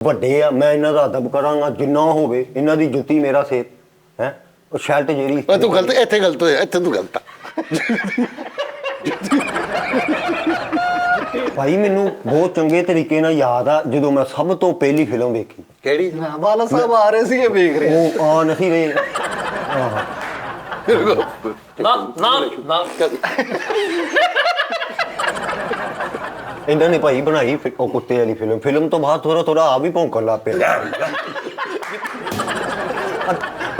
ਵੱਡੇ ਆ, ਮੈਂ ਇਹਨਾਂ ਦਾ ਅਦਬ ਕਰਾਂਗਾ ਜਿੰਨਾ ਹੋਵੇ। ਇਹਨਾਂ ਦੀ ਜੁੱਤੀ ਮੇਰਾ ਸਿਰ ਹੈ, ਉਹ ਸ਼ਰਟ ਜਿਹੜੀ ਤੂੰ ਗਲਤ, ਇੱਥੇ ਗਲਤ ਹੋਇਆ, ਇੱਥੇ ਤੂੰ ਗਲਤ ਆ ਭਾਈ ਮੈਨੂੰ ਬਹੁਤ ਚੰਗੇ ਤਰੀਕੇ ਨਾਲ ਯਾਦ ਆ ਜਦੋਂ ਮੈਂ ਸਭ ਤੋਂ ਪਹਿਲੀ ਫਿਲਮ ਵੇਖੀ। ਕਿਹੜੀ? ਬਾਲਾ ਸਾਹਿਬ ਆ ਰਹੇ ਸੀਗੇ ਵੇਖ ਰਹੇ। ਉਹ ਆ ਨਹੀਂ ਰਹੇ ਨਾ ਨਾ ਨਾ ਇਹਨਾਂ ਨੇ ਭਾਈ ਬਣਾਈ ਉਹ ਕੁੱਤੇ ਵਾਲੀ ਫਿਲਮ ਤੋਂ ਬਾਅਦ ਥੋੜਾ ਥੋੜਾ ਆ ਵੀ ਭੌਂਕਣ ਲੱਗ ਪਿਆ।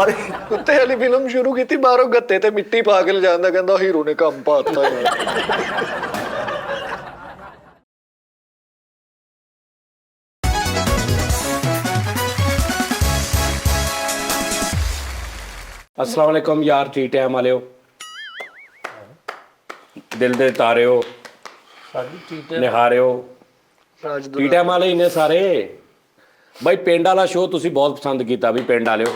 ਅਰੇ ਕੁੱਤੇ ਵਾਲੀ ਫਿਲਮ ਸ਼ੁਰੂ ਕੀਤੀ, ਬਾਹਰੋਂ ਗੱਤੇ ਤੇ ਮਿੱਟੀ ਪਾ ਕੇ ਲਿਜਾਂਦਾ, ਕਹਿੰਦਾ ਹੀਰੋ ਨੇ ਕੰਮ ਪਾਤਾ ਯਾਰ। अस्सलाम वालेकुम यार, टी टाइम वाले हो, दिल दे तारे हो, निहारे हो, टी टाइम वाले इन्ने सारे भाई। पिंड वाला शो तुसी बहुत पसंद किया भी, पिंड वाले हो,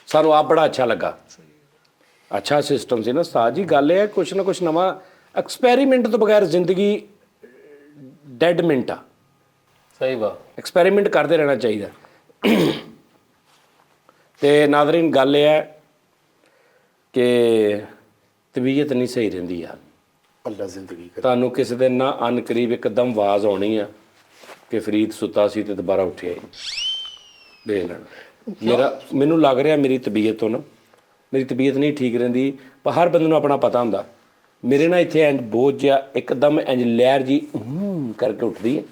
सानू आप बड़ा अच्छा लगा। अच्छा सिस्टम से ना उस्ताद जी, गल है कुछ ना कुछ नवा एक्सपेरीमेंट तो बगैर जिंदगी डेड मिनट आ। सही बात, एक्सपेरीमेंट करते रहना चाहिए। तो नाज़रीन गल है कि तबीयत नहीं सही रही यार। ਅੱਲਾ ਜ਼ਿੰਦਗੀ ਕਰ। ਤੁਹਾਨੂੰ ਕਿਸੇ ਦਿਨ ਨਾ ਅਨ ਕਰੀਬ ਇੱਕਦਮ ਆਵਾਜ਼ ਆਉਣੀ ਆ ਕਿ ਫਰੀਦ ਸੁੱਤਾ ਸੀ ਤੇ ਦੁਬਾਰਾ ਉੱਠਿਆ ਹੀ ਦੇ ਲੈਣਾ। ਮੈਨੂੰ ਲੱਗ ਰਿਹਾ ਮੇਰੀ ਤਬੀਅਤ ਤੋਂ ਨਾ, ਮੇਰੀ ਤਬੀਅਤ ਨਹੀਂ ਠੀਕ ਰਹਿੰਦੀ, ਪਰ ਹਰ ਬੰਦੇ ਨੂੰ ਆਪਣਾ ਪਤਾ ਹੁੰਦਾ। ਮੇਰੇ ਨਾਲ ਇੱਥੇ ਇੰਜ ਬੋਝ ਜਿਹਾ ਇੱਕਦਮ ਇੰਜ ਲਹਿਰ ਜੀ ਕਰਕੇ ਉੱਠਦੀ ਹੈ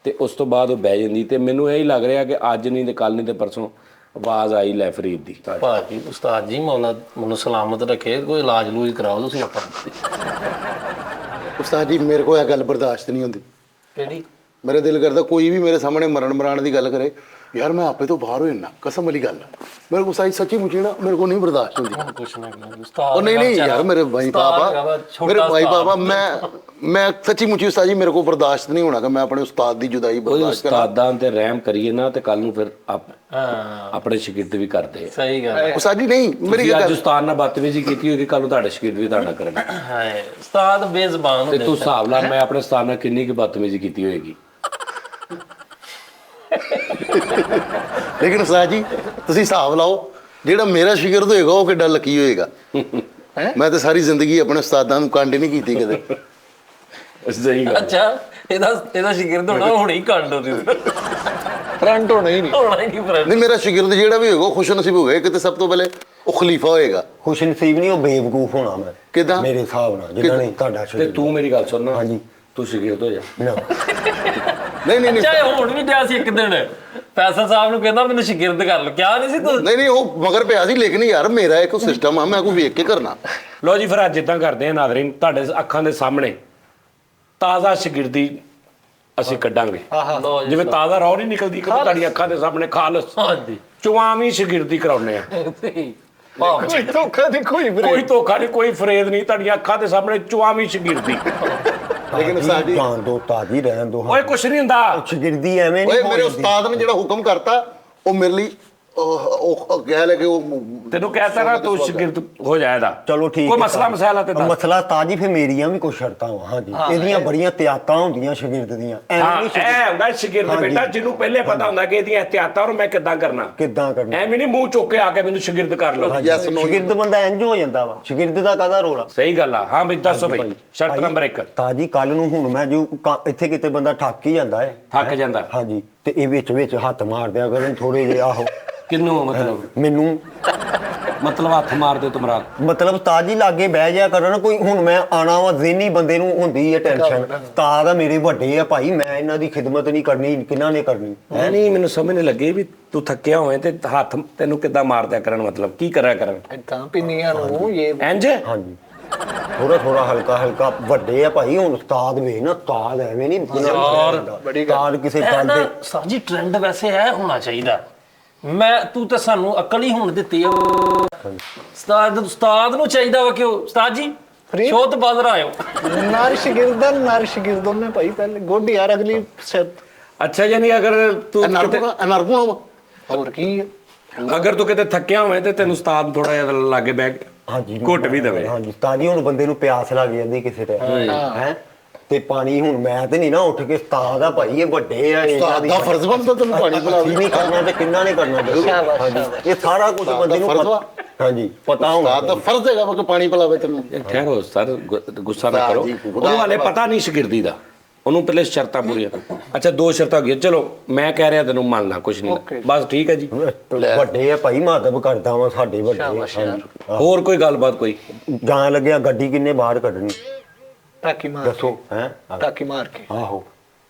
ਤੇ ਉਸ ਤੋਂ ਬਾਅਦ ਉਹ ਬਹਿ ਜਾਂਦੀ। ਤੇ ਮੈਨੂੰ ਇਹ ਹੀ ਲੱਗ ਰਿਹਾ ਕਿ ਅੱਜ ਨਹੀਂ ਤੇ ਕੱਲ ਨਹੀਂ ਤੇ ਪਰਸੋਂ ਆਵਾਜ਼ ਆਈ ਲੈ ਫਰੀਦ ਦੀ। ਭਾਜੀ ਉਸਤਾਦ ਜੀ ਮੌਲਾ ਮੈਨੂੰ ਸਲਾਮਤ ਰੱਖੇ, ਕੋਈ ਇਲਾਜ ਲੂਜ ਕਰਾਓ ਤੁਸੀਂ ਆਪਾਂ। ਉਸਤਾਦ ਜੀ ਮੇਰੇ ਕੋਲ ਇਹ ਗੱਲ ਬਰਦਾਸ਼ਤ ਨਹੀਂ ਹੁੰਦੀ। ਕਿਹੜੀ? ਮੇਰੇ ਦਿਲ ਕਰਦਾ ਕੋਈ ਵੀ ਮੇਰੇ ਸਾਹਮਣੇ ਮਰਨ ਮਰਾਣ ਦੀ ਗੱਲ ਕਰੇ ਯਾਰ, ਮੈਂ ਆਪੇ ਤੋਂ ਬਾਹਰ ਹੋ ਜਾਣਾ, ਕਸਮ ਵਾਲੀ ਗੱਲ ਮੇਰੇ ਕੋਲ। ਸੱਚੀ ਮੁੱਚੀ ਨਾ ਮੇਰੇ ਕੋਲ ਨਹੀਂ ਬਰਦਾਸ਼ਤ ਹੁੰਦੀ। ਕੁਛ ਨਾ ਉਸਤਾਦ। ਉਹ ਨਹੀਂ ਯਾਰ, ਮੇਰੇ ਭਾਈ ਬਾਬਾ, ਮੇਰੇ ਭਾਈ ਬਾਬਾ, ਮੈਂ ਸੱਚੀ ਮੁੱਚੀ ਉਸਤਾਦ ਜੀ ਮੇਰੇ ਕੋਲ ਬਰਦਾਸ਼ਤ ਨਹੀਂ ਹੋਣਾ ਕਿ ਮੈਂ ਆਪਣੇ ਉਸਤਾਦ ਦੀ ਜੁਦਾਈ ਬਰਦਾਸ਼ਤ ਕਰਾਂ। ਉਸਤਾਦਾਂ ਤੇ ਰਹਿਮ ਕਰੀਏ ਨਾ ਤੇ ਕੱਲ ਨੂੰ ਫਿਰ ਆਪਣੇ ਸ਼ਾਗਿਰਦ ਵੀ ਕਰਦੇ ਆ। ਸਹੀ ਗੱਲ ਹੈ ਉਸਤਾਦ ਜੀ। ਨਹੀਂ ਮੇਰੀ ਅੱਜ ਗੱਲ, ਉਸਤਾਦ ਨਾਲ ਬਦਤਮੀਜ਼ੀ ਕੀਤੀ ਹੋਏਗੀ, ਕੱਲ ਨੂੰ ਤੁਹਾਡੇ ਸ਼ਾਗਿਰਦ ਵੀ ਤੁਹਾਡਾ ਕਰਨ। ਹੈ ਉਸਤਾਦ ਬੇਜ਼ਬਾਨ ਤੇ ਹੁੰਦੇ। ਤੂੰ ਹਿਸਾਬ ਲਾ ਮੈਂ ਆਪਣੇ ਉਸਤਾਦ ਨਾਲ ਕਿੰਨੀ ਕੁ ਬਦਤਮੀਜ਼ੀ ਕੀਤੀ ਹੋਏਗੀ। ਲੇਕਿਨ ਉਸਤਾਦ ਜੀ ਤੁਸੀਂ ਹਿਸਾਬ ਲਾਓ, ਜਿਹੜਾ ਮੇਰਾ ਸ਼ਾਗਿਰਦ ਹੋਏਗਾ ਉਹ ਕਿੱਡਾ ਲੱਕੀ ਹੋਏਗਾ। ਮੈਂ ਤਾਂ ਸਾਰੀ ਜ਼ਿੰਦਗੀ ਆਪਣੇ ਉਸਤਾਦਾਂ ਨੂੰ ਕੰਡ ਨਹੀਂ ਕੀਤੀ ਕਦੇ। ਸਹੀ ਗੱਲ। ਅੱਛਾ, ਇਹਦਾ ਸ਼ਾਗਿਰਦ ਹੋਣਾ ਹੁਣੇ ਹੀ ਕੰਡ ਉਹਦੀ ਫਰੰਟ ਹੋਣਾ ਹੀ ਨਹੀਂ। ਹੋਣਾ ਹੀ ਨਹੀਂ ਫਰੰਟ। ਨਹੀਂ, ਮੇਰਾ ਸ਼ਾਗਿਰਦ ਜਿਹੜਾ ਵੀ ਹੋਏਗਾ ਉਹ ਖੁਸ਼ ਨਸੀਬ ਹੋਏਗਾ। ਕਿਤੇ ਸਭ ਤੋਂ ਪਹਿਲੇ ਉਹ ਖਲੀਫਾ ਹੋਏਗਾ। ਖੁਸ਼ ਨਸੀਬ ਨਹੀਂ, ਉਹ ਬੇਵਕੂਫ ਹੋਣਾ। ਮੈਂ ਕਿੱਦਾਂ? ਮੇਰੇ ਹਿਸਾਬ ਨਾਲ ਜਿੱਦਾਂ ਨਹੀਂ ਤੁਹਾਡਾ ਤੇ ਤੂੰ ਮੇਰੀ ਗੱਲ ਸੁਣ ਨਾ। ਹਾਂਜੀ। ਤੂੰ ਸ਼ਾਗਿਰਦ ਹੋ ਜਾ। ਨਾ ਨਹੀਂ ਚਾਹੇ ਹੁਣ ਵੀ ਦਿਆ ਸੀ ਇੱਕ ਦਿਨ ਫੈਸਲ ਸਾਹਿਬ ਨੂੰ ਕਹਿੰਦਾ ਮੈਨੂੰ ਸ਼ਾਗਿਰਦ ਕਰ ਲਓ, ਕਿਹਾ ਨਹੀਂ ਸੀ ਤੂੰ? ਨਹੀਂ ਉਹ ਮਗਰ ਪਿਆ ਸੀ, ਲੇਕਿਨ ਯਾਰ ਮੇਰਾ ਇੱਕ ਸਿਸਟਮ ਆ, ਮੈਂ ਕੋਈ ਵੇਖ ਕੇ ਕਰਨਾ। ਲੋ ਜੀ ਫਿਰ ਅੱਜ ਇਦਾਂ ਕਰਦੇ ਆ ਨਾਜ਼ਰੀਨ, ਤੁਹਾਡੇ ਅੱਖਾਂ ਦੇ ਸਾਹਮਣੇ ਤਾਜ਼ਾ ਸ਼ਾਗਿਰਦੀ ਅਸੀਂ ਕੱਢਾਂਗੇ। ਲਓ ਜੀ, ਜਿਵੇਂ ਤਾਜ਼ਾ ਰੌਹ ਨਹੀਂ ਨਿਕਲਦੀ ਕਿ ਤੁਹਾਡੀ ਅੱਖਾਂ ਦੇ ਸਾਹਮਣੇ ਖਾਲਸ ਹਾਂਜੀ ਚੁਆਵੀਂ ਸ਼ਾਗਿਰਦੀ ਕਰਾਉਨੇ ਆ। ਕੋਈ ਧੋਖਾ ਨਹੀਂ, ਕੋਈ ਕੋਈ ਧੋਖਾ ਨਹੀਂ, ਕੋਈ ਫਰੇਦ ਨਹੀਂ, ਤੁਹਾਡੀਆਂ ਅੱਖਾਂ ਦੇ ਸਾਹਮਣੇ ਚੁਆਵੀਂ ਸ਼ਾਗਿਰਦੀ। ਲੇਕਿਨ ਸਾਡੀ ਜਾਣ ਦੋ, ਤਾਜੀ ਰਹਿਣ ਦੋ। ਓਏ ਕੁਛ ਨਹੀਂ ਹੁੰਦਾ। ਸ਼ਾਗਿਰਦੀ ਐਵੇਂ ਓਏ ਨਹੀਂ ਮੇਰੇ ਉਸਤਾਦ ਨੇ ਜਿਹੜਾ ਹੁਕਮ ਕਰਤਾ ਉਹ ਮੇਰੇ ਲਈ ਉਹ ਕਹਿ ਲੈ ਕਿ ਉਹ ਤੈਨੂੰ ਕਹਿਤਾ ਨਾ ਤੂੰ ਸ਼ਾਗਿਰਦ ਹੋ ਜਾਏਗਾ। ਚਲੋ ਠੀਕ ਕੋਈ ਹੈ। ਮਸਲਾ ਮਸਾਲਾ ਤੇ ਦੱਸ। ਮਸਲਾ ਤਾਜੀ ਫਿਰ ਮੇਰੀਆਂ ਵੀ ਕੋਈ ਸ਼ਰਤਾਂ ਵਾ। ਹਾਂਜੀ, ਇਹਦੀਆਂ ਬੜੀਆਂ ਤਿਆਤਾਂ ਹੁੰਦੀਆਂ ਸ਼ਾਗਿਰਦ ਦੀਆਂ। ਹਾਂ, ਐਵੇਂ ਇਹ ਹੁੰਦਾ ਸ਼ਾਗਿਰਦ ਹਾਂਜੀ। ਬੇਟਾ ਜਿਹਨੂੰ ਪਹਿਲੇ ਪਤਾ ਹੁੰਦਾ ਕਿ ਇਹਦੀਆਂ ਇhtiyਾਤਾਂ ਔਰ ਮੈਂ ਕਿੱਦਾਂ ਕਰਨਾ। ਕਿੱਦਾਂ ਕਰਨਾ। ਐਵੇਂ ਨਹੀਂ ਮੂੰਹ ਚੁੱਕ ਕੇ ਆ ਕੇ ਮੈਨੂੰ ਸ਼ਾਗਿਰਦ ਕਰ ਲਓ। Yes, no, ਸ਼ਾਗਿਰਦ ਬੰਦਾ ਇੰਜ ਹੋ ਜਾਂਦਾ ਵਾ। ਸ਼ਾਗਿਰਦ ਦਾ ਕਾਹਦਾ ਰੋਲਾ। ਸਹੀ ਗੱਲ ਆ। ਹਾਂ ਬਈ ਦੱਸੋ ਬਈ, ਸ਼ਰਤ ਭਾਈ, ਨੰਬਰ 1। ਤਾਜੀ ਕੱਲ ਨੂੰ ਹੁਣ ਮੈਂ ਜੋ ਇੱਥੇ ਕਿਤੇ ਬੰਦਾ ਠੱਕ ਹੀ ਜਾਂਦਾ ਹੈ। ਥੱਕ ਜਾਂਦਾ। ਹਾਂਜੀ, ਤੇ ਇਹ ਵਿੱਚ ਹੱਥ ਮਾਰ ਦਿਆ ਕਰਨ ਥੋੜੇ ਜਿਹੇ। ਆਹੋ ਕਿੰਨੂੰ ਮਤਲਬ ਮੈਨੂੰ ਮਤਲਬ ਹੱਥ ਮਾਰ ਦੇ ਤੁਮਰਾ। ਮਤਲਬ ਤਾਜੀ ਲਾਗੇ ਬਹਿ ਜਾ ਕਰਨ। ਕੋਈ ਹੁਣ ਮੈਂ ਆਣਾ ਵਾ, ਜ਼ਿਹਨੀ ਬੰਦੇ ਨੂੰ ਹੁੰਦੀ ਹੈ ਟੈਨਸ਼ਨ। ਤਾਜ ਆ ਮੇਰੇ ਵੱਡੇ ਆ ਭਾਈ, ਮੈਂ ਇਹਨਾਂ ਦੀ ਖਿਦਮਤ ਨਹੀਂ ਕਰਨੀ, ਕਿਹਨਾਂ ਨੇ ਕਰਨੀ ਹੈ। ਨਹੀਂ ਮੈਨੂੰ ਸਮਝ ਨਹੀਂ ਲੱਗੀ ਵੀ ਤੂੰ ਥੱਕਿਆ ਹੋਏ ਤੇ ਹੱਥ ਤੈਨੂੰ ਕਿੱਦਾਂ ਮਾਰਦਿਆ ਕਰਨ, ਮਤਲਬ ਕੀ ਕਰਿਆ ਕਰਨ ਇਦਾਂ ਪਿੰਨੀਆਂ ਨੂੰ ਇਹ ਇੰਜ। ਹਾਂਜੀ, ਥੋੜਾ ਥੋੜਾ ਹਲਕਾ ਹਲਕਾ। ਵੱਡੇ ਆ ਭਾਈ, ਹੁਣ ਉਸਤਾਦ ਵੇ ਨਾ, ਉਸਤਾਦ ਐਵੇਂ ਨਹੀਂ ਉਸਤਾਦ ਕਿਸੇ ਗੱਲ ਦੇ। ਸਾਜੀ ਟ੍ਰੈਂਡ ਵੈਸੇ ਹੈ ਹੋਣਾ ਚਾਹੀਦਾ। ਤੂੰ ਤਾਂ ਸਾਨੂੰ ਅਕਲ ਹੀ ਹੁਣ ਦਿੱਤੀ ਆ। ਉਸਤਾਦ ਨੂੰ ਚਾਹੀਦਾ ਵਾ ਕਿ ਉਸਤਾਦ ਜੀ ਸ਼ੋਤ ਬਾਜ਼ਰ ਆਇਓ। ਨਰ ਸ਼ਾਗਿਰਦ ਉਹਨੇ ਭਾਈ ਪਹਿਲੇ ਗੁੱਡ ਯਾਰ, ਅਗਲੀ ਸ਼ਰਤ। ਅੱਛਾ, ਯਾਨੀ ਅਗਰ ਤੂੰ ਅਨਰਗੁਣਾ ਹੋਰ ਕੀ ਹੈ? ਅਗਰ ਤੂੰ ਕਿਤੇ ਥੱਕਿਆ ਹੋਵੇਂ ਤੇ ਤੈਨੂੰ ਉਸਤਾਦ ਥੋੜਾ ਜਿਹਾ ਲਾਗੇ ਬੈਠ ਹਾਂਜੀ ਘੁੱਟ ਵੀ ਦੇਵੇ। ਹਾਂਜੀ, ਤਾਜੀ ਹੁਣ ਬੰਦੇ ਨੂੰ ਪਿਆਸ ਲੱਗ ਜਾਂਦੀ ਕਿਸੇ ਟਾਈਮ ਹੈ। ਤੇ ਪਾਣੀ ਹੁਣ ਮੈਂ ਤੇ ਨਹੀਂ ਨਾ ਉੱਠ ਕੇ ਉਸਤਾਦ ਆ ਭਾਈ, ਇਹ ਵੱਡੇ ਆ ਇਹਨਾਂ ਉਸਤਾਦ ਦੀ ਦਾ ਫਰਜ਼ ਬਣਦਾ ਤੈਨੂੰ ਪਾਣੀ ਅਸੀਂ ਪਿਲਾਉਣਾ। ਨਹੀਂ ਕਰਨਾ ਤੇ ਕਿੰਨਾ ਨੇ ਕਰਨਾ ਦੱਸੋ? ਹਾਂਜੀ, ਇਹ ਸਾਰਾ ਕੁਝ ਉਸਤਾਦ ਬੰਦੇ ਨੂੰ ਦਾ ਫਰਜ਼ ਵਾ। ਹਾਂਜੀ ਪਤਾ ਹੋਣਾ ਉਸਤਾਦ ਦਾ ਫਰਜ਼ ਹੈਗਾ ਵਾ ਕਿ ਪਾਣੀ ਪਿਲਾਵੇ ਤੈਨੂੰ। ਠਹਿਰੋ ਸਰ, ਗੁੱਸਾ ਨਾ ਕਰੋ। ਜੀ, ਉਹਨੂੰ ਹਾਲੇ ਪਤਾ ਨਹੀਂ ਸ਼ਾਗਿਰਦੀ ਦਾ, ਉਹਨੂੰ ਪਹਿਲੇ ਸ਼ਰਤਾਂ ਪੂਰੀਆਂ। ਅੱਛਾ 2 ਸ਼ਰਤਾਂ ਹੋ ਗਈਆਂ, ਚਲੋ ਮੈਂ ਕਹਿ ਰਿਹਾ ਤੈਨੂੰ ਮੰਨਣਾ ਕੁਝ ਨਹੀਂ, ਬਸ ਠੀਕ ਹੈ ਜੀ। ਵੱਡੇ ਆ ਭਾਈ, ਮਾਦਬ ਕਰਦਾ ਵਾਂ, ਸਾਡੇ ਵੱਡੇ ਆ। ਹਾਂਜੀ। ਹੋਰ ਕੋਈ ਗੱਲਬਾਤ ਕੋਈ? ਜਾਣ ਲੱਗਿਆ ਗੱਡੀ ਕਿੰਨੇ ਬਾਹਰ ਕੱਢਣੀ ਟਾਕੀ ਮਾਰ ਦੱਸੋ ਹੈ? ਟਾਕੀ ਮਾਰ ਕੇ ਆਹੋ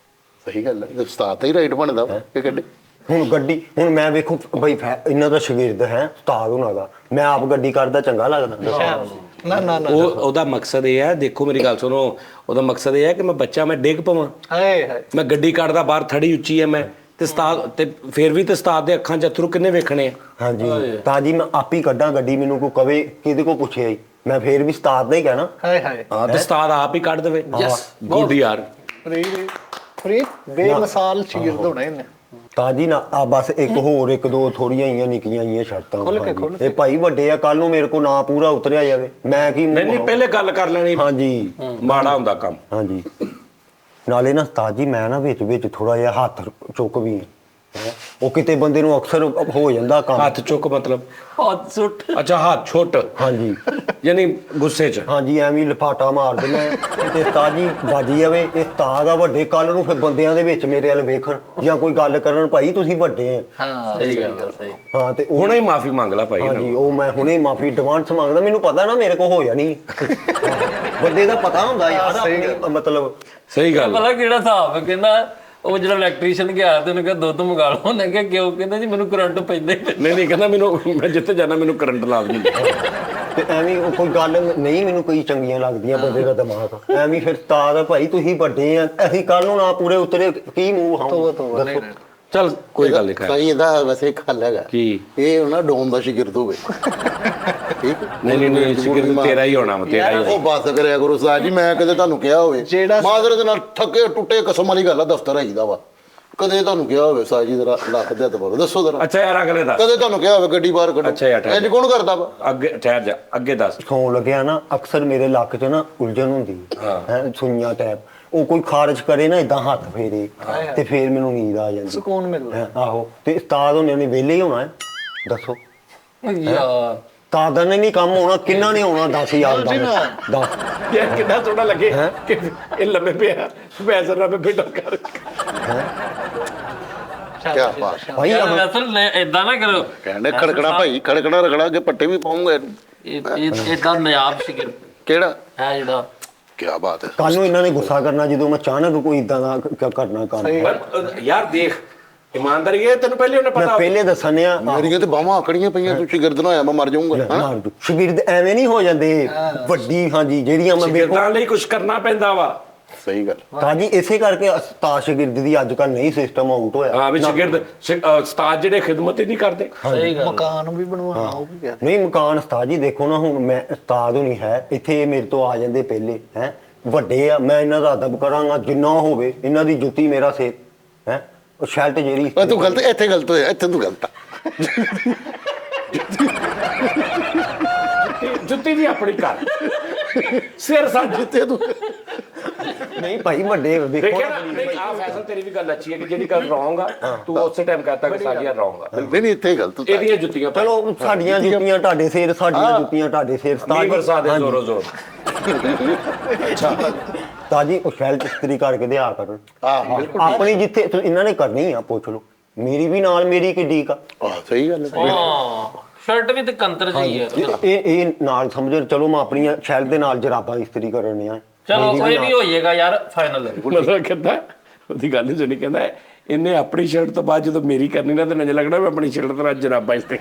ਸਹੀ ਗੱਲ ਹੈ, ਉਸਤਾਦ ਦਾ ਹੀ ਰਾਈਟ ਬਣਦਾ ਵਾ ਕਿ ਕੱਢੇ। ਹੁਣ ਗੱਡੀ, ਹੁਣ ਮੈਂ ਵੇਖੋ ਬਈ ਇਹਨਾਂ ਦਾ ਸ਼ਾਗਿਰਦ ਹੈ ਉਸਤਾਦ ਉਹਨਾਂ ਦਾ, ਮੈਂ ਆਪ ਗੱਡੀ ਕਰਦਾ ਚੰਗਾ ਲੱਗਦਾ? ਨਾ ਨਾ ਨਾ ਉਹਦਾ ਮਕਸਦ ਇਹ ਹੈ, ਦੇਖੋ ਮੇਰੀ ਗੱਲ ਸੁਣੋ, ਉਹਦਾ ਮਕਸਦ ਇਹ ਹੈ ਕਿ ਮੈਂ ਬੱਚਾ ਮੈਂ ਡਿੱਗ ਪਵਾਂ, ਹਾਏ ਹਾਏ ਮੈਂ ਗੱਡੀ ਕੱਢਦਾ ਬਾਹਰ, ਥੜੀ ਉੱਚੀ ਹੈ ਮੈਂ, ਤੇ ਉਸਤਾਦ ਤੇ ਫਿਰ ਵੀ ਤੇ ਉਸਤਾਦ ਦੇ ਅੱਖਾਂ 'ਚ ਅਥਰੂ ਕਿੰਨੇ ਵੇਖਣੇ ਆ? ਹਾਂਜੀ ਤਾਂ ਜੀ ਮੈਂ ਆਪ ਹੀ ਕੱਢਾਂ ਗੱਡੀ, ਮੈਨੂੰ ਕੋਈ ਕਵੇ ਕਿਹਦੇ ਕੋ ਪੁੱਛਿਆ ਜੀ, ਮੈਂ ਫੇਰ ਵੀ ਉਸਤਾਦ ਦਾ ਹੀ ਕਹਿਣਾ। ਹਾਏ ਹਾਏ ਹਾਂ ਤੇ ਉਸਤਾਦ ਆਪ ਹੀ ਕੱਢ ਦੇਵੇ। ਗੁੱਡ ਯਾਰ। ਫਰੀਦ ਬੇਮਿਸਾਲ ਸ਼ਾਗਿਰਦ ਹੋਣਾ ਇਹਨੇ। ਤਾਂ ਜੀ ਨਾ ਆ ਬਸ ਇੱਕ ਹੋਰ ਇੱਕ ਦੋ ਥੋੜੀਆਂ ਹੀ ਨਿੱਕੀਆਂ ਹੀ ਸ਼ਰਤਾਂ। ਇਹ ਭਾਈ ਵੱਡੇ ਆ, ਕੱਲ ਨੂੰ ਮੇਰੇ ਕੋ ਨਾ ਪੂਰਾ ਉਤਰਿਆ ਜਾਵੇ ਮੈਂ ਕੀ ਨਹੀਂ ਨਹੀਂ, ਪਹਿਲੇ ਗੱਲ ਕਰ ਲੈਣੀ, ਹਾਂਜੀ ਮਾੜਾ ਹੁੰਦਾ ਕੰਮ। ਹਾਂਜੀ ਨਾਲੇ ਨਾ ਉਸਤਾਦ ਜੀ ਮੈਂ ਨਾ ਵਿੱਚ ਵਿੱਚ ਥੋੜਾ ਜਿਹਾ ਹੱਥ ਚੁੱਕ ਵੀ ਹੈਂ। ਉਹ ਕਿਤੇ ਬੰਦੇ ਨੂੰ ਅਕਸਰ ਹੋ ਜਾਂਦਾ ਕੰਮ। ਹੱਥ ਚੁੱਕ ਮਤਲਬ? ਹੱਥ ਸੁੱਟ। ਅੱਛਾ ਹੱਥ ਛੁੱਟ, ਹਾਂਜੀ ਯਾਨੀ ਗੁੱਸੇ 'ਚ? ਹਾਂਜੀ ਐਵੇਂ ਹੀ ਲਫਾਟਾ ਮਾਰ ਦਿੰਦਾ ਤੇ ਉਸਤਾਦ ਜੀ ਵੱਜੀ ਜਾਵੇ, ਇਹ ਉਸਤਾਦ ਆ ਵੱਡੇ, ਕੱਲ ਨੂੰ ਫਿਰ ਬੰਦਿਆਂ ਦੇ ਵਿੱਚ ਮੇਰੇ ਵੱਲ ਵੇਖਣ ਜਾਂ ਕੋਈ ਗੱਲ ਕਰਨ, ਭਾਈ ਤੁਸੀਂ ਵੱਡੇ ਆ। ਹਾਂ ਸਹੀ ਗੱਲ ਸਹੀ। ਹਾਂ ਤੇ ਉਹ ਹੁਣੇ ਹੀ ਮਾਫੀ ਮੰਗ ਲੈ ਭਾਈ। ਹਾਂਜੀ ਉਹ ਮੈਂ ਹੁਣੇ ਮਾਫੀ ਐਡਵਾਂਸ ਮੰਗਦਾ, ਮੈਨੂੰ ਪਤਾ ਨਾ ਮੇਰੇ ਕੋ ਹੋ ਜਾਣੀ। ਬੰਦੇ ਦਾ ਪਤਾ ਹੁੰਦਾ ਯਾਰ ਆਪਣੇ ਮਤਲਬ। ਸਹੀ ਗੱਲ। ਪਤਾ ਕਿਹੜਾ ਹਿਸਾਬ ਹੈ, ਕਹਿੰਦਾ ਉਹ ਜਿਹੜਾ ਇਲੈਕਟ੍ਰੀਸ਼ੀਅਨ ਗਿਆ ਤੇ ਉਹਨੇ ਕਿਹਾ ਦੁੱਧ ਮੰਗਾ ਲਓ, ਉਹਨੇ ਕਿਹਾ ਕਿਉਂ? ਕਹਿੰਦਾ ਜੀ ਮੈਨੂੰ ਕਰੰਟ ਪੈਂਦਾ ਹੀ ਪੈਂਦਾ। ਨਹੀਂ ਨਹੀਂ, ਕਹਿੰਦਾ ਮੈਨੂੰ, ਮੈਂ ਜਿੱਥੇ ਜਾਣਾ ਮੈਨੂੰ ਕਰੰਟ ਲਾ ਦਿੰਦੀ। ਤੇ ਐਵੇਂ ਉਹ ਕੋਈ ਗੱਲ ਨਹੀਂ ਮੈਨੂੰ ਕੋਈ ਚੰਗੀਆਂ ਲੱਗਦੀਆਂ ਬੰਦੇ ਦਾ ਦਿਮਾਗ ਐਵੇਂ। ਫਿਰ ਉਸਤਾਦ ਆ ਭਾਈ ਤੁਸੀਂ ਵੱਡੇ ਆ, ਅਸੀਂ ਕੱਲ ਨੂੰ ਨਾ ਪੂਰੇ ਉਤਰੇ ਕੀ ਮੂੰਹ ਹਾਂ। ਚੱਲ ਕੋਈ ਗੱਲ ਨਹੀਂ। ਸਹੀ ਇਹਦਾ ਵੈਸੇ ਇੱਕ ਹੱਲ ਹੈਗਾ, ਕੀ? ਇਹ ਉਹਨਾਂ ਡੋਮ ਦਾ ਸ਼ਾਗਿਰਦ ਹੋਵੇ। ਠੀਕ ਨਹੀਂ ਨਹੀਂ, ਸ਼ਾਗਿਰਦ ਤੇਰਾ ਹੀ ਹੋਣਾ, ਤੇਰਾ ਹੀ। ਉਹ ਬਸ ਕਰਿਆ ਕਰੋ ਉਸਤਾਦ ਜੀ, ਮੈਂ ਕਦੇ ਤੁਹਾਨੂੰ ਕਿਹਾ ਹੋਵੇ ਮਾਜ਼ਰਤ ਨਾਲ ਥੱਕੇ ਟੁੱਟੇ ਕਸਮ ਵਾਲੀ ਗੱਲ ਆ, ਦਫ਼ਤਰ ਆਈਦਾ ਵਾ, ਕਦੇ ਤੁਹਾਨੂੰ ਕਿਹਾ ਹੋਵੇ ਉਸਤਾਦ ਜੀ ਜ਼ਰਾ ਲੱਖ ਦੇ ਹੱਥ ਪਾਓ, ਦੱਸੋ ਜ਼ਰਾ। ਅੱਛਾ ਯਾਰ ਅਗਲੇ ਦੱਸ। ਕਦੇ ਤੁਹਾਨੂੰ ਕਿਹਾ ਹੋਵੇ ਗੱਡੀ ਬਾਹਰ ਕੱਢੋ? ਅੱਛਾ ਯਾਰ ਇੰਜ ਕੌਣ ਕਰਦਾ ਵਾ? ਅੱਗੇ ਠਹਿਰ ਜਾ, ਅੱਗੇ ਦੱਸ। ਸੌਣ ਲੱਗਿਆ ਨਾ ਅਕਸਰ ਮੇਰੇ ਲੱਕ 'ਚ ਨਾ ਉਲਝਣ ਹੁੰਦੀ ਹੈ ਸੁਈਆਂ ਟੈਪ, ਉਹ ਕੋਈ ਖਾਰਜ ਕਰੇ ਨਾ ਇਦਾਂ ਹੱਥ ਫੇਰੇ ਤੇ ਫੇਰ ਮੈਨੂੰ ਨੀਂਦ ਆ ਜਾਂਦੀ, ਸਕੂਨ ਮਿਲਦਾ। ਆਹੋ ਤੇ ਉਸਤਾਦ ਹੋਣੇ ਨੇ ਵਿਹਲੇ ਹੀ ਹੋਣਾ ਹੈ, ਦੱਸੋ ਯਾਰ ਉਸਤਾਦਾਂ ਨੇ ਨਹੀਂ ਕੰਮ ਹੋਣਾ, ਕਿੰਨਾ ਨੇ ਹੋਣਾ? 10,000 ਦਾ 10 ਯਾਰ ਕਿੰਨਾ ਸੋਹਣਾ ਲੱਗੇ ਕਿ ਇਹ ਲੰਮੇ ਪਿਆ ਪੈਸੇ ਲੰਮੇ ਬੇਟਾ ਕਰ। ਕਿਆ ਬਾਤ ਭਾਈ ਅਸਲ ਇਦਾਂ ਨਾ ਕਰੋ, ਕਹਿੰਦੇ ਖੜਕਣਾ ਭਾਈ, ਖੜਕਣਾ ਰਗੜਾ ਕੇ ਪੱਟੇ ਵੀ ਪਾਉਂਗੇ। ਇਦਾਂ ਨਾਯਾਬ ਸ਼ਾਗਿਰਦ ਕਿਹੜਾ? ਹੈ ਜਿਹੜਾ। ਕਿਆ ਬਾਤ ਹੈ। ਕੱਲ ਨੂੰ ਇਹਨਾਂ ਨੇ ਗੁੱਸਾ ਕਰਨਾ ਜਦੋਂ ਮੈਂ ਅਚਾਨਕ ਕੋਈ ਇਦਾਂ ਦਾ ਕਰਨਾ ਕੰਮ। ਪਰ ਯਾਰ ਦੇਖ, ਇਮਾਨਦਾਰੀ ਇਹ ਤੈਨੂੰ ਪਹਿਲੇ ਉਹਨੇ ਮੈਂ ਪਤਾ। ਪਹਿਲੇ ਦੱਸਣਿਆ ਮੇਰੀਆਂ ਤੇ ਬਾਹਾਂ ਆਕੜੀਆਂ ਪਈਆਂ, ਤੂੰ ਸ਼ਾਗਿਰਦ ਨਾ ਹੋਇਆ ਮੈਂ ਮਰ ਜਾਊਂਗਾ। ਮਾਰ ਦੂ ਸ਼ਾਗਿਰਦ ਐਵੇਂ ਨਹੀਂ ਹੋ ਜਾਂਦੇ ਵੱਡੀ। ਹਾਂਜੀ ਜਿਹੜੀਆਂ ਮੈਂ ਵੇਖੋ ਸ਼ਾਗਿਰਦਾਂ ਲਈ ਕੁਝ ਕਰਨਾ ਪੈਂਦਾ ਵਾ। ਸਹੀ ਗੱਲ। ਤਾਂ ਜੀ ਇਸੇ ਕਰਕੇ ਉਸਤਾਦ ਸ਼ਾਗਿਰਦ ਦੀ ਅੱਜ ਕੱਲ ਨਹੀਂ ਸਿਸਟਮ ਆਊਟ ਹੋਇਆ। ਹਾਂ ਵੀ ਸ਼ਾਗਿਰਦ ਉਸਤਾਦ ਜਿਹੜੇ ਖਿਦਮਤ ਹੀ ਨਹੀਂ ਕਰਦੇ। ਸਹੀ ਗੱਲ। ਮਕਾਨ ਵੀ ਬਣਵਾਉਣਾ, ਉਹ ਵੀ ਕਹਿ ਨਹੀਂ ਮਕਾਨ ਉਸਤਾਦ ਜੀ ਦੇਖੋ ਨਾ, ਹੁਣ ਮੈਂ ਉਸਤਾਦ ਨਹੀਂ ਹੈ ਇੱਥੇ, ਇਹ ਮੇਰੇ ਤੋਂ ਆ ਜਾਂਦੇ ਪਹਿਲੇ ਹੈ, ਵੱਡੇ ਆ, ਮੈਂ ਇਹਨਾਂ ਦਾ ਅਦਬ ਕਰਾਂਗਾ ਜਿੰਨਾ ਹੋਵੇ, ਇਹਨਾਂ ਦੀ ਜੁੱਤੀ ਮੇਰਾ ਸਿਰ ਹੈ, ਉਹ ਸ਼ਰਟ ਜਿਹੜੀ ਤੂੰ ਗਲਤ, ਇੱਥੇ ਗਲਤ ਹੋਇਆ, ਇੱਥੇ ਤੂੰ ਗਲਤ ਆ। ਜੁੱਤੀ ਦੀ ਆਪਣੀ ਕਰ, ਸਿਰ ਸਾਡਾ ਜਿੱਤੇ ਤੂੰ ਨਹੀਂ ਭਾਈ ਵੱਡੇ ਵੇਖੋ ਦੇਖਿਆ ਨਾ। ਨਹੀਂ ਆ ਫੈਸਲ ਤੇਰੀ ਵੀ ਗੱਲ ਅੱਛੀ ਹੈ ਕਿ ਜਿਹੜੀ ਗੱਲ ਰੌਂਗ ਆ ਤੂੰ ਉਸੇ ਟਾਈਮ ਕਹਤਾ ਕਿ ਸਾਜੀ ਰੌਂਗ ਆ। ਨਹੀਂ ਇੱਥੇ ਗਲਤ ਤੂੰ। ਇਹਦੀਆਂ ਜੁੱਤੀਆਂ ਪਾ। ਚਲੋ ਸਾਡੀਆਂ ਜੁੱਤੀਆਂ ਤੁਹਾਡੇ ਸਿਰ, ਸਾਡੀਆਂ ਜੁੱਤੀਆਂ ਤੁਹਾਡੇ ਸਿਰ। ਨਹੀਂ ਵਰਸਾ ਦੇ ਜ਼ੋਰੋ ਜ਼ੋਰ। ਤਾਜੀ ਉਹ ਸ਼ੈਲਟ ਇਸਤਰੀ ਕਰਕੇ ਦਿਆ ਕਰਨ ਆਪਣੀ, ਜਿੱਥੇ ਇਹਨਾਂ ਨੇ ਕਰਨੀ ਆ ਪੁੱਛ ਲਓ, ਮੇਰੀ ਵੀ ਨਾਲ ਮੇਰੀ ਕਿੱਡੀ ਕਾ। ਸਹੀ ਗੱਲ ਹੈ। ਹਾਂ ਸ਼ਰਟ ਵੀ ਤੇ ਕੰਤਰ ਜਿਹੀ ਹੈ। ਇਹ ਨਾਲ ਸਮਝੋ, ਚਲੋ ਮੈਂ ਆਪਣੀਆਂ ਸ਼ੈਲਟ ਦੇ ਨਾਲ ਜਰਾਬਾਂ ਇਸਤਰੀ ਕਰਨ ਆ। ਚਲੋ ਕੋਈ ਵੀ ਹੋਈਏਗਾ ਯਾਰ, ਫਾਈਨਲ। ਮਤਲਬ ਕਹਿੰਦਾ ਉਹਦੀ ਗੱਲ ਨਹੀਂ ਸੁਣੀ, ਕਹਿੰਦਾ ਇਹਨੇ ਆਪਣੀ ਸ਼ਰਟ ਤੋਂ ਬਾਅਦ ਜਦੋਂ ਮੇਰੀ ਕਰਨੀ ਨਾ ਤੇ ਨਜ਼ਰ ਲੱਗਣਾ ਮੈਂ ਆਪਣੀ ਸ਼ਰਟ ਤੇ ਜਰਾਬਾਂ ਇਸ ਤੇ।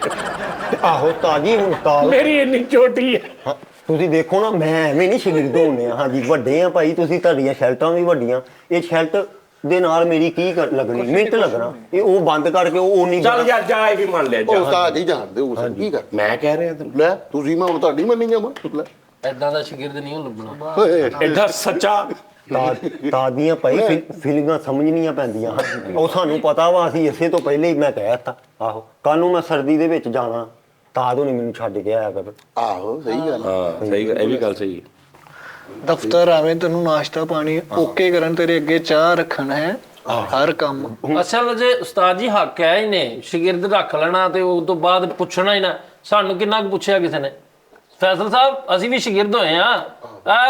ਆਹੋ ਤਾਜੀ ਹੁਣ ਤਾਲ ਮੇਰੀ ਇੰਨੀ ਛੋਟੀ ਹੈ। ਤੁਸੀਂ ਦੇਖੋ ਨਾ, ਮੈਂ ਐਵੇਂ ਨਹੀਂ ਸ਼ਾਗਿਰਦ ਹੋਣੇ ਆ। ਹਾਂਜੀ ਵੱਡੇ ਆ ਭਾਈ ਤੁਸੀਂ, ਤੁਹਾਡੀਆਂ ਸ਼ੈਲਟਾਂ ਵੀ ਵੱਡੀਆਂ, ਇਹ ਸ਼ੈਲਟ ਦੇ ਨਾਲ ਮੇਰੀ ਕੀ ਲੱਗਣੀ, ਮਿੰਟ ਲੱਗਣਾ, ਇਹ ਉਹ ਬੰਦ ਕਰਕੇ ਉਹ ਨਹੀਂ। ਚੱਲ ਯਾਰ ਜਾ, ਇਹ ਵੀ ਮੰਨ ਲਿਆ ਉਹ ਜਾ। ਉਸਤਾਦ ਹੀ ਜਾਣਦੇ ਹੋ ਕੀ ਕਰ। ਮੈਂ ਕਹਿ ਰਿਹਾ ਤੈਨੂੰ, ਲੈ ਤੁਸੀਂ ਮੈਂ ਹੁਣ ਤੁਹਾਡੀ ਮੰਨੀ ਜਾਵਾਂ। ਲੈ ਏਦਾਂ ਦਾ ਸ਼ਾਗਿਰਦ ਨਹੀਂ ਲੱਭਣਾ। ਐਡਾ ਸੱਚਾ। ਤਾਦੀਆਂ ਭਾਈ ਫੀਲਿੰਗਾਂ ਸਮਝਣੀਆਂ ਪੈਂਦੀਆਂ। ਉਹ ਸਾਨੂੰ ਪਤਾ ਵਾ, ਅਸੀਂ ਇਸੇ ਤੋਂ ਪਹਿਲੇ ਹੀ ਮੈਂ ਕਹਿ ਦਿੱਤਾ। ਆਹੋ ਕੱਲ ਨੂੰ ਮੈਂ ਸਰਦੀ ਦੇ ਵਿੱਚ ਜਾਣਾ, ਤਾਦ ਹੋਣੀ ਮੈਨੂੰ ਛੱਡ ਕੇ ਆਇਆ ਕਰ। ਆਹੋ ਸਹੀ ਗੱਲ। ਹਾਂ ਸਹੀ ਗੱਲ, ਇਹ ਵੀ ਗੱਲ ਸਹੀ ਹੈ। ਦਫ਼ਤਰ ਆਵੇਂ ਤੈਨੂੰ ਨਾਸ਼ਤਾ ਪਾਣੀ ਓਕੇ ਕਰਨ, ਤੇਰੇ ਅੱਗੇ ਚਾਹ ਰੱਖਣ ਹੈ ਹਰ ਕੰਮ। ਅਸਲ ਜੇ ਉਸਤਾਦ ਜੀ ਹੱਕ ਹੈ ਹੀ ਨੇ, ਸ਼ਾਗਿਰਦ ਰੱਖ ਲੈਣਾ ਤੇ ਉਸ ਤੋਂ ਬਾਅਦ ਪੁੱਛਣਾ ਹੀ ਨਾ। ਸਾਨੂੰ ਕਿੰਨਾ ਕੁ ਪੁੱਛਿਆ ਕਿਸੇ ਨੇ? ਫੈਸਲ ਸਾਹਿਬ ਅਸੀਂ ਵੀ ਸ਼ਾਗਿਰਦ ਹੋਏ ਆ,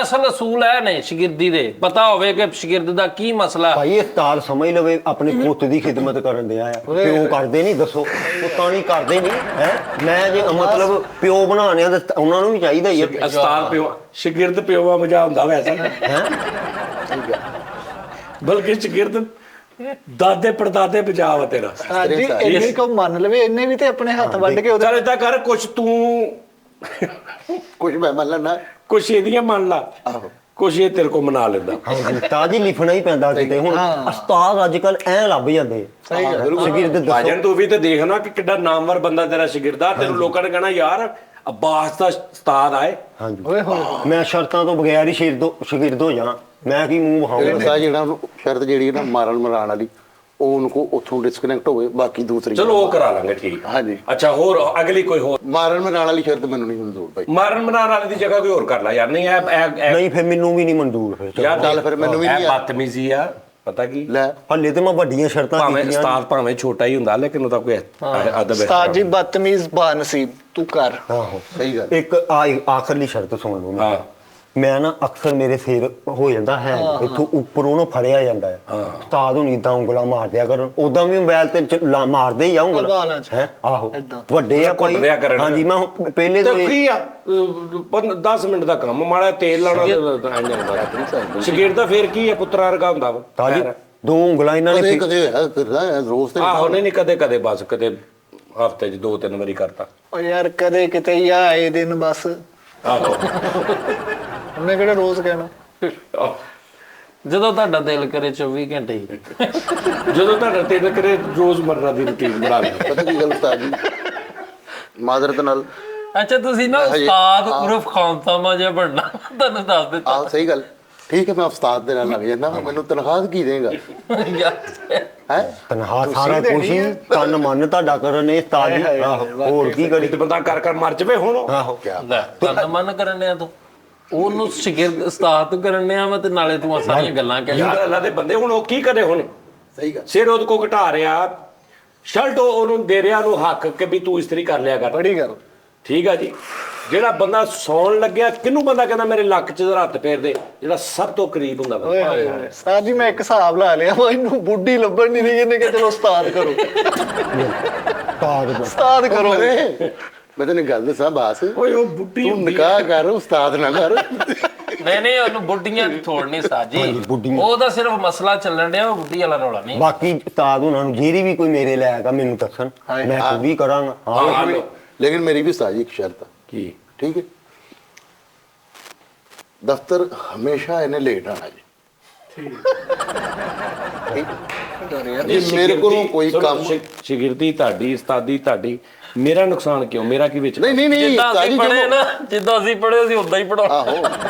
ਅਸਲ ਅਸੂਲ ਹੈ ਨੇ ਸ਼ਾਗਿਰਦੀ ਦੇ, ਪਤਾ ਹੋਵੇ ਕਿ ਸ਼ਾਗਿਰਦ ਦਾ ਕੀ ਮਸਲਾ। ਭਾਈ ਉਸਤਾਦ ਸਮਝ ਲਵੇ ਆਪਣੇ ਪੁੱਤ ਦੀ ਖਿਦਮਤ ਕਰਨ ਦਿਆ ਆ, ਪਿਓ ਕਰਦੇ ਨਹੀਂ, ਦੱਸੋ ਪੁੱਤਾਂ ਨਹੀਂ ਕਰਦੇ ਨਹੀਂ ਹੈ। ਮੈਂ ਜੇ ਮਤਲਬ ਪਿਓ ਬਣਾਉਣੇ ਆ ਤਾਂ ਉਹਨਾਂ ਨੂੰ ਵੀ ਚਾਹੀਦਾ ਹੀ ਹੈ। ਉਸਤਾਦ ਪਿਓ, ਸ਼ਾਗਿਰਦ ਪਿਓਵਾ ਮਜਾ ਹੁੰਦਾ ਵੈਸੇ, ਹੈ ਬਲਕਿ ਸ਼ਾਗਿਰਦ ਦਾਦੇ ਪੜਦਾਦੇ ਬਜਾਵਾ ਤੇਰਾ। ਹਾਂਜੀ ਇੰਨੇ ਕੋ ਮੰਨ ਲਵੇ, ਇਹਨੇ ਵੀ ਤੇ ਆਪਣੇ ਹੱਥ ਵੱਢ ਕੇ ਉਹਦੇ ਚੱਲ ਏਦਾਂ ਕਰ, ਕੁਛ ਤੂੰ ਕੁਝ ਮੈਂ ਮੰਨ ਲੈਣਾ। ਕੁਛ ਇਹਦੀਆਂ ਮੰਨ ਲਾ, ਕੁਛ ਇਹ ਤੇਰੇ ਕੋ ਮਨਾ ਲੈਂਦਾ। ਹਾਂਜੀ ਉਸਤਾਦ ਜੀ ਲਿਖਣਾ ਹੀ ਪੈਂਦਾ ਕਿਤੇ। ਹੁਣ ਉਸਤਾਦ ਅੱਜ ਕੱਲ ਐ ਲੱਭ ਜਾਂਦੇ ਸਹੀ ਗੱਲ। ਸ਼ਾਗਿਰਦ ਦੱਸੋ ਭਾਜਨ ਤੂੰ ਵੀ ਤੇ ਦੇਖ ਨਾ ਕਿ ਕਿੱਡਾ ਨਾਮਵਰ ਬੰਦਾ ਤੇਰਾ ਸ਼ਾਗਿਰਦ ਆ। ਤੈਨੂੰ ਲੋਕਾਂ ਨੇ ਕਹਿਣਾ ਯਾਰ ਅਬਾਸ ਦਾ ਉਸਤਾਦ ਆਏ। ਹਾਂਜੀ ਓਏ ਹੋਏ ਮੈਂ ਸ਼ਰਤਾਂ ਤੋਂ ਬਗੈਰ ਹੀ ਸ਼ਾਗਿਰਦ ਹੋ ਜਾਣਾ, ਮੈਂ ਕੀ ਮੂੰਹ ਵਿਖਾਉਂਗਾ। ਉਸਤਾਦ ਜਿਹੜਾ ਉਹਨੂੰ ਸ਼ਰਤ ਜਿਹੜੀ ਹੈ ਨਾ ਮਾਰਨ ਮਰਾਉਣ ਵਾਲੀ, ਉਹ ਉਹਨੂੰ ਕੋ ਉੱਥੋਂ ਡਿਸਕਨੈਕਟ ਹੋਵੇ, ਬਾਕੀ ਦੂਸਰੀ ਚਲੋ ਉਹ ਕਰਾ ਲਾਂਗੇ, ਠੀਕ। ਹਾਂਜੀ। ਅੱਛਾ ਹੋਰ ਅਗਲੀ ਕੋਈ ਹੋਰ ਮਾਰਨ ਮਰਾਉਣ ਵਾਲੀ ਸ਼ਰਤ ਮੈਨੂੰ ਨਹੀਂ ਮਨਜ਼ੂਰ ਭਾਈ। ਮਾਰਨ ਮਨਾਉਣ ਵਾਲੇ ਦੀ ਜਗ੍ਹਾ ਕੋਈ ਹੋਰ ਕਰ ਲੈ ਯਾਰ। ਨਹੀਂ ਨਹੀਂ ਫਿਰ ਮੈਨੂੰ ਵੀ ਨਹੀਂ ਮਨਜ਼ੂਰ ਫਿਰ। ਯਾਰ ਚੱਲ ਫਿਰ ਮੈਨੂੰ ਵੀ ਨਹੀਂ ਆ। ਬਦਤਮੀਜ਼ੀ ਆ, ਪਤਾ ਕੀ ਲੈ ਹੱਲੇ ਤੇ ਮੈਂ ਵੱਡੀਆਂ ਸ਼ਰਤਾਂ ਭਾਵੇਂ ਕੀਤੀਆਂ। ਉਸਤਾਦ ਭਾਵੇਂ ਛੋਟਾ ਹੀ ਹੁੰਦਾ ਲੇਕਿਨ ਉਹਦਾ ਕੋਈ ਅਦਬ ਉਸਤਾਦ ਜੀ ਬਦਤਮੀਜ਼ ਬਾਨਸੀਬ ਤੂੰ ਕਰ। ਆਹੋ ਸਹੀ ਗੱਲ। ਇੱਕ ਆਖਰਲੀ ਸ਼ਰਤ ਸੁਣ ਲਓ ਹਾਂ ਮੈਂ ਨਾ ਅਕਸਰ ਮੇਰੇ ਸਿਰ ਹੋ ਜਾਂਦਾ ਹੈ ਇੱਥੋਂ ਉੱਪਰੋਂ ਨਾ ਫੜਿਆ ਜਾਂਦਾ ਹੈ। ਉਸਤਾਦ ਹੁਣ ਇਦਾਂ ਉਂਗਲਾਂ ਮਾਰਦਿਆ ਕਰਨ, ਉਦਾਂ ਵੀ ਮੋਬਾਈਲ ਤੇ ਮਾਰਦੇ ਹੀ ਆ ਉਂਗਲਾਂ ਲਗਾਉਣਾ ਹੈ। ਆਹੋ ਏਦਾਂ। ਵੱਡੇ ਆ ਘੁੱਟ ਦਿਆ ਕਰਨ। ਹਾਂਜੀ ਮੈਂ ਪਹਿਲੇ ਤੇ ਤੋਂ ਕੀ ਆ 10 ਮਿੰਟ ਦਾ ਕੰਮ, ਮਾੜਾ ਤੇਲ ਲਾਉਣਾ ਤੇ ਐਂ ਜਾਂਦਾ। ਸ਼ਾਗਿਰਦ ਦਾ ਫੇਰ ਕੀ ਆ, ਪੁੱਤਰਾ ਵਰਗਾ ਹੁੰਦਾ ਵਾ। ਤਾਜੀ ਦੋ ਉਂਗਲਾਂ ਇਹਨਾਂ ਕਦੇ ਨੇ ਕਦੇ ਹੋਇਆ ਕਰਦਾ ਰੋਜ਼ ਤੇ ਆਹੋ ਨਹੀਂ ਕਦੇ ਕਦੇ ਬਸ ਕਦੇ ਹਫਤੇ 'ਚ 2-3 ਵਾਰੀ ਕਰਤਾ। ਓ ਯਾਰ ਕਦੇ ਕਿਤੇ ਹੀ ਆਏ ਦਿਨ ਬਸ, ਆਹੋ ਉਹਨੇ ਕਿਹੜਾ ਰੋਜ਼ ਕਹਿਣਾ। ਜਦੋਂ ਤੁਹਾਡਾ ਦਿਲ ਕਰੇ 24 ਘੰਟੇ ਹੀ। ਜਦੋਂ ਤੁਹਾਡਾ ਤੇਲ ਕਰੇ ਰੋਜ਼ ਮਰਨਾ ਦੀ ਰੁਟੀਨ ਬਣਾ ਲਈ। ਪਤਾ ਕੀ ਗੱਲ ਉਸਤਾਦ ਜੀ, ਮਾਜ਼ਰਤ ਨਾਲ। ਅੱਛਾ ਤੁਸੀਂ ਨਾ ਉਸਤਾਦ ਉਰਫ ਖਾਨਸਾਮਾ ਜਿਹਾ ਬਣਨਾ, ਤੁਹਾਨੂੰ ਦੱਸ ਦਿੱਤਾ ਆਹ ਸਹੀ ਗੱਲ। ਠੀਕ ਹੈ ਮੈਂ ਉਸਤਾਦ ਦੇ ਨਾਲ ਲੱਗ ਜਾਂਦਾ, ਮੈਨੂੰ ਤਨਖਾਹ ਕੀ ਦੇਗਾ ਯਾਰ। ਹੈ? ਤਨਖਾਹ ਸਾਰਾ ਕੁਝ ਹੀ ਤਨ ਮਨ ਤੁਹਾਡਾ ਕਰਨ ਇਹ ਉਸਤਾਦ ਜੀ। ਆਹੋ ਹੋਰ ਕੀ ਕਰੀ। ਤੇ ਬੰਦਾ ਕਰ ਕਰ ਮਰ ਜਵੇ ਹੁਣ। ਆਹੋ ਲੈ ਤਨ ਮਨ ਕਰਨ ਆ ਤੂੰ, ਉਹਨੂੰ ਸ਼ਾਗਿਰਦ ਉਸਤਾਦ ਕਰਨ ਆ ਮੈਂ, ਤੇ ਨਾਲੇ ਤੂੰ ਆਹ ਸਾਰੀਆਂ ਗੱਲਾਂ ਕਹਿ ਯਾਰ ਅੱਲਾ ਦੇ ਬੰਦੇ ਹੁਣ ਉਹ ਕੀ ਕਰੇ ਹੁਣ? ਸਹੀ ਗੱਲ। ਸਿਰ ਉਹਦੇ ਕੋ ਘਟਾ ਰਿਹਾ, ਸ਼ਰਟ ਉਹਨੂੰ ਦੇ ਰਿਹਾ ਨੂੰ ਹੱਕ ਕਿ ਵੀ ਤੂੰ ਇਸਤਰੀ ਕਰ ਲਿਆ ਕਰ। ਬੜੀ ਗੱਲ। ਠੀਕ ਆ ਜੀ। ਜਿਹੜਾ ਬੰਦਾ ਸੌਣ ਲੱਗਿਆ ਕਿਹਨੂੰ ਬੰਦਾ ਕਹਿੰਦਾ ਮੇਰੇ ਲੱਕ 'ਚ ਹੱਥ ਫੇਰ ਦੇ, ਜਿਹੜਾ ਸਭ ਤੋਂ ਕਰੀਬ ਹੁੰਦਾ ਬੰਦਾ। ਓਏ ਹੋਏ ਹੋਏ ਉਸਤਾਦ ਜੀ ਮੈਂ ਇੱਕ ਹਿਸਾਬ ਲਾ ਲਿਆ, ਉਹ ਇਹਨੂੰ ਬੁੱਢੀ ਲੱਭਣ ਨਹੀਂ ਰਹੀ, ਇਹਨੇ ਕਿ ਚਲੋ ਉਸਤਾਦ ਕਰੋ ਉਸਤਾਦ ਬਣ। ਉਸਤਾਦ ਕਰੋ। ਮੈਂ ਤੈਨੂੰ ਗੱਲ ਦੱਸਾਂ ਬਾਸ, ਓਏ ਉਹ ਬੁੱਢੀ ਤੂੰ ਨਿਕਾਹ ਕਰ ਉਸਤਾਦ ਨਾ ਕਰ। ਨਹੀਂ ਉਹਨੂੰ ਬੁੱਢੀਆਂ ਥੋੜਨੀ ਸਾਜੀ, ਬੁੱਢੀਆਂ। ਉਹਦਾ ਸਿਰਫ ਮਸਲਾ ਚੱਲਣ ਡਿਆ, ਉਹ ਬੁੱਢੀ ਵਾਲਾ ਰੌਲਾ ਨਹੀਂ। ਬਾਕੀ ਉਸਤਾਦ ਉਹਨਾਂ ਨੂੰ ਜਿਹੜੀ ਵੀ ਕੋਈ ਮੇਰੇ ਲੈ ਆਏਗਾ ਮੈਨੂੰ ਦੱਸਣ, ਮੈਂ ਪੂਰੀ ਕਰਾਂਗਾ। ਹਾਂ ਲੇਕਿਨ ਮੇਰੀ ਵੀ ਉਸਤਾਦ ਜੀ ਇੱਕ ਸ਼ਰਤ ਆ। ਕੀ? ਠੀਕ ਹੈ, ਦਫ਼ਤਰ ਹਮੇਸ਼ਾ ਇਹਨੇ ਲੇਟ ਆਣਾ ਜੀ। ਜੇ ਮੇਰੇ ਕੋਲੋਂ ਕੋਈ ਕੰਮ ਸ਼ਾਗਿਰਦੀ ਤੁਹਾਡੀ, ਉਸਤਾਦੀ ਤੁਹਾਡੀ, ਮੇਰਾ ਨੁਕਸਾਨ ਕਿਉਂ? ਮੇਰਾ ਕੀ ਵਿੱਚ? ਨਹੀਂ ਨਹੀਂ ਨਹੀਂ ਜਿੱਦਾਂ ਉਸਤਾਦ ਅਸੀਂ ਜੀ ਪੜ੍ਹੇ ਜਦੋਂ- ਨਾ, ਜਿੱਦਾਂ ਅਸੀਂ ਪੜ੍ਹੇ ਅਸੀਂ ਉਦਾਂ ਹੀ ਪੜਾਉਣਾ। ਆਹੋ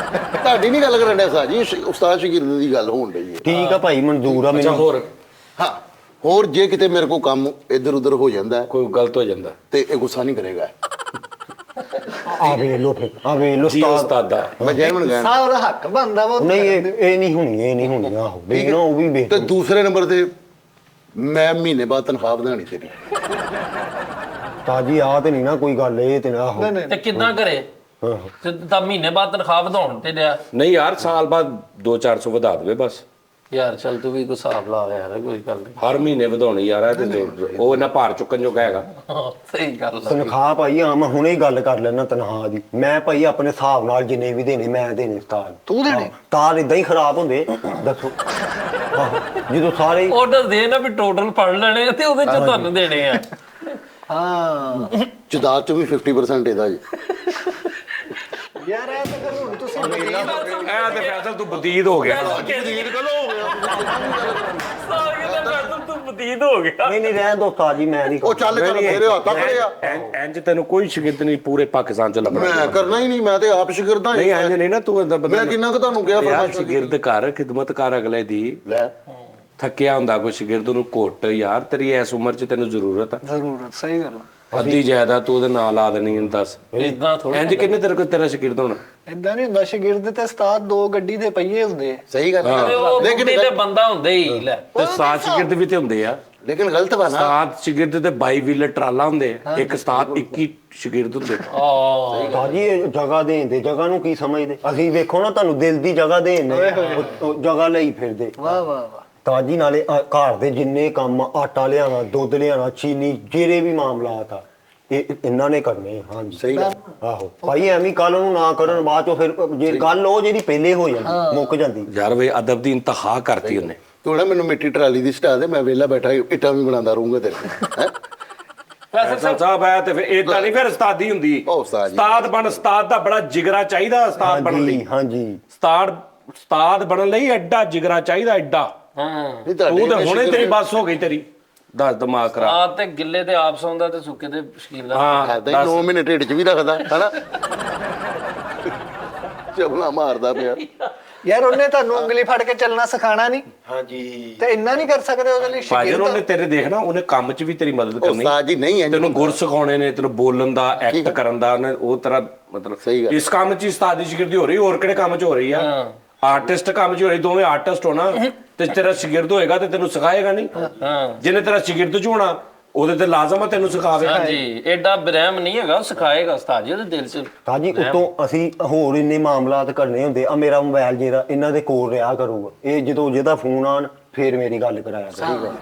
ਤੁਹਾਡੀ ਨਹੀਂ ਗੱਲ ਕਰਨ ਡਿਆ ਉਸਤਾਦ ਜੀ, ਉਸਤਾਦ ਸ਼ਾਗਿਰਦ ਦੀ ਗੱਲ ਹੋਣ ਡਈ ਹੈ। ਠੀਕ ਆ ਭਾਈ ਮਨਜ਼ੂਰ ਆ ਅੱਛਾ ਮੈਨੂੰ। ਹੋਰ ਹਾਂ ਹੋਰ ਜੇ ਕਿਤੇ ਮੇਰੇ ਕੋਲ ਕੰਮ ਇੱਧਰ ਉੱਧਰ ਹੋ ਜਾਂਦਾ ਹੈ, ਕੋਈ ਗਲਤ ਹੋ ਜਾਂਦਾ ਤੇ ਇਹ ਗੁੱਸਾ ਨਹੀਂ ਕਰੇਗਾ। ਆ ਵੇ ਲੋ ਫਿਰ, ਆ ਵੇ ਲੋ ਜੀ ਉਸਤਾਦਾ। ਮੈਂ ਜੈਮਨ ਗਿਆ ਸਾਹ ਉਹਦਾ ਹੱਕ ਬਣਦਾ ਵਾ। ਨਹੀਂ ਇਹ ਨਹੀਂ ਹੋਣੀ, ਇਹ ਨਹੀਂ ਹੋਣੀ। ਆਹੋ ਵੀ ਨਾ ਉਹ ਵੀ ਵੇਖ ਤੇ ਦੂਸਰੇ ਨੰਬਰ ਤੇ ਮੈਂ ਮਹੀਨੇ ਬਾਅਦ ਤਨਖਾਹ ਵਧਾਣੀ ਤੇਰੀ। ਤਾਜੀ ਆ ਤੇ ਨਹੀਂ ਨਾ ਕੋਈ ਗੱਲ, ਇਹ ਤੇ ਨਾ ਆਹੋ। ਤੇ ਕਿੱਦਾਂ ਕਰੇ? ਆਹੋ। ਤੇ ਤਾਂ ਮਹੀਨੇ ਬਾਅਦ ਤਨਖਾਹ ਵਧਾਉਣ ਤੇ ਡਿਆ। ਨਹੀਂ ਯਾਰ ਸਾਲ ਬਾਅਦ 200-400 ਵਧਾ ਦੇਵੇ ਬਸ। ਯਾਰ ਚੱਲ ਤੂੰ ਵੀ ਕੋਈ ਹਿਸਾਬ ਲਾ ਯਾਰ, ਕੋਈ ਗੱਲ ਨਹੀਂ। ਹਰ ਮਹੀਨੇ ਵਧਾਉਣੀ ਯਾਰ, ਇਹ ਤੇ ਉਹ ਇਹਨਾਂ ਭਾਰ ਚੁੱਕਣ ਜੋਗਾ ਹੈਗਾ। ਸਹੀ ਗੱਲ ਆ। ਤਨਖਾਹ ਭਾਈ ਹਾਂ ਮੈਂ ਹੁਣੇ ਹੀ ਗੱਲ ਕਰ ਲੈਣਾ ਤਨਖਾਹ ਦੀ। ਮੈਂ ਭਾਈ ਆਪਣੇ ਹਿਸਾਬ ਨਾਲ ਜਿੰਨੇ ਵੀ ਦੇਣੇ ਮੈਂ ਦੇਣੇ ਉਸਤਾਦ। ਤੂੰ ਦੇਣੇ? ਤਾਰ ਇਦਾਂ ਹੀ ਖਰਾਬ ਹੁੰਦੇ ਦੱਸੋ। ਆਹੋ ਜਦੋਂ ਸਾਰੇ ਆਰਡਰ ਦੇ ਨਾ ਵੀ ਟੋਟਲ ਫੜ ਲੈਣੇ ਆ ਤੇ ਉਹਦੇ ਚ ਤੁਹਾਨੂੰ ਦੇਣੇ ਆ। ਹਾਂ ਜਦਾਦ ਚ ਵੀ 50% ਇਹਦਾ ਜੀ। ਯਾਰ ਇਹ ਤਾਂ ਫਿਰ ਹੁਣ ਤੁਸੀਂ ਇਹ ਤੇ ਫੈਸਲ ਤੂੰ ਬਦੀਦ ਹੋ ਗਿਆ। ਤੂੰ ਬਦੀਦ ਹੋ ਗਿਆ। ਨਹੀਂ ਰਹਿਣ ਦੋ ਉਸਤਾਦ ਜੀ, ਮੈਂ ਨਹੀਂ ਉਹ ਚੱਲ ਚੱਲ ਮੇਰੇ ਹੱਥ ਖੜੇ ਆ। ਇੰਜ ਤੈਨੂੰ ਕੋਈ ਸ਼ਾਗਿਰਦ ਨਹੀਂ ਪੂਰੇ ਪਾਕਿਸਤਾਨ ਚ ਲੱਭਣਾ। ਮੈਂ ਕਰਨਾ ਹੀ ਨਹੀਂ, ਮੈਂ ਤੇ ਆਪ ਸ਼ਾਗਿਰਦ ਹਾਂ। ਨਹੀਂ ਇੰਜ ਨਹੀਂ ਨਾ ਤੂੰ ਏਦਾਂ ਮੈਂ ਕਿੰਨਾ ਕੁ ਤੁਹਾਨੂੰ ਕਿਹਾ ਯਾਰ ਫਰਮਾਇਸ਼ ਸ਼ਾਗਿਰਦ ਕਰ, ਖਿਦਮਤ ਕਰ ਅਗਲੇ ਦੀ। ਲੈ ਥੱਕਿਆ ਹੁੰਦਾ ਕੋਈ ਸ਼ਾਗਿਰਦ ਨੂੰ ਘੁੱਟ, ਯਾਰ ਤੇਰੀ ਇਸ ਉਮਰ 'ਚ ਤੈਨੂੰ ਜ਼ਰੂਰਤ ਆ। ਜ਼ਰੂਰਤ। ਸਹੀ ਗੱਲ ਆ। ਅੱਧੀ ਜਾਇਦਾਦ ਤੂੰ ਉਹਦੇ ਨਾਲ ਲਾ ਦੇਣੀ ਇਹਨੂੰ ਦੱਸ ਇਦਾਂ ਥੋੜਾ ਇੰਜ ਕਿੰਨੇ ਤੇਰੇ ਕੋਲ ਤੇਰਾ ਸ਼ਾਗਿਰਦ ਹੋਣਾ ਏਦਾਂ ਨਹੀਂ ਹੁੰਦਾ, ਸ਼ਾਗਿਰਦ ਤੇ ਉਸਤਾਦ 2 ਗੱਡੀ ਦੇ ਪਹੀਏ ਹੁੰਦੇ ਆ। ਸਹੀ ਗੱਲ ਹੈ ਉਹ ਬੁੱਢੇ ਤੇ ਬੰਦਾ ਹੁੰਦੇ ਹੀ ਲੈ ਤੇ ਸਾਤ ਸ਼ਾਗਿਰਦ ਵੀ ਤੇ ਹੁੰਦੇ ਆ ਲੇਕਿਨ ਗਲਤ ਵਾ ਨਾ। ਸਾਤ ਸ਼ਾਗਿਰਦ ਤੇ 22 ਵੀਲਰ ਟਰਾਲਾ ਹੁੰਦੇ ਆ ਇੱਕ ਉਸਤਾਦ 21 ਸ਼ਾਗਿਰਦ ਹੁੰਦੇ ਭਾਜੀ ਇਹ ਜਗ੍ਹਾ ਦੇਣ ਦੇ, ਜਗ੍ਹਾ ਨੂੰ ਕੀ ਸਮਝਦੇ? ਅਸੀਂ ਵੇਖੋ ਨਾ ਤੁਹਾਨੂੰ ਦਿਲ ਦੀ ਜਗ੍ਹਾ ਦੇਣ ਨੇ, ਉਹ ਜਗ੍ਹਾ ਲਈ ਫਿਰਦੇ। ਵਾਹ ਵਾਹ ਵਾਹ। ਤਾਜੀ ਨਾਲੇ ਘਰ ਦੇ ਜਿੰਨੇ ਕੰਮ, ਆਟਾ ਲਿਆਣਾ, ਦੁੱਧ ਲਿਆਣਾ, ਚੀਨੀ, ਜਿਹੜੇ ਵੀ ਮਾਮਲਾਤ ਆ ਇਹ ਇਹਨਾਂ ਨੇ ਕਰਨੇ। ਹਾਂਜੀ ਸਹੀ ਗੱਲ। ਆਹੋ ਭਾਈ ਐਵੇਂ ਕੱਲ ਨੂੰ ਨਾ ਕਰਨ, ਬਾਅਦ ਚੋਂ ਫਿਰ ਜੇ ਗੱਲ ਉਹ ਜਿਹੜੀ ਪਹਿਲੇ ਹੋ ਜਾਂਦੀ ਮੁੱਕ ਜਾਂਦੀ। ਯਾਰ ਵੇ ਅਦਬ ਦੀ ਇੰਤਹਾ ਕਰਤੀ ਉਹਨੇ ਤੂੰ ਨਾ ਮੈਨੂੰ ਮਿੱਟੀ ਟਰਾਲੀ ਦੀ ਸਟਾ ਦੇ, ਮੈਂ ਵਿਹਲਾ ਬੈਠਾ ਇੱਟਾਂ ਵੀ ਬਣਾਉਂਦਾ ਰਹੂੰਗਾ ਤੇਰੇ ਹੈਂ? ਫੈਸਲ ਸਾਹਿਬ ਆਇਆ ਤੇ ਫਿਰ ਇਦਾਂ ਨਹੀਂ ਫਿਰ ਉਸਤਾਦੀ ਹੁੰਦੀ ਉਹ ਉਸਤਾਦ ਜੀ। ਉਸਤਾਦ ਬਣ, ਉਸਤਾਦ ਦਾ ਬੜਾ ਜਿਗਰਾ ਚਾਹੀਦਾ ਉਸਤਾਦ ਬਣਨ ਲਈ। ਹਾਂਜੀ ਉਸਤਾਦ ਬਣਨ ਲਈ ਐਡਾ ਜਿਗਰਾ ਚਾਹੀਦਾ, ਐਡਾ। ਹਾਂ ਨਹੀਂ ਤੁਹਾਡੇ ਤੂੰ ਤਾਂ ਹੁਣੇ ਤੇਰੀ ਬੱਸ ਹੋ ਗਈ ਤੇਰੀ, ਦੱਸ ਦਿਮਾਗ ਖਰਾਬ। ਆ ਤੇ ਗਿੱਲੇ ਤੇ ਆਪ ਸੌਂਦਾ ਤੇ ਸੁੱਕੇ ਤੇ ਸ਼ਕੀਰ ਦਾ। ਹਾਂ ਐਦਾਂ ਹੀ 9 ਮਹੀਨੇ ਢਿੱਡ 'ਚ ਵੀ ਰੱਖਦਾ ਹਨਾ, ਚਬਲਾ ਮਾਰਦਾ ਪਿਆ। ਯਾਰ ਉਹਨੇ ਤੁਹਾਨੂੰ ਉਂਗਲੀ ਫੜ ਕੇ ਚੱਲਣਾ ਸਿਖਾਣਾ ਨਹੀਂ, ਹਾਂਜੀ ਤੇ ਇੰਨਾ ਨਹੀਂ ਕਰ ਸਕਦੇ ਉਹਦੇ ਲਈ ਭਾਜਨ ਸ਼ਾਗਿਰਦ। ਉਹਨੇ ਤੇਰੇ ਦੇਖਣਾ, ਉਹਨੇ ਕੰਮ 'ਚ ਵੀ ਤੇਰੀ ਮਦਦ ਕਰਨੀ। ਉਸਤਾਦ ਜੀ ਨਹੀਂ ਹੈ ਤੈਨੂੰ ਗੁਰ ਸਿਖਾਉਣੇ ਨੇ, ਤੈਨੂੰ ਬੋਲਣ ਦਾ, ਐਕਟ ਕਰਨ ਦਾ, ਉਹਨੇ ਉਹ ਤਰ੍ਹਾਂ ਮਤਲਬ ਸਹੀ ਗੱਲ। ਇਸ ਕੰਮ 'ਚ ਹੀ ਉਸਤਾਦੀ ਸ਼ਾਗਿਰਦੀ ਹੋ ਰਹੀ, ਹੋਰ ਕਿਹੜੇ ਕੰਮ 'ਚ ਹੋ ਰਹੀ ਆ? ਆਰਟਿਸਟ ਕੰਮ 'ਚ ਹੋ ਰਹੀ, ਦੋਵੇਂ ਆਰਟਿਸਟ ਹੋਣਾ ਤੇ ਤੇਰਾ ਸ਼ਾਗਿਰਦ ਹੋਏਗਾ ਤੇ ਤੈਨੂੰ ਸਿਖਾਏਗਾ ਨਹੀਂ। ਹਾਂ ਜਿਹਨੇ ਤੇਰਾ ਸ਼ਾਗਿਰਦ 'ਚ ਹੋਣਾ ਉਹਦੇ ਤੇ ਲਾਜ਼ਮ ਆ ਤੈਨੂੰ ਸਿਖਾਵੇ। ਹਾਂਜੀ ਐਡਾ ਬਰਹਿਮ ਨਹੀਂ ਹੈਗਾ, ਉਹ ਸਿਖਾਏਗਾ ਉਸਤਾਦ ਜੀ ਉਹਦੇ ਦਿਲ 'ਚ। ਤਾਜੀ ਉਤੋਂ ਅਸੀਂ ਹੋਰ ਇੰਨੇ ਮਾਮਲਾਤ ਕਰਨੇ ਹੁੰਦੇ ਆ। ਮੇਰਾ ਮੋਬਾਈਲ ਜਿਹੜਾ ਇਹਨਾਂ ਦੇ ਕੋਲ ਰਿਹਾ ਕਰੂਗਾ, ਇਹ ਜਦੋਂ ਜਿਹਦਾ ਫੋਨ ਆਣ ਫੇਰ ਮੇਰੀ ਗੱਲ ਕਰਾਇਆ ਕਰੂਗਾ।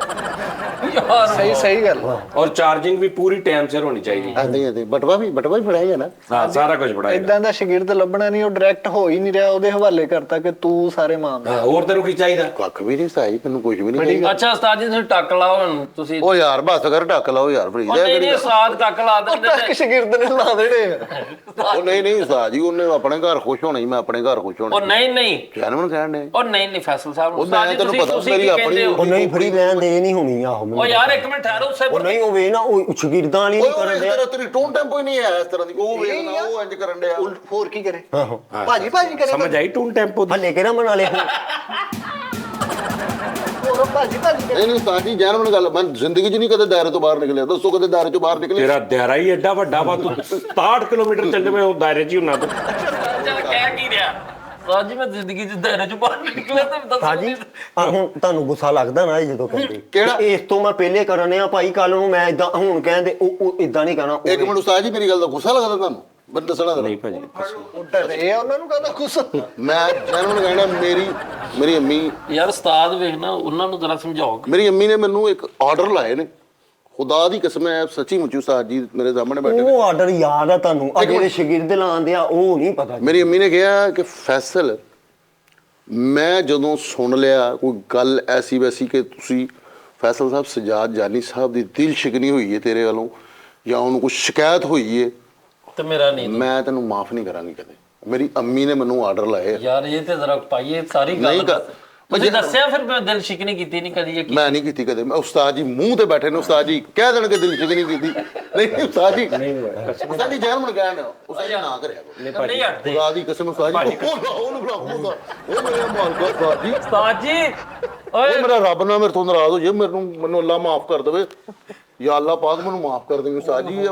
ਯਾਰ ਸਹੀ ਗੱਲ। ਔਰ ਚਾਰਜਿੰਗ ਵੀ ਪੂਰੀ ਟਾਈਮ ਸਿਰ ਹੋਣੀ ਚਾਹੀਦੀ। ਐਦਾਂ ਬਟਵਾ ਵੀ ਫੜਾਇਆ ਨਾ। ਹਾਂ ਸਾਰਾ ਕੁਝ ਪੜਾਏਗਾ। ਇਦਾਂ ਦਾ ਸ਼ਾਗਿਰਦ ਲੱਭਣਾ ਨਹੀਂ, ਉਹ ਡਾਇਰੈਕਟ ਹੋ ਹੀ ਨਹੀਂ ਰਿਹਾ, ਉਹਦੇ ਹਵਾਲੇ ਕਰਤਾ ਕਿ ਤੂੰ ਸਾਰੇ ਮਾਮਲੇ। ਹੋਰ ਤੈਨੂੰ ਕੀ ਚਾਹੀਦਾ? ਕੱਖ ਵੀ ਨਹੀਂ ਸਾਈ, ਤੈਨੂੰ ਕੁਝ ਵੀ ਨਹੀਂ ਚਾਹੀਦਾ। ਅੱਛਾ ਉਸਤਾਦ ਜੀ ਤੁਸੀਂ ਟੱਕ ਲਾਓ ਹੁਣ ਤੁਸੀਂ। ਉਹ ਯਾਰ ਬਸ ਕਰ ਢੱਕ ਲਾਓ ਯਾਰ ਫਰੀਦ। ਉਹ ਨਹੀਂ ਨਹੀਂ ਉਸਤਾਦ ਟੱਕ ਲਾ ਦਿੰਦੇ ਤੱਕ ਨੇ। ਸ਼ਾਗਿਰਦ ਨੇ ਲਾ ਦੇਣੇ ਆ। ਉਹ ਨਹੀਂ ਉਸਤਾਦ ਜੀ, ਉਹਨੇ ਆਪਣੇ ਘਰ ਖੁਸ਼ ਹੋਣਾ ਹੀ, ਮੈਂ ਆਪਣੇ ਘਰ ਖੁਸ਼ ਹੋਣਾ। ਉਹ ਨਹੀਂ ਜਨਮਨ ਕਹਿਣ ਨੇ ਉਹ ਨਹੀਂ ਫੈਸਲ ਸਾਹਿਬ ਉਹ ਉਸਤਾਦ ਮੈਂ ਜੀ ਤੈਨੂੰ ਤੁਸੀਂ ਪਤਾ ਤੁਸੀਂ ਮੇਰੀ ਕੀ ਆਪਣੀ ਕਹਿੰਦੇ ਹੋ? ਉਹ ਨਹੀਂ ਫਰੀ ਲੈਣ ਦੇ ਨਹੀਂ ਹੋਣੀ। ਆਹੋ ਉਹ ਯਾਰ ਇੱਕ ਮਿੰਟ ਠਹਿਰੋ ਉਹ ਨਹੀਂ ਉਹ ਵੇ ਨਾ, ਉਹ ਸ਼ਾਗਿਰਦਾਂ ਵਾਲੀ ਨਹੀਂ ਕਰਨ ਇਸ ਡਿਆ। ਤਰ੍ਹਾਂ ਤੇਰੀ ਟੋਨ ਟੈਂਪੋ ਹੀ ਨਹੀਂ ਹੈ ਇਸ ਤਰ੍ਹਾਂ ਦੀ। ਉਹ ਵੇਖਣਾ ਉਹ ਇੰਜ ਕਰਨ ਡਿਆ। ਹੋਰ ਕੀ ਕਰੇ ਆਹੋ ਭਾਜੀ ਕਰੇ। ਸਮਝ ਆਈ ਟੂਨ ਟੈਂਪੋ ਦੀ? ਹਲੇ ਕਿਹੜਾ ਬਣਾ ਲਿਆ ਹੋਰ ਭਾਜੀ ਕਰੇ। ਨਹੀਂ ਉਸਤਾਦ ਜੀ ਜਨਮਨ ਗੱਲ, ਮੈਂ ਜ਼ਿੰਦਗੀ 'ਚ ਨਹੀਂ ਕਦੇ ਦਾਇਰੇ ਤੋਂ ਬਾਹਰ ਨਿਕਲਿਆ। ਦੱਸੋ ਕਦੇ ਦਾਇਰੇ ਤੋਂ ਬਾਹਰ ਨਿਕਲੇ? ਤੇਰਾ ਦਾਇਰਾ ਹੀ ਐਡਾ ਵੱਡਾ ਵਾ, ਤੂੰ 67 ਕਿਲੋਮੀਟਰ ਚੱਲੇ ਮੈਂ ਉਹ ਦਾਇਰੇ 'ਚ ਹੀ ਹੁੰਨਾ ਤੂੰ। ਚੱਲ ਕਹਿ ਕੀ ਰਿਹਾ ਉਸਤਾਦ ਜੀ? ਮੈਂ ਜ਼ਿੰਦਗੀ ਚ ਦਾਇਰੇ ਚ ਬਾਹਰ ਨਿਕਲਿਆ ਤੇ ਦੱਸੋ ਤਾਜੀ ਹੁਣ ਤੁਹਾਨੂੰ ਗੁੱਸਾ ਲੱਗਦਾ ਨਾ ਇਹ ਜਦੋਂ ਕਹਿੰਦੇ ਕਿਹੜਾ? ਇਸ ਤੋਂ ਮੈਂ ਪਹਿਲੇ ਕਰਨੇ ਆ ਭਾਈ, ਕੱਲ ਨੂੰ ਮੈਂ ਇਦਾਂ ਹੁਣ ਕਹਿੰਦੇ ਉਹ ਇਦਾਂ ਨਹੀਂ ਕਹਿਣਾ। ਇੱਕ ਮਿੰਟ ਉਸਤਾਦ ਜੀ, ਮੇਰੀ ਗੱਲ ਦਾ ਗੁੱਸਾ ਲੱਗਦਾ ਤੁਹਾਨੂੰ? ਮੈਨੂੰ ਦੱਸਣਾ ਨਹੀਂ ਭਾਜੀ ਉਹ ਡਰੇ ਆ, ਉਹਨਾਂ ਨੂੰ ਕਹਦਾ ਕੁਛ। ਮੈਂ ਜਨਮਨ ਕਹਿਣਾ, ਮੇਰੀ ਅੰਮੀ ਯਾਰ ਉਸਤਾਦ ਵੇਖਣਾ, ਉਹਨਾਂ ਨੂੰ ਜ਼ਰਾ ਸਮਝਾਓ। ਮੇਰੀ ਅੰਮੀ ਨੇ ਮੈਨੂੰ ਇੱਕ ਆਰਡਰ ਲਾਏ ਨੇ, ਖੁਦਾ ਦੀ ਕਸਮ ਹੈ, ਸੱਚੀ ਮੁੱਚੀ ਉਸਤਾਦ ਜੀ ਮੇਰੇ ਸਾਹਮਣੇ ਬੈਠੇ ਨੇ। ਉਹ ਆਰਡਰ ਯਾਦ ਆ ਤੁਹਾਨੂੰ, ਆ ਜਿਹੜੇ ਸ਼ਾਗਿਰਦ ਲਾਉਂਦੇ ਆ ਉਹ ਨਹੀਂ ਪਤਾ। ਮੇਰੀ ਅੰਮੀ ਨੇ ਕਿਹਾ ਕਿ ਫੈਸਲ, ਮੈਂ ਜਦੋਂ ਸੁਣ ਲਿਆ ਕੋਈ ਗੱਲ ਐਸੀ ਵੈਸੀ ਕਿ ਤੁਸੀਂ ਫੈਸਲ ਸਾਹਿਬ ਸਜਾਦ ਜਾਨੀ ਸਾਹਿਬ ਦੀ ਦਿਲ ਸ਼ਿਕਨੀ ਹੋਈ ਹੈ ਤੇਰੇ ਵੱਲੋਂ, ਜਾਂ ਉਹਨੂੰ ਕੋਈ ਸ਼ਿਕਾਇਤ ਹੋਈ ਹੈ, ਤੇ ਮੇਰਾ ਨਹੀਂ ਮੈਂ ਤੈਨੂੰ ਮਾਫ ਨਹੀਂ ਕਰਾਂਗੀ ਕਦੇ। ਮੇਰੀ ਅੰਮੀ ਨੇ ਮੈਨੂੰ ਆਰਡਰ ਲਾਏ ਆ। ਯਾਰ ਇਹ ਤੇ ਜ਼ਰਾ ਪਾਈਏ ਸਾਰੀ ਨਹੀਂ ਗੱਲ। ਕਰ- ਤੁਸੀਂ ਦੱਸਿਆ ਫਿਰ ਮੈਂ ਦਿਲ ਸ਼ਿਕਨੀ ਕੀਤੀ ਨਹੀਂ ਕਦੀ ਇਹ। ਮੈਂ ਨਹੀਂ ਕੀਤੀ ਕਦੇ। ਮੈਂ ਉਸਤਾਦ ਜੀ ਮੂੰਹ ਤੇ ਬੈਠੇ ਨੇ, ਉਸਤਾਦ ਜੀ ਕਹਿ ਦੇਣਗੇ ਦਿਲ ਸ਼ਿਕਨੀ ਕੀਤੀ। ਨਹੀਂ ਉਸਤਾਦ ਜੀ, ਉਸਤਾਦ ਜੀ ਜਨਮਨ ਕਹਿਣ ਉਸਤਾਦ ਜੀ ਨਾ ਕਰਿਆ ਕਰੋ। ਨਹੀਂ ਹਟਦੇ ਖੁਦਾ ਦੀ ਕਸਮ ਉਸਤਾਦ ਜੀ, ਉਹਨੂੰ ਬੁਲਾਓ। ਉਹ ਮੇਰੇ ਮਾਲਕਾ ਉਸਤਾਦ ਜੀ, ਉਸਤਾਦ ਜੀ ਓਏ ਉਹ ਮੇਰਾ ਰੱਬ ਨਾਲ ਮੇਰੇ ਤੋਂ ਨਾਰਾਜ਼ ਹੋ ਜੇ, ਮੈਨੂੰ ਅੱਲਾ ਮਾਫ ਕਰ ਦੇਵੇ। ਜਾਂ ਅੱਲਾ ਪਾਕ ਮੈਨੂੰ ਮਾਫ ਕਰ ਦੇਵੇ ਉਸਤਾਦ ਜੀ,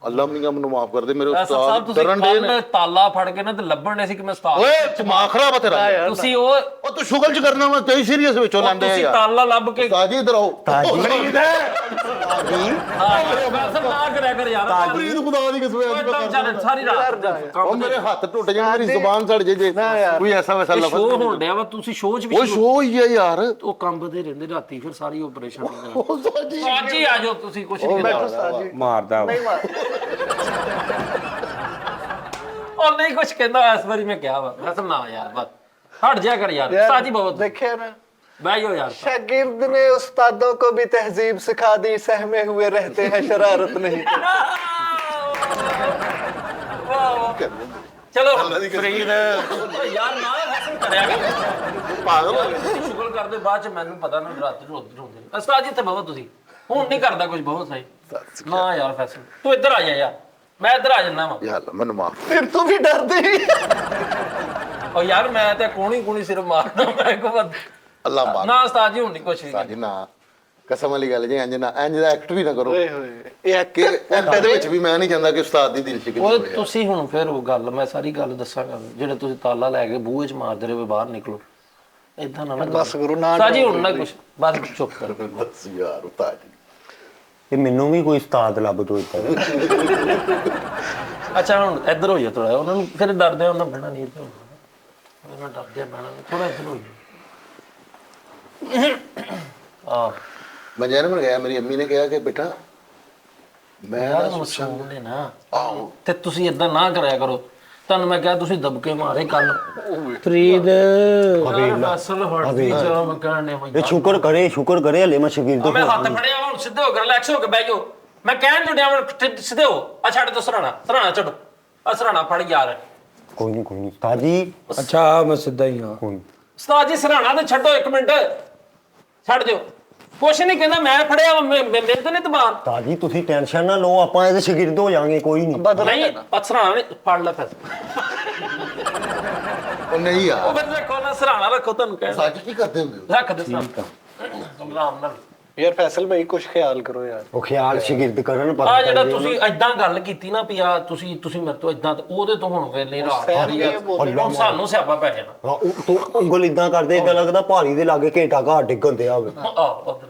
ਅੱਲਾ ਮੈਨੂੰ ਮਾਫ ਕਰ ਦੇ। ਮੇਰੇ ਸਾਹਿਬ ਉਸਤਾਦ ਤੁਸੀਂ ਕਰਨ ਦੇ ਨੇ। ਕੱਲ ਤਾਲਾ ਫੜ ਕੇ ਨਾ ਤੇ ਲੱਭਣ ਨੇ ਸੀ ਕਿ ਮੈਂ ਉਸਤਾਦ। ਓਏ ਦਿਮਾਗ ਖਰਾਬ ਆ ਤੇਰਾ। ਤੁਸੀਂ ਉਹ ਉਹ ਤੂੰ ਸ਼ੁਗਲ ਚ ਕਰਨਾ, ਮੈਂ ਤੇਰੀ ਸੀਰੀਅਸ ਵਿੱਚੋਂ ਲੈਂਦੇ ਆ ਤੁਸੀਂ ਯਾਰ। ਤਾਲਾ ਲੱਭ ਕੇ ਉਸਤਾਦ ਜੀ ਇਧਰ ਆਓ। ਫਰੀਦ ਵੈਸੇ ਨਾ ਕਰਿਆ ਕਰ ਯਾਰ। ਫਰੀਦ ਖੁਦਾ ਦੀ ਕਸਮ ਐਸੀ ਇੱਕਦਮ ਚੱਲ ਸਾਰੀ ਰਾਤ ਉਹ ਮੇਰੇ ਹੱਥ ਟੁੱਟ ਜਾਣ, ਮੇਰੀ ਜ਼ੁਬਾਨ ਸੜ ਜੇ ਕੋਈ ਐਸਾ ਵੈਸਾ ਲਫ਼ਜ਼। ਸ਼ੋਅ ਹੋਣ ਡਿਆ ਵਾ, ਤੁਸੀਂ ਸ਼ੋਅ ਚ ਵੀ ਉਹ ਸ਼ੋਅ ਹੀ ਆ ਯਾਰ। ਉਹ ਕੰਬਦੇ ਰਹਿੰਦੇ ਰਾਤੀ, ਫਿਰ ਸਾਰੀ ਆਪਰੇਸ਼ਨ ਉਸਤਾਦ ਜੀ ਅੱਜ ਹੀ ਆ ਜਾਓ ਤੁਸੀਂ, ਕੁਛ ਨਹੀਂ ਕਰਦਾ। ਮਾਰਦਾ ਵਾ। ਉਹ ਨਹੀਂ ਕੁਛ ਕਹਿੰਦਾ, ਇਸ ਵਾਰੀ ਮੈਂ ਕਿਹਾ ਵਾ ਬਸ ਨਾ ਯਾਰ, ਬਸ ਹਟ ਜਾ ਕਰ ਯਾਰ। ਸਾਜੀ ਬਹੁਤ देखे ना, ਬਹਿ ਜਾਓ ਯਾਰ। शागिर्द ने उस्तादों को भी तहजीब सिखा दी, सहमे हुए रहते हैं, शरारत नहीं। ਚਲੋ ਫਰੀਦ ਯਾਰ ਨਾ ਹਸਨ ਕਰਿਆ ਕਰ। ਪਾਗਲ ਹੋ ਗਏ। ਤੁਸੀਂ ਸ਼ੁਕਰ ਕਰਦੇ, ਬਾਅਦ ਚ ਮੈਨੂੰ ਪਤਾ ਨਾ ਰਾਤ ਨੂੰ ਰੋਂਦੇ ਨੇ। ਉਸਤਾਦ ਜੀ ਤੇ ਬਹੁਤ ਤੁਸੀਂ ਹੁਣ ਨਹੀਂ ਕਰਦਾ ਕੁਝ, ਬਹੁਤ ਸਹੀ ਨਾ ਯਾਰ। ਫੈਸਲ ਤੂੰ ਇੱਧਰ ਆ ਜਾ ਯਾਰ, ਮੈਂ ਇੱਧਰ ਆ ਜੰਨਾ ਵਾ। ਯਾਰ ਮੈਨੂੰ ਮਾਫ। फिर तू भी डर दी। ਉਹ ਯਾਰ ਮੈਂ ਤੇ ਕੋਣੀ ਸਿਰ ਮਾਰਦਾ, ਮੈਂ ਕੋ ਅੱਲਾ ਮਾਫ। ਨਾ ਉਸਤਾਦ ਜੀ ਹੁਣ ਨਹੀਂ ਕੁਛ ਵੀ ਉਸਤਾਦ ਜੀ ਨਾ ਕਸਮ ਵਾਲੀ ਗੱਲ ਜੀ, ਇੰਜ ਦਾ ਐਕਟ ਵੀ ਨਾ ਕਰੋ ਓਏ ਹੋਏ ਇਹ ਕਿ ਐਕਟ ਦੇ ਵਿੱਚ ਵੀ ਮੈਂ ਨਹੀਂ ਚਾਹੁੰਦਾ ਕਿ ਉਸਤਾਦ ਦੀ ਦਿਲ ਸ਼ਿਕਨੀ ਓਏ ਹੋਵੇ। ਤੁਸੀਂ ਹੁਣ ਫਿਰ ਉਹ ਗੱਲ ਮੈਂ ਸਾਰੀ ਗੱਲ ਦੱਸਾਂਗਾ, ਜਿਹੜੇ ਤੁਸੀਂ ਤਾਲਾ ਲੈ ਕੇ ਬੂਹੇ 'ਚ ਮਾਰਦੇ ਰਹੇ ਬਾਹਰ ਨਿਕਲੋ, ਇਦਾਂ ਨਾ ਬਸ ਕਰੋ ਨਾ ਸਾਜੀ ਹੁਣ ਨਾ ਕੁਛ ਬਸ ਚੁੱਪ ਕਰੋ। ਬਸ ਯਾਰ ਉਸਤਾਦ ਜੀ, ਇਹ ਮੈਨੂੰ ਵੀ ਕੋਈ ਉਸਤਾਦ ਲੱਭ ਦੋ ਇੱਧਰ। ਅੱਛਾ ਹੁਣ ਇੱਧਰ ਹੋ ਜਾ ਥੋੜਾ, ਉਹਨਾਂ ਨੂੰ ਫਿਰ ਡਰਦੇ ਉਹਨਾਂ ਬਹਿਣਾ ਨਹੀਂ, ਇੱਧਰ ਉਹਨਾਂ ਡਰਦੇ ਬਹਿਣਾ ਥੋੜਾ ਇੱਧਰ ਹੋ ਜਾ। ਆ ਮੈਂ ਜਨਮ ਗਿਆ, ਮੇਰੀ ਅੰਮੀ ਨੇ ਕਿਹਾ ਕਿ ਬੇਟਾ ਮੈਂ ਯਾਰ ਨਾ ਮਸੂਮ ਨੇ ਨਾ ਆਹੋ ਤੇ ਤੁਸੀਂ ਇਦਾਂ ਨਾ ਕਰਿਆ ਕਰੋ, ਤੁਹਾਨੂੰ ਮੈਂ ਕਿਹਾ ਤੁਸੀਂ ਦਬਕੇ ਮਾਰੇ ਕੱਲ ਫਰੀਦ ਅਸਲ ਹੜਦੀ ਜਾ ਮਕਾਨੇ ਇਹ ਸ਼ੁਕਰ ਕਰੇ ਹਲੇ ਮੈਂ ਸ਼ਗਿਰਦ ਮੈਂ ਹੱਥ ਫੜਿਆ ਹੁਣ ਸਿੱਧੇ ਹੋ ਕੇ ਰਿਲੈਕਸ ਹੋ ਕੇ ਬਹਿ ਜਾਓ, ਮੈਂ ਕਹਿਣ ਜੁੜਿਆ ਹੁਣ ਸਿੱਧੇ ਹੋ। ਆ ਛੱਡ ਦੋ ਸਰਾਣਾ ਛੱਡੋ, ਆ ਸਰਾਣਾ ਫੜ ਯਾਰ। ਕੋਈ ਨਹੀਂ ਉਸਤਾਦ ਜੀ, ਅੱਛਾ ਮੈਂ ਸਿੱਧਾ ਹੀ ਹਾਂ। ਕੋਈ ਨੀ। ਉਸਤਾਦ ਜੀ ਸਰਾਣਾ ਤੇ ਛੱਡੋ, 1 ਮਿੰਟ ਛੱਡ ਦਿਓ, ਕੁਛ ਨਹੀਂ ਕਹਿੰਦਾ, ਮੈਂ ਫੜਿਆ ਮੇਰੇ ਤੇ ਨਹੀਂ ਤਬਾਨ। ਉਸਤਾਦ ਜੀ ਤੁਸੀਂ ਟੈਨਸ਼ਨ ਨਾ ਲਓ, ਆਪਾਂ ਇਹਦੇ ਸ਼ਗਿਰਦ ਹੋ ਜਾਾਂਗੇ, ਕੋਈ ਨਹੀਂ। ਨਹੀਂ ਸਰਾਣਾ ਫੜ ਲੈ ਫਿਰ, ਉਹ ਨਹੀਂ ਉਹ ਯਾਰ, ਫਿਰ ਰੱਖੋ ਨਾ ਸਰਾਣਾ ਰੱਖੋ, ਤੁਹਾਨੂੰ ਕਹਿ ਸੱਚ ਕੀ ਕਰਦੇ ਹੁੰਦੇ ਹੋ? ਰੱਖ ਦੇ ਸਰਾਣਾ ਆਰਾਮ ਨਾਲ। ਯਾਰ ਫੈਸਲ ਭਾਈ ਕੁਝ ਖਿਆਲ ਕਰੋ ਯਾਰ। ਉਹ ਖਿਆਲ ਸ਼ਗਿਰਦ ਕਰਨ ਪਤਾ ਆ ਜਿਹੜਾ ਚੱਲ ਜੇ ਤੁਸੀਂ ਐਦਾਂ ਗੱਲ ਕੀਤੀ ਨਾ ਵੀ ਆ ਤੁਸੀਂ ਮੇਰੇ ਤੋਂ ਐਦਾਂ, ਉਹਦੇ ਤੋਂ ਹੁਣ ਵੇਲੇ ਰਾਤ ਹੁਣ ਸਾਨੂੰ ਸਿਆਪਾ ਪੈ ਜਾਣਾ। ਹਾਂ, ਉਹ ਤੂੰ ਉਂਗਲ ਇਦਾਂ ਕਰਦੇ ਇਦਾਂ ਲੱਗਦਾ ਭਾਰੀ ਦੇ ਲਾਗੇ ਘੇਟਾ ਘਾਟ ਡਿੱਗਣ ਤੇ ਆਵੇ। ਆ ਉਧਰ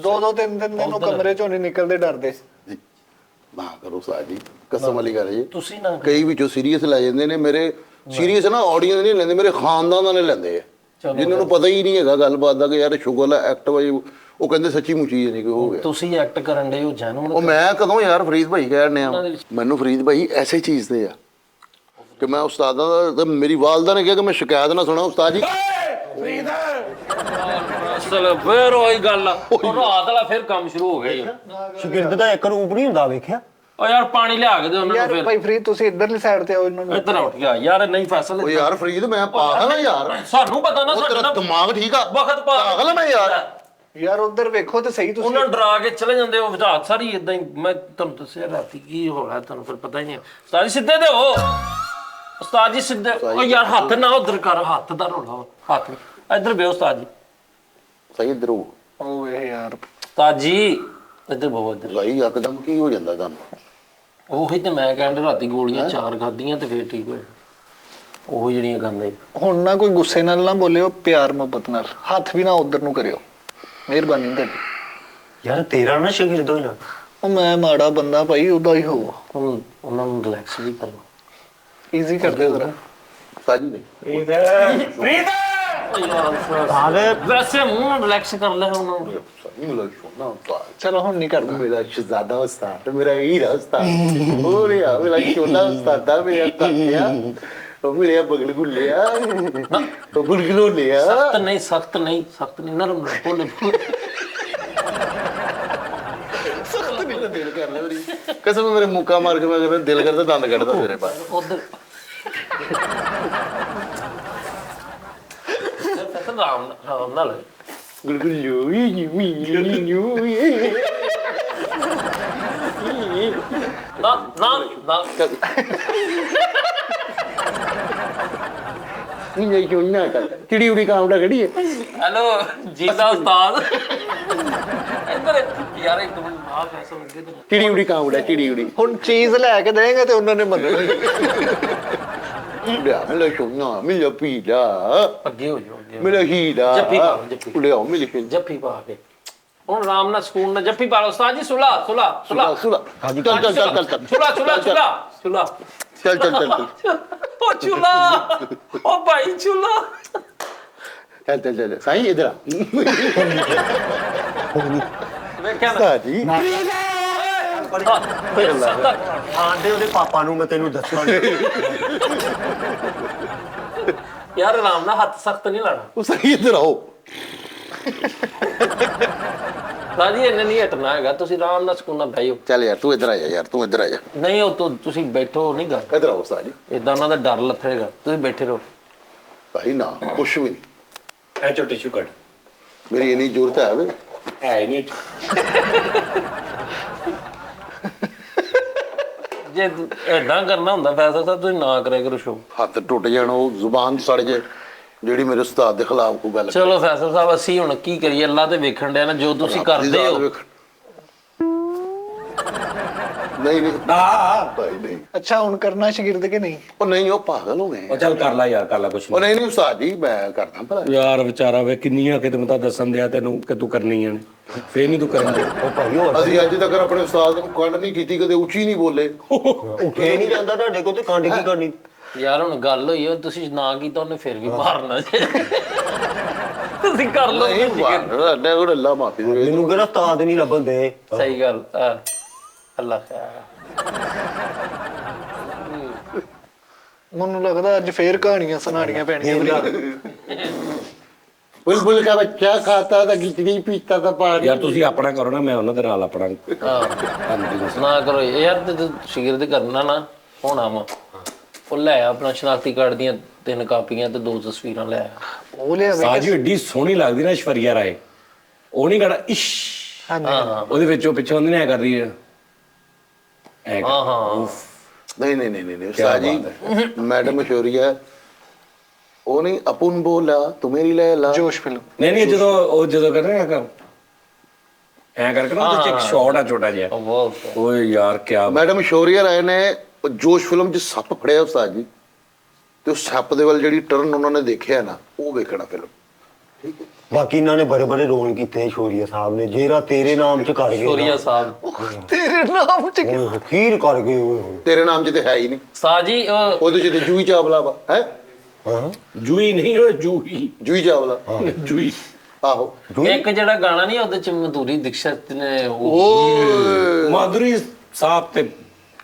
2-2 3-3 ਦਿਨ ਉਹ ਕਮਰੇ ਚੋਂ ਨਹੀਂ ਨਿਕਲਦੇ, ਡਰਦੇ। ਜੀ ਨਾ ਕਰੋ ਉਸਤਾਦ ਜੀ, ਕਸਮ ਵਾਲੀ ਗੱਲ ਜੀ। ਤੁਸੀਂ ਨਾ ਕਈ ਵਿੱਚੋਂ ਸੀਰੀਅਸ ਲੈ ਜਾਂਦੇ ਨੇ, ਮੇਰੇ ਸੀਰੀਅਸ ਨਾ ਆਡੀਅנס ਨਹੀਂ ਲੈਂਦੇ, ਮੇਰੇ ਖਾਨਦਾਨ ਨੇ ਲੈਂਦੇ ਆ, ਜਿਨ੍ਹਾਂ ਨੂੰ ਪਤਾ ਹੀ ਨਹੀਂ ਹੈਗਾ ਗੱਲਬਾਤ ਦਾ ਕਿ ਯਾਰ ਸ਼ੁਗਲ ਐਕਟ ਵਾਈ, ਉਹ ਕਹਿੰਦੇ ਸੱਚੀ ਮੁੱਚੀ ਨਹੀਂ ਕੋਈ ਹੋ ਗਿਆ। ਤੁਸੀਂ ਐਕਟ ਕਰਨ ਦੇ ਹੋ ਜੈਨੂਨ। ਉਹ ਮੈਂ ਕਦੋਂ ਯਾਰ ਫਰੀਦ ਭਾਈ ਕਹਿਣੇ ਆ, ਮੈਨੂੰ ਫਰੀਦ ਭਾਈ ਐਸੇ ਚੀਜ਼ ਦੇ ਆ ਕਿ ਮੈਂ ਉਸਤਾਦਾਂ ਦਾ ਤੇ ਮੇਰੀ ਵਾਲਦਾ ਨੇ ਕਿਹਾ ਕਿ ਮੈਂ ਸ਼ਿਕਾਇਤ ਨਾ ਸੁਣਾ ਉਸਤਾਦ ਜੀ। ਅਸਲ ਫੇਰ ਉਹੀ ਗੱਲ ਆ, ਉਹ ਰਾਤ ਵਾਲਾ ਫਿਰ ਕੰਮ ਸ਼ੁਰੂ ਹੋ ਗਿਆ ਜੀ। ਸ਼ਗਿਰਦ ਦਾ ਇੱਕ ਰੂਪ ਨਹੀਂ ਹੁੰਦਾ, ਵੇਖਿਆ? ਉਹ ਯਾਰ ਪਾਣੀ ਲਿਆ ਕੇ ਦੇ ਉਹਨਾਂ ਨੂੰ ਯਾਰ ਫਿਰ। ਭਾਈ ਫਰੀਦ ਤੁਸੀਂ ਇੱਧਰਲੀ ਸਾਈਡ ਤੇ ਆਓ, ਇਹਨਾਂ ਨੂੰ ਇੱਧਰ ਉੱਠ ਗਿਆ ਯਾਰ, ਨਹੀਂ ਫੈਸਲ ਉਹ ਯਾਰ ਫਰੀਦ ਮੈਂ ਪਾਗਲ ਆ ਯਾਰ, ਸਾਨੂੰ ਪਤਾ ਨਾ, ਉਹ ਤੇਰਾ ਸਾਡਾ ਦਿਮਾਗ ਠੀਕ ਆ? ਵਕਤ ਪਾਗਲ ਆ ਮੈਂ ਯਾਰ। ਯਾਰ ਉਧਰ ਵੇਖੋ ਤੇ ਸਹੀ ਤੁਸੀਂ। ਉਹਨਾਂ ਨੂੰ ਡਰਾ ਕੇ ਚਲੇ ਜਾਂਦੇ, ਉਹ ਰਾਤ ਸਾਰੀ ਇਦਾਂ ਹੀ। ਮੈਂ ਤੁਹਾਨੂੰ ਦੱਸਿਆ ਰਾਤੀ ਕੀ ਹੋਇਆ, ਤੁਹਾਨੂੰ ਫਿਰ ਪਤਾ ਹੀ ਨਹੀਂ। ਉਸਤਾਦ ਜੀ ਸਿੱਧੇ ਤੇ ਹੋ, ਉਸਤਾਦ ਜੀ ਸਿੱਧੇ। ਉਹ ਯਾਰ ਹੱਥ ਨਾ ਉਧਰ ਕਰ, ਹੱਥ ਦਾ ਰੋਲਾ, ਹੱਥ ਇੱਧਰ ਬੇ ਉਸਤਾਦ ਜੀ। ਸਹੀ ਇੱਧਰ ਹੋ ਓਏ ਯਾਰ ਉਸਤਾਦ ਜੀ ਇੱਧਰ ਬਹੁਤ ਇੱਧਰ। ਭਾਈ, ਇੱਕਦਮ ਕੀ ਹੋ ਜਾਂਦਾ ਤੁਹਾਨੂੰ? ਉਹੀ ਤੇ ਮੈਂ ਕਹਿੰਦਾ, ਰਾਤੀ ਗੋਲੀਆਂ 4 ਖਾਧੀਆਂ ਤੇ ਫੇਰ ਠੀਕ ਹੋਏ। ਉਹ ਜਿਹੜੀਆਂ ਗੰਦੇ। ਹੁਣ ਨਾ ਕੋਈ ਗੁੱਸੇ ਨਾਲ ਨਾ ਬੋਲਿਓ, ਪਿਆਰ ਮੁਹੱਬਤ ਨਾਲ, ਹੱਥ ਵੀ ਨਾ ਉਧਰ ਨੂੰ ਕਰਿਓ, ਮਿਹਰਬਾਨੀ ਤੁਹਾਡੀ। ਯਾਰ ਤੇਰਾ ਨਾ ਸ਼ਗਿਰਦ ਹੋ ਜਾ। ਉਹ ਮੈਂ ਮਾੜਾ ਬੰਦਾ ਭਾਈ, ਉਹਦਾ ਹੀ ਹੋਊ। ਹੁਣ ਉਹਨਾਂ ਨੂੰ ਰਿਲੈਕਸ ਵੀ ਕਰੋ। ਈਜ਼ੀ ਕਰਦੇ ਜ਼ਰਾ। ਸਾਜੀ ਨਹੀਂ ਵੈਸੇ ਮੂੰਹ ਨਾਲ ਰਿਲੈਕਸ ਕਰ ਲੈ ਉਹਨਾਂ ਨੂੰ। ਸਹੀ ਮਿਲ ਸੋਨਾ ਉਸਤਾਦ, ਚਲੋ ਹੁਣ ਨਹੀਂ ਕਰਦਾ। ਮੇਰਾ ਸ਼ਹਜ਼ਾਦਾ ਉਸਤਾਦ, ਮੇਰਾ ਹੀਰਾ ਉਸਤਾਦ, ਹੋ ਰਿਹਾ ਮੇਰਾ ਸੋਨਾ ਉਸਤਾਦ, ਮੇਰਾ ਤਾਇਆ, ਉਹ ਮੇਰਾ ਬਗਲ ਗੁੱਲਿਆ, ਉਹ ਗੁਲਗੁਲੋ ਲਿਆ। ਸਖਤ ਨਹੀਂ ਨਰਮ ਨਾਲ ਬੋਲੇ। ਸਖਤ ਨਹੀਂ ਤਾਂ ਦਿਲ ਕਰ ਲੈ ਮੇਰੀ ਕਸਮ, ਮੇਰੇ ਮੁੱਕਾ ਮਾਰ ਕੇ ਮੈਂ ਕਹਿੰਦਾ ਦਿਲ ਕਰਦਾ ਦੰਦ ਕੱਢਦਾ ਮੇਰੇ ਪਾਸ। ਉਧਰ ਆਰਾਮ ਨਾਲ ਗੁਲਗੁਲੋ ਨਾ ਨਹੀਂ ਚੋਣਾ ਕਰ ਚਿੜੀ ਉੜੀ ਕਾਉਂਦਾ ਖੜੀ ਹੈ। ਹੈਲੋ ਜੀਤਾ ਉਸਤਾਦ, ਇੱਧਰ ਯਾਰ ਇੱਕ ਮਿੰਟ ਆ ਫੈਸਲ ਲੱਗੇ ਤੇ ਚਿੜੀ ਉੜੀ ਕਾਉਂਦਾ, ਚਿੜੀ ਉੜੀ ਹੁਣ ਚੀਜ਼ ਲੈ ਕੇ ਦੇਂਗੇ ਤੇ ਉਹਨਾਂ ਨੇ ਮੰਨਣਾ। ਲਿਆ ਮੇਰਾ ਸੋਨਾ, ਮੇਰਾ ਪੀਲਾ, ਅੱਗੇ ਹੋ ਜਾਓ, ਅੱਗੇ ਮੇਰਾ ਹੀਰਾ, ਜੱਫੀ ਪਾਓ, ਜੱਫੀ। ਲਿਆ ਮੇਰੀ ਜੱਫੀ ਪਾ ਕੇ ਹੁਣ ਆਰਾਮ ਨਾਲ ਸਕੂਨ ਨਾਲ ਜੱਫੀ ਪਾ ਲਓ। ਉਸਤਾਦ ਜੀ ਸੁਲਾ ਸੁਲਾ ਸੁਲਾ ਚੱਲ ਚੱਲ ਚੱਲ ਚੱਲ ਚੁਲਾ ਚੱਲ ਚੱਲ ਚੱਲ ਉਹ ਚੁਲਾ, ਉਹ ਭਾਈ ਚੁਲਾ। ਚੱਲ ਚੱਲ ਚੱਲ ਸਾਈਂ ਇਧਰ ਆ। ਵੇਖਿਆ ਨਾ ਸਾਜੀ ਆਂਦੇ ਉਹਦੇ ਪਾਪਾ ਨੂੰ, ਮੈਂ ਤੈਨੂੰ ਦੱਸਾਂਗਾ। ਯਾਰ ਆਰਾਮ ਨਾਲ, ਹੱਥ ਸਖਤ ਨਹੀਂ ਲਾਣਾ। ਉਹ ਸਾਈਂ ਇਧਰ ਆਓ। ਰਾਜੀ ਇਹਨੇ ਨਹੀਂ ਹਟਣਾ ਹੈਗਾ, ਤੁਸੀਂ ਆਰਾਮ ਨਾਲ ਸਕੂਨ ਨਾਲ ਬਹਿਓ। ਚੱਲ ਯਾਰ ਤੂੰ ਇਧਰ ਆ ਜਾ, ਯਾਰ ਤੂੰ ਇਧਰ ਆ ਜਾ, ਨਹੀਂ ਉਹ ਤੋਂ ਤੁਸੀਂ ਬੈਠੋ, ਨਹੀਂ ਗੱਲ ਇਧਰ ਆਓ ਸਾਜੀ। ਇਦਾਂ ਉਹਨਾਂ ਦਾ ਡਰ ਲੱਥੇਗਾ, ਤੁਸੀਂ ਬੈਠੇ ਰਹੋ। ਭਾਈ ਨਾ ਕੁਛ ਵੀ ਨਹੀਂ, ਐ ਚੋ ਟਿਸ਼ੂ ਕੱਢ, ਮੇਰੀ ਇੰਨੀ ਜ਼ਰੂਰਤ ਹੈ ਵੇ। ਐ ਨਹੀਂ ਜੇ ਏਦਾਂ ਕਰਨਾ ਹੁੰਦਾ ਫੈਸਲਾ ਸਾਹਿਬ, ਤੁਸੀਂ ਨਾ ਕਰਿਆ ਕਰੋ ਸ਼ੋ। ਹੱਥ ਟੁੱਟ ਜਾਣ, ਉਹ ਜ਼ੁਬਾਨ ਸੜ ਜੇ, ਜਿਹੜੀ ਮੇਰੇ ਉਸਤਾਦ ਦੇ ਖਿਲਾਫ ਕੋਈ ਗੱਲ ਚਲੋ ਫੈਸਲ ਸਾਹਿਬ ਅਸੀਂ ਹੁਣ ਕੀ ਕਰੀਏ, ਅੱਲਾ ਤੇ ਵੇਖਣ ਡਿਆ ਨਾ ਜੋ ਤੁਸੀਂ ਕਰਦੇ ਹੋ। ਨਹੀਂ ਨਹੀਂ ਭਾਈ ਨਹੀਂ। ਅੱਛਾ ਹੁਣ ਕਰਨਾ ਸ਼ਾਗਿਰਦ ਕਿ ਨਹੀਂ? ਉਹ ਨਹੀਂ, ਉਹ ਪਾਗਲ ਹੋ ਗਏ। ਉਹ ਚੱਲ ਕਰ ਲੈ ਯਾਰ, ਕਰ ਲੈ ਕੁਛ ਉਹ ਨਹੀਂ ਨਹੀਂ ਉਸਤਾਦ ਜੀ, ਮੈਂ ਕਰਦਾ ਭਲਾ। ਯਾਰ ਵਿਚਾਰਾ ਵੇ ਕਿੰਨੀਆਂ ਖਿਦਮਤਾਂ ਦੱਸਣ ਦਿਆ ਤੈਨੂੰ ਕਿ ਤੂੰ ਕਰਨੀਆਂ ਨੇ, ਫੇਰ ਨਹੀਂ ਤੂੰ ਕਰਨ ਦੇ। ਉਹ ਭਾਈ ਹੋਰ ਅਸੀਂ ਅੱਜ ਤੱਕ ਆਪਣੇ ਉਸਤਾਦ ਨੂੰ ਕੰਡ ਨਹੀਂ ਕੀਤੀ, ਕਦੇ ਉੱਚੀ ਨਹੀਂ ਬੋਲੇ। ਉੱਠੇ ਨਹੀਂ ਜਾਂਦਾ ਤੁਹਾਡੇ ਕੋਲ ਤੇ ਕਾਂਡ ਕੀ ਕਰਨੀ। ਯਾਰ ਹੁਣ ਗੱਲ ਹੋਈ, ਉਹ ਤੁਸੀਂ ਨਾ ਕੀਤਾ ਉਹਨੇ ਫਿਰ ਵੀ ਮਾਰਨਾ ਜੇ। ਤੁਸੀਂ ਕਰ ਲਓ। ਨਹੀਂ ਅੱਡੇ ਕੋਲ ਅੱਲਾ ਮਾਫੀ ਦੇ। ਮੈਨੂੰ ਕਿਹੜਾ ਉਸਤਾਦ ਨਹੀਂ ਲੱਭਣ ਦੇ। ਸਹੀ ਗੱਲ ਅੱਲਾ ਖੈਰ। ਮੈਨੂੰ ਲੱਗਦਾ ਅੱਜ ਫੇਰ ਕਹਾਣੀਆਂ ਸੁਣਾਣੀਆਂ ਪੈਣੀਆਂ। बुलबुल का बच्चा खाता था खिचड़ी पीता था पानी। ਯਾਰ ਤੁਸੀਂ ਆਪਣਾ ਕਰੋ ਨਾ, ਮੈਂ ਉਹਨਾਂ ਦੇ ਨਾਲ ਆਪਣਾ ਨਾ ਕਰੋ ਯਾਰ, ਤੇ ਸ਼ਾਗਿਰਦ ਕਰਨਾ ਨਾ ਹੋਣਾ ਵਾ। ਉਹ ਲੈ ਆ ਆਪਣਾ ਸ਼ਨਾਖਤੀ ਕਾਰਡ ਦੀਆਂ 3 ਕਾਪੀਆਂ ਤੇ 2 ਤਸਵੀਰਾਂ ਲੈ ਆ। ਉਹ ਲਿਆ ਸਾਜੀ ਏਡੀ ਸੋਹਣੀ ਲੱਗਦੀ ਨਾ ਐਸ਼ਵਰੀਆ ਰਾਏ, ਉਹ ਨਹੀਂ ਕਹਦਾ ਇਸ਼, ਉਹਦੇ ਵਿੱਚ ਉਹ ਪਿੱਛੇ ਹੁੰਦੀ ਨਾ ਐ ਕਰ ਰਹੀ ਹੈ ਹਾਂ ਹਾਂ नहीं नहीं नहीं नहीं उस्ताद जी, मैडम शोरिया ਉਹ ਨਹੀਂ ਅਪਨ ਬੋਲਾ ਤੂੰ ਮੇਰੀ ਲੈਲਾ ਜੋਸ਼ ਫਿਲਮ। ਨਹੀਂ ਜਦੋਂ ਕਰ ਰਿਹਾ ਕੰਮ ਐ ਕਰਕੇ ਨਾ ਉਹਦੇ ਚ ਇੱਕ ਸ਼ਾਟ ਆ ਛੋਟਾ ਜਿਹਾ। ਉਹ ਬਹੁਤ ਓਏ ਯਾਰ ਕਿਆ ਮੈਡਮ ਸ਼ੋਰੀਆ ਰਾਏ ਨੇ ਜੋਸ਼ ਫਿਲਮ 'ਚ ਸੱਪ ਫੜਿਆ ਉਸਤਾਦ ਜੀ, ਤੇ ਉਸ ਸੱਪ ਦੇ ਵੱਲ ਜਿਹੜੀ ਟਰਨ ਉਹਨਾਂ ਨੇ ਦੇਖਿਆ ਨਾ, ਉਹ ਵੇਖਣਾ ਫਿਲਮ। ਬਾਕੀ ਇਹਨਾਂ ਨੇ ਬੜੇ ਬੜੇ ਰੋਲ ਕੀਤੇ ਸ਼ੋਰੀਆ ਸਾਹਿਬ ਨੇ, ਜਿਹੜਾ ਤੇਰੇ ਨਾਮ ਚ ਕਰ ਗਏ ਸ਼ੋਰੀਆ ਸਾਹਿਬ ਤੇਰੇ ਨਾਮ ਚ ਓਏ ਖੀਰ ਕਰ ਗਏ ਓਏ ਤੇਰੇ ਨਾਮ 'ਚ ਤੇ ਹੈ ਹੀ ਨਹੀਂ, ਸਾਜੀ ਉਹਦੇ 'ਚ ਤੇ ਜੂਹੀ ਚਾਵਲਾ ਵਾ ਹੈ। ਹਾਂ ਜੂਈ ਨਹੀਂ ਓਏ ਜੂਹੀ ਜੂਹੀ ਚਾਵਲਾ ਜੂਈ। ਆਹੋ। ਇੱਕ ਜਿਹੜਾ ਗਾਣਾ ਨਹੀਂ ਉਹਦੇ ਚ ਮਧੁਰੀ ਦੀਕਸ਼ਿਤ ਨੇ ਓਏ ਮਾਧੁਰੀ ਸਾਹਿਬ ਤੇ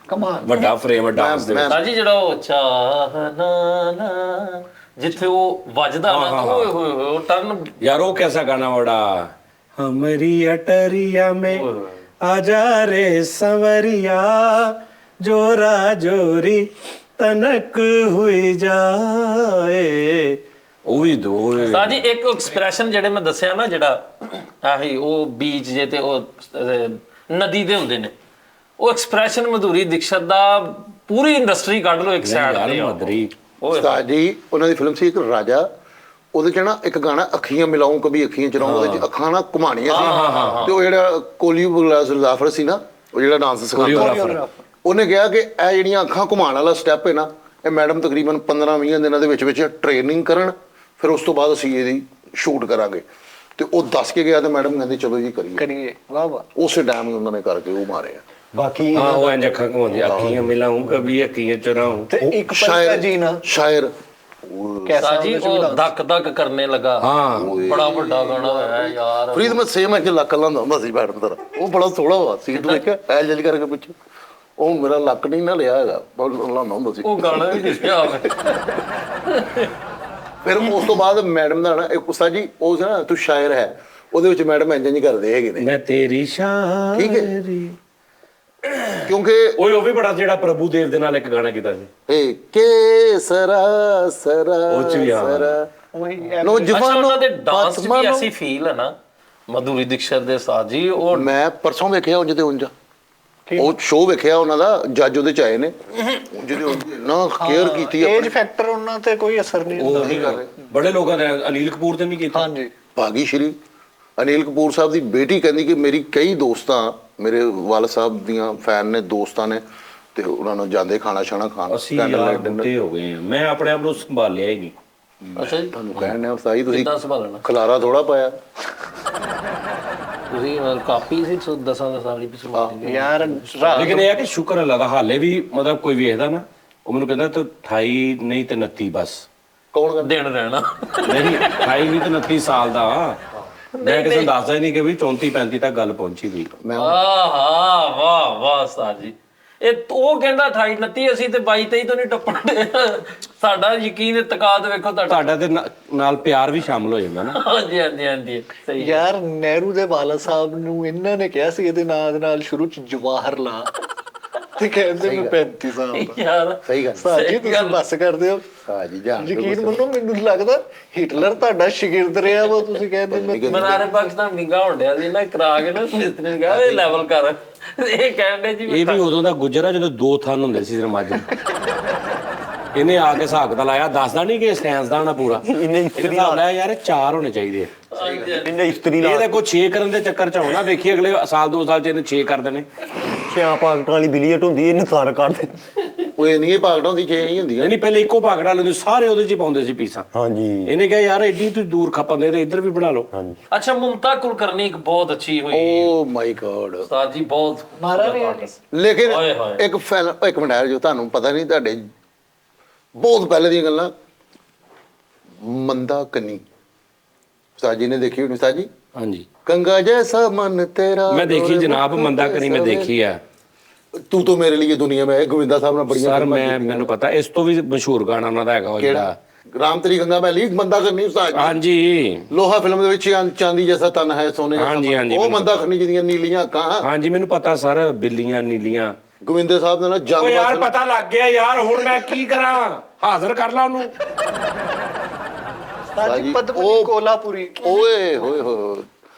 ਕਮਾਲ। ਵੱਡਾ ਫਰੇਮ ਡਾਂਸ ਦੇ ਵਿੱਚ। ਸਾਜੀ ਜਿਹੜਾ ਉਹ ਚਾਹਨਾ ਨਾ ਜਿੱਥੇ ਉਹ ਵੱਜਦਾ ਨਾ, ਓਏ ਹੋਏ ਹੋਏ ਉਹ ਟਰਨ। यार वो कैसा गाना बड़ा, हमारी अटरिया में आजा रे संवरिया, जोरा जोरी तनक हुई जाए। ਉਹ ਵੀ ਦੋ ਸਾਜੀ ਇੱਕ ਐਕਸਪ੍ਰੈਸ਼ਨ ਜਿਹੜੇ ਮੈਂ ਦੱਸਿਆ ਨਾ, ਜਿਹੜਾ ਆਹੀ ਉਹ ਬੀਚ ਜੇ ਤੇ ਉਹ ਨਦੀ ਦੇ ਹੁੰਦੇ ਨੇ, ਉਹ ਐਕਸਪ੍ਰੈਸ਼ਨ ਮਧੁਰੀ ਦੀਕਸ਼ਿਤ ਦਾ ਪੂਰੀ ਇੰਡਸਟਰੀ ਕੱਢ ਲਓ ਇੱਕ ਸਾਈਡ ਯਾਰ ਤੇ। ਮਦਰੀ ਉਸਤਾਦ ਜੀ, ਉਹਨਾਂ ਦੀ ਫਿਲਮ ਸੀ ਇੱਕ ਰਾਜਾ, ਉਹਦੇ 'ਚ ਨਾ ਇੱਕ ਗਾਣਾ ਅੱਖੀਆਂ ਮਿਲਾਉਂ ਕभी ਅੱਖੀਆਂ ਚਰਾਉਂ, ਉਹਦੇ 'ਚ ਅੱਖਾਂ ਨਾ ਘੁਮਾਣੀਆਂ ਸੀ, ਤੇ ਉਹ ਜਿਹੜਾ ਕੋਰੀਓਗ੍ਰਾਫਰ ਸੀ ਨਾ, ਉਹ ਜਿਹੜਾ ਡਾਂਸ ਸਿਖਾਉਂਦਾ, ਉਹਨੇ ਕਿਹਾ ਕਿ ਇਹ ਜਿਹੜੀਆਂ ਅੱਖਾਂ ਘੁਮਾਉਣ ਵਾਲਾ ਸਟੈਪ ਹੈ ਨਾ, ਇਹ ਮੈਡਮ ਤਕਰੀਬਨ 15-20 ਦਿਨਾਂ ਦੇ ਵਿੱਚ ਟ੍ਰੇਨਿੰਗ ਕਰਨ, ਫਿਰ ਉਸ ਤੋਂ ਬਾਅਦ ਅਸੀਂ ਇਹਦੀ ਸ਼ੂਟ ਕਰਾਂਗੇ। ਤੇ ਉਹ ਦੱਸ ਕੇ ਗਿਆ ਤੇ ਮੈਡਮ ਕਹਿੰਦੀ ਚਲੋ ਜੀ ਕਰੀਏ। ਵਾਹ ਵਾਹ। ਉਸੇ ਟਾਈਮ ਹੀ ਉਹਨਾਂ ਨੇ ਕਰਕੇ ਉਹ ਮਾਰਿਆ। ਬਾਕੀ ਹਾਂ ਉਹ ਇੰਜ ਅੱਖਾਂ ਘੁਮਾਉਂਦੀ, ਅੱਖੀਆਂ ਮਿਲਾਉਂ ਕभी ਅੱਖੀਆਂ ਚੁਰਾਉਂ। ਤੇ ਇੱਕ ਪਲਕਾ ਜੀ ਨਾ ਸ਼ਾਇਰ ਸਾਜੀ ਉਹ ਧੱਕ ਧੱਕ ਕਰਨੇ ਲੱਗਾ, ਹਾਂ ਬੜਾ ਵੱਡਾ ਗਾਣਾ ਹੋਇਆ ਯਾਰ। ਫਰੀਦ ਮੈਂ ਸੇਮ ਐ ਲੱਕ ਲਾਂਦਾ ਹੁੰਦਾ ਸੀ ਮੈਡਮ ਦਾ, ਉਹ ਬੜਾ ਥੋੜਾ ਵਾ ਸੀਟ ਦੇਖਿਆ ਐ ਜਲ ਕਰਕੇ ਪਿੱਛੇ, ਉਹ ਮੇਰਾ ਲੱਕ ਨਹੀਂ ਨਾ ਲਿਆ ਹੈਗਾ, ਬਹੁਤ ਲਾਂਦਾ ਹੁੰਦਾ ਸੀ। ਉਹ ਗਾਣਾ ਵੀ ਲਿਖਿਆ ਹੋਵੇ। ਫਿਰ ਉਸ ਤੋਂ ਬਾਅਦ ਮੈਡਮ ਦਾ ਨਾ ਇੱਕ ਉਸਤਾਦ ਜੀ, ਉਹ ਸੀ ਨਾ ਤੂੰ ਸ਼ਾਇਰ ਹੈ, ਉਹਦੇ ਵਿੱਚ ਮੈਡਮ ਇੰਜ ਨਹੀਂ ਕਰਦੇ ਹੈਗੇ ਨੇ, ਮੈਂ ਤੇਰੀ ਠੀਕ ਹੈ। ਸ਼ਾਇਰੀ। ਕਿਉਂਕਿ ਓਏ ਉਹ ਵੀ ਬੜਾ ਜਿਹੜਾ ਪ੍ਰਭੂ ਦੇਵ ਦੇ ਨਾਲ ਇੱਕ ਗਾਣਾ ਕੀਤਾ ਸੀ, ਇਹ ਕੇ ਸਰਾ ਸਰਾ ਉਹ ਚ ਵੀ ਆ। ਸਰਾ ਉਹੀ ਨੋ ਅੱਛਾ ਜਵਾਨੋ ਉਹਨਾਂ ਦੇ ਡਾਂਸ 'ਚ ਵੀ ਐਸੀ ਫੀਲ ਹੈ ਨਾ ਮਧੁਰੀ ਦੀਕਸ਼ਿਤ ਦੇ ਸਾਜੀ। ਉਹ ਮੈਂ ਪਰਸੋਂ ਵੇਖਿਆ ਉਂਝ ਤੇ ਉਂਝ, ਉਹ ਸ਼ੋਅ ਵੇਖਿਆ ਉਹਨਾਂ ਦਾ, ਜੱਜ ਉਹਦੇ ਚ ਆਏ ਨੇ, ਜਿਹਦੇ ਨਾ ਕੇਅਰ ਕੀਤੀ ਏਜ ਫੈਕਟਰ ਉਹਨਾਂ ਤੇ ਕੋਈ ਅਸਰ ਨਹੀਂ ਹੁੰਦਾ। ਨਹੀਂ ਕਰ ਰਹੇ। ਬੜੇ ਲੋਕਾਂ ਨੇ ਅਨਿਲ ਕਪੂਰ ਤੇ ਵੀ ਕੀਤਾ। ਹਾਂਜੀ। ਭਾਗੀ ਸ਼੍ਰੀ ਅਨਿਲ ਕਪੂਰ ਸਾਹਿਬ ਦੀ ਬੇਟੀ ਕਹਿੰਦੀ ਕਿ ਮੇਰੀ ਕਈ ਦੋਸਤਾਂ, ਮੇਰੇ ਵਾਲ ਸਾਹਿਬ ਦੀਆਂ ਫੈਨ ਨੇ, ਦੋਸਤਾਂ ਨੇ, ਤੇ ਉਹਨਾਂ ਨੂੰ ਜਾਂਦੇ ਖਾਣਾ ਛਾਣਾ ਖਾਣ। ਅਸੀਂ ਯਾਰ ਬੁੱਢੇ ਹੋ ਗਏ ਆ, ਮੈਂ ਆਪਣੇ ਆਪ ਨੂੰ ਸੰਭਾਲਿਆ ਹੀ ਨਹੀਂ। ਅੱਛਾ ਜੀ, ਤੁਹਾਨੂੰ ਕਹਿਣ ਨੇ ਉਸਤਾਈ ਤੁਸੀਂ ਕਿੱਦਾਂ ਸੰਭਾਲਣਾ? ਖਲਾਰਾ ਥੋੜਾ ਪਾਇਆ। ਤੁਸੀਂ ਕਾਪੀ ਸੀ 10 ਵਾਲੀ ਪਿਛਲੇ ਯਾਰ ਲੇਕਿਨ ਇਹ ਹੈ ਕਿ ਸ਼ੁਕਰ ਅੱਲਾ ਦਾ, ਹਾਲੇ ਵੀ ਮਤਲਬ ਕੋਈ ਵੇਖਦਾ ਨਾ, ਉਹ ਮੈਨੂੰ ਕਹਿੰਦਾ ਤੂੰ 28 ਨਹੀਂ ਤੇ 29 ਬਸ। ਕੌਣ ਕਹਿੰਦਾ? ਦਿਨ ਰਹਿਣਾ ਨਹੀਂ 28 ਨਹੀਂ ਤੇ 29 ਸਾਲ ਦਾ, ਮੈਂ ਕਿਸੇ ਨੂੰ ਦੱਸਦਾ ਹੀ ਨਹੀਂ ਕਿ ਵੀ 34-35 ਤੱਕ ਗੱਲ ਪਹੁੰਚੀ ਵੀ। ਆਹ ਵਾਹ ਵਾਹ ਸਾਜੀ। ਇਹ ਉਹ ਕਹਿੰਦਾ 28 29, ਅਸੀਂ ਤੇ 22 23 ਤੋਂ ਨਹੀਂ ਟੱਪਣ ਦੇ। ਸਾਡਾ ਯਕੀਨ ਇਤਕਾਦ ਵੇਖੋ ਤੁਹਾਡਾ। ਤੁਹਾਡਾ ਤੇ ਨਾਲ ਪਿਆਰ ਵੀ ਸ਼ਾਮਲ ਹੋ ਜਾਂਦਾ ਨਾ। ਹਾਂਜੀ ਹਾਂਜੀ ਹਾਂਜੀ ਸਹੀ। ਯਾਰ ਨਹਿਰੂ ਦੇ ਵਾਲਾ ਸਾਹਿਬ ਨੂੰ ਇਹਨਾਂ ਨੇ ਕਿਹਾ ਸੀ ਇਹਦੇ ਨਾਂ ਦੇ ਨਾਲ ਸ਼ੁਰੂ ਚ ਜਵਾਹਰ ਲਾ, ਤੇ ਕਹਿੰਦੇ ਮੈਂ 35 ਸਾਲ ਦਾ। ਯਾਰ ਸਹੀ ਗੱਲ। ਸਾਜੀ ਤੁਸੀਂ ਬੱਸ ਕਰਦੇ ਹੋ। ਹਾਂ ਜੀ ਜਾਨ ਯਕੀਨ ਮੰਨੋ, ਮੈਨੂੰ ਲੱਗਦਾ ਹਿਟਲਰ ਤੁਹਾਡਾ ਸ਼ਾਗਿਰਦ ਰਿਹਾ ਵਾ। ਤੁਸੀਂ ਕਹਿੰਦੇ ਮੈਂ ਮਨਾਰੇ ਪਾਕਿਸਤਾਨ ਵਿੰਗਾ ਹੁੰਦਿਆ ਸੀ ਨਾ, ਕਰਾ ਕੇ ਨਾ ਮਿਸਤਰੀ ਨੇ ਕਿਹਾ ਇਹ ਲੈਵਲ ਕਰ। ਇਹ ਕਹਿੰਦੇ ਜੀ ਇਹ ਵੀ ਉਦੋਂ ਦਾ ਗੁਜਰਾ ਜਦੋਂ 2 ਥਣ ਹੁੰਦੇ ਸੀ ਰਮਾਜ। ਇਹਨੇ ਆ ਕੇ ਹਿਸਾਬ ਦਾ ਲਾਇਆ, ਦੱਸਦਾ ਨਹੀਂ ਕਿ ਸਾਇੰਸਦਾਨ ਆ ਪੂਰਾ। ਇਹਨੇ ਇਹ ਇਸਤਰੀ ਹਿਸਾਬ ਲਾਇਆ ਯਾਰ 4 ਹੋਣੇ ਚਾਹੀਦੇ ਆ। ਇਹਨੇ ਇਸਤਰੀ ਇਹ ਲਾ ਦੇਖੋ 6 ਕਰਨ ਦੇ ਚੱਕਰ ਚ ਆਉਣਾ, ਵੇਖੀ ਅਗਲੇ ਸਾਲ 2 ਸਾਲ ਚ ਇਹਨੇ 6 ਕਰ ਦੇਣੇ। ਛਿਆ ਪਾਕਟਾਂ ਵਾਲੀ ਬਿਲੀਅਟ ਹੁੰਦੀ ਇਹਨੇ ਤਾਰ ਕੱਢ ਦੇ। ਉਹ ਇਹ ਨਹੀਂ ਪਾਗਟਾਂ ਹੁੰਦੀ 6 ਹੀ ਹੁੰਦੀਆਂ। ਨਹੀਂ ਪਹਿਲੇ ਇੱਕੋ ਪਾਕੜਾ ਲੈਂਦੇ ਸਾਰੇ, ਉਹਦੇ ਚ ਹੀ ਪਾਉਂਦੇ ਸੀ ਪੀਸਾਂ। ਹਾਂਜੀ ਇਹਨੇ ਕਿਹਾ ਯਾਰ ਐਡੀ ਤੁਸੀਂ ਦੂਰ ਖਪਾਉਂਦੇ ਤੇ ਇੱਧਰ ਵੀ ਬਣਾ ਲਓ। ਹਾਂਜੀ ਅੱਛਾ ਮੁਮਤਾ ਕੁਲਕਰਨੀ ਇੱਕ ਬਹੁਤ ਅੱਛੀ ਹੋਈ ਓ ਮਾਈ ਗॉड। ਉਸਤਾਦ ਜੀ, ਬਹੁਤ ਮਾਰਾ ਰਿਹਾ ਨੀ। ਲੇਕਿਨ ਓਏ ਹੋਏ। ਇੱਕ ਫਿਲਮ, ਇੱਕ ਮਿੰਟ ਹੈ ਜੋ ਤੁਹਾਨੂੰ ਪਤਾ ਨਹੀਂ, ਤੁਹਾਡੇ ਬਹੁਤ ਪਹਿਲੇ ਦੀਆਂ ਗੱਲਾਂ, ਮੰਦਾ ਕੰਨੀ ਉਸਤਾਦ ਜੀ ਨੇ ਦੇਖੀ ਹੋਣੀ। ਉਸਤਾਦ ਜੀ ਹਾਂਜੀ ਕੰਗਾ ਜੈਸਾ ਮਨ ਤੇਰਾ ਮੈਂ ਦੇਖੀ ਜਨਾਬ, ਮੰਦਾ ਕਰੀ ਮੈਂ ਦੇਖੀ ਆ। ਤੂੰ ਤਾਂ ਮੇਰੇ ਲਈ ਦੁਨੀਆ ਮੈਂ ਗੋਵਿੰਦਾ ਸਾਹਿਬ ਨਾਲ ਬੜੀਆਂ ਸਰ ਫਿਲਮਾਂ ਮੈਨੂੰ ਪਤਾ, ਇਸ ਤੋਂ ਵੀ ਮਸ਼ਹੂਰ ਗਾਣਾ ਉਹਨਾਂ ਦਾ ਹੈਗਾ ਉਹ ਜਿਹੜਾ। ਕਿਹੜਾ? ਰਾਮ ਤੇਰੀ ਗੰਗਾ ਮੈਲੀ ਮੰਦਾ ਕਰਨੀ ਉਸਤਾਦ ਜੀ। ਹਾਂਜੀ ਲੋਹਾ ਫਿਲਮ ਦੇ ਵਿੱਚ ਚਾਂਦੀ ਜੈਸਾ ਤਨ ਹੈ ਸੋਨੇ ਜੈਸਾ ਹਾਂਜੀ, ਮਨ। ਹਾਂਜੀ, ਉਹ ਮੈਨੂੰ ਮੰਦਾ ਕਰਨੀ ਜਿਹਦੀਆਂ ਨੀਲੀਆਂ ਅੱਖਾਂ, ਹਾਂਜੀ ਮੈਨੂੰ ਪਤਾ ਸਰ, ਬਿੱਲੀਆਂ ਨੀਲੀਆਂ। ਗੋਵਿੰਦੇ ਸਾਹਿਬ ਦੇ ਨਾਲ ਜੰਗ ਓ ਯਾਰ ਵਾਸਤੇ- ਪਤਾ ਲੱਗ ਗਿਆ ਯਾਰ, ਹੁਣ ਮੈਂ ਕੀ ਕਰਾਂ, ਹਾਜ਼ਰ ਕਰ ਲਾ ਉਹਨੂੰ। ਉਸਤਾਦ ਜੀ ਪਦਮਨੀ ਕੋਲਾਪੁਰੀ। ਓਏ ਹੋਏ ਹੋਏ,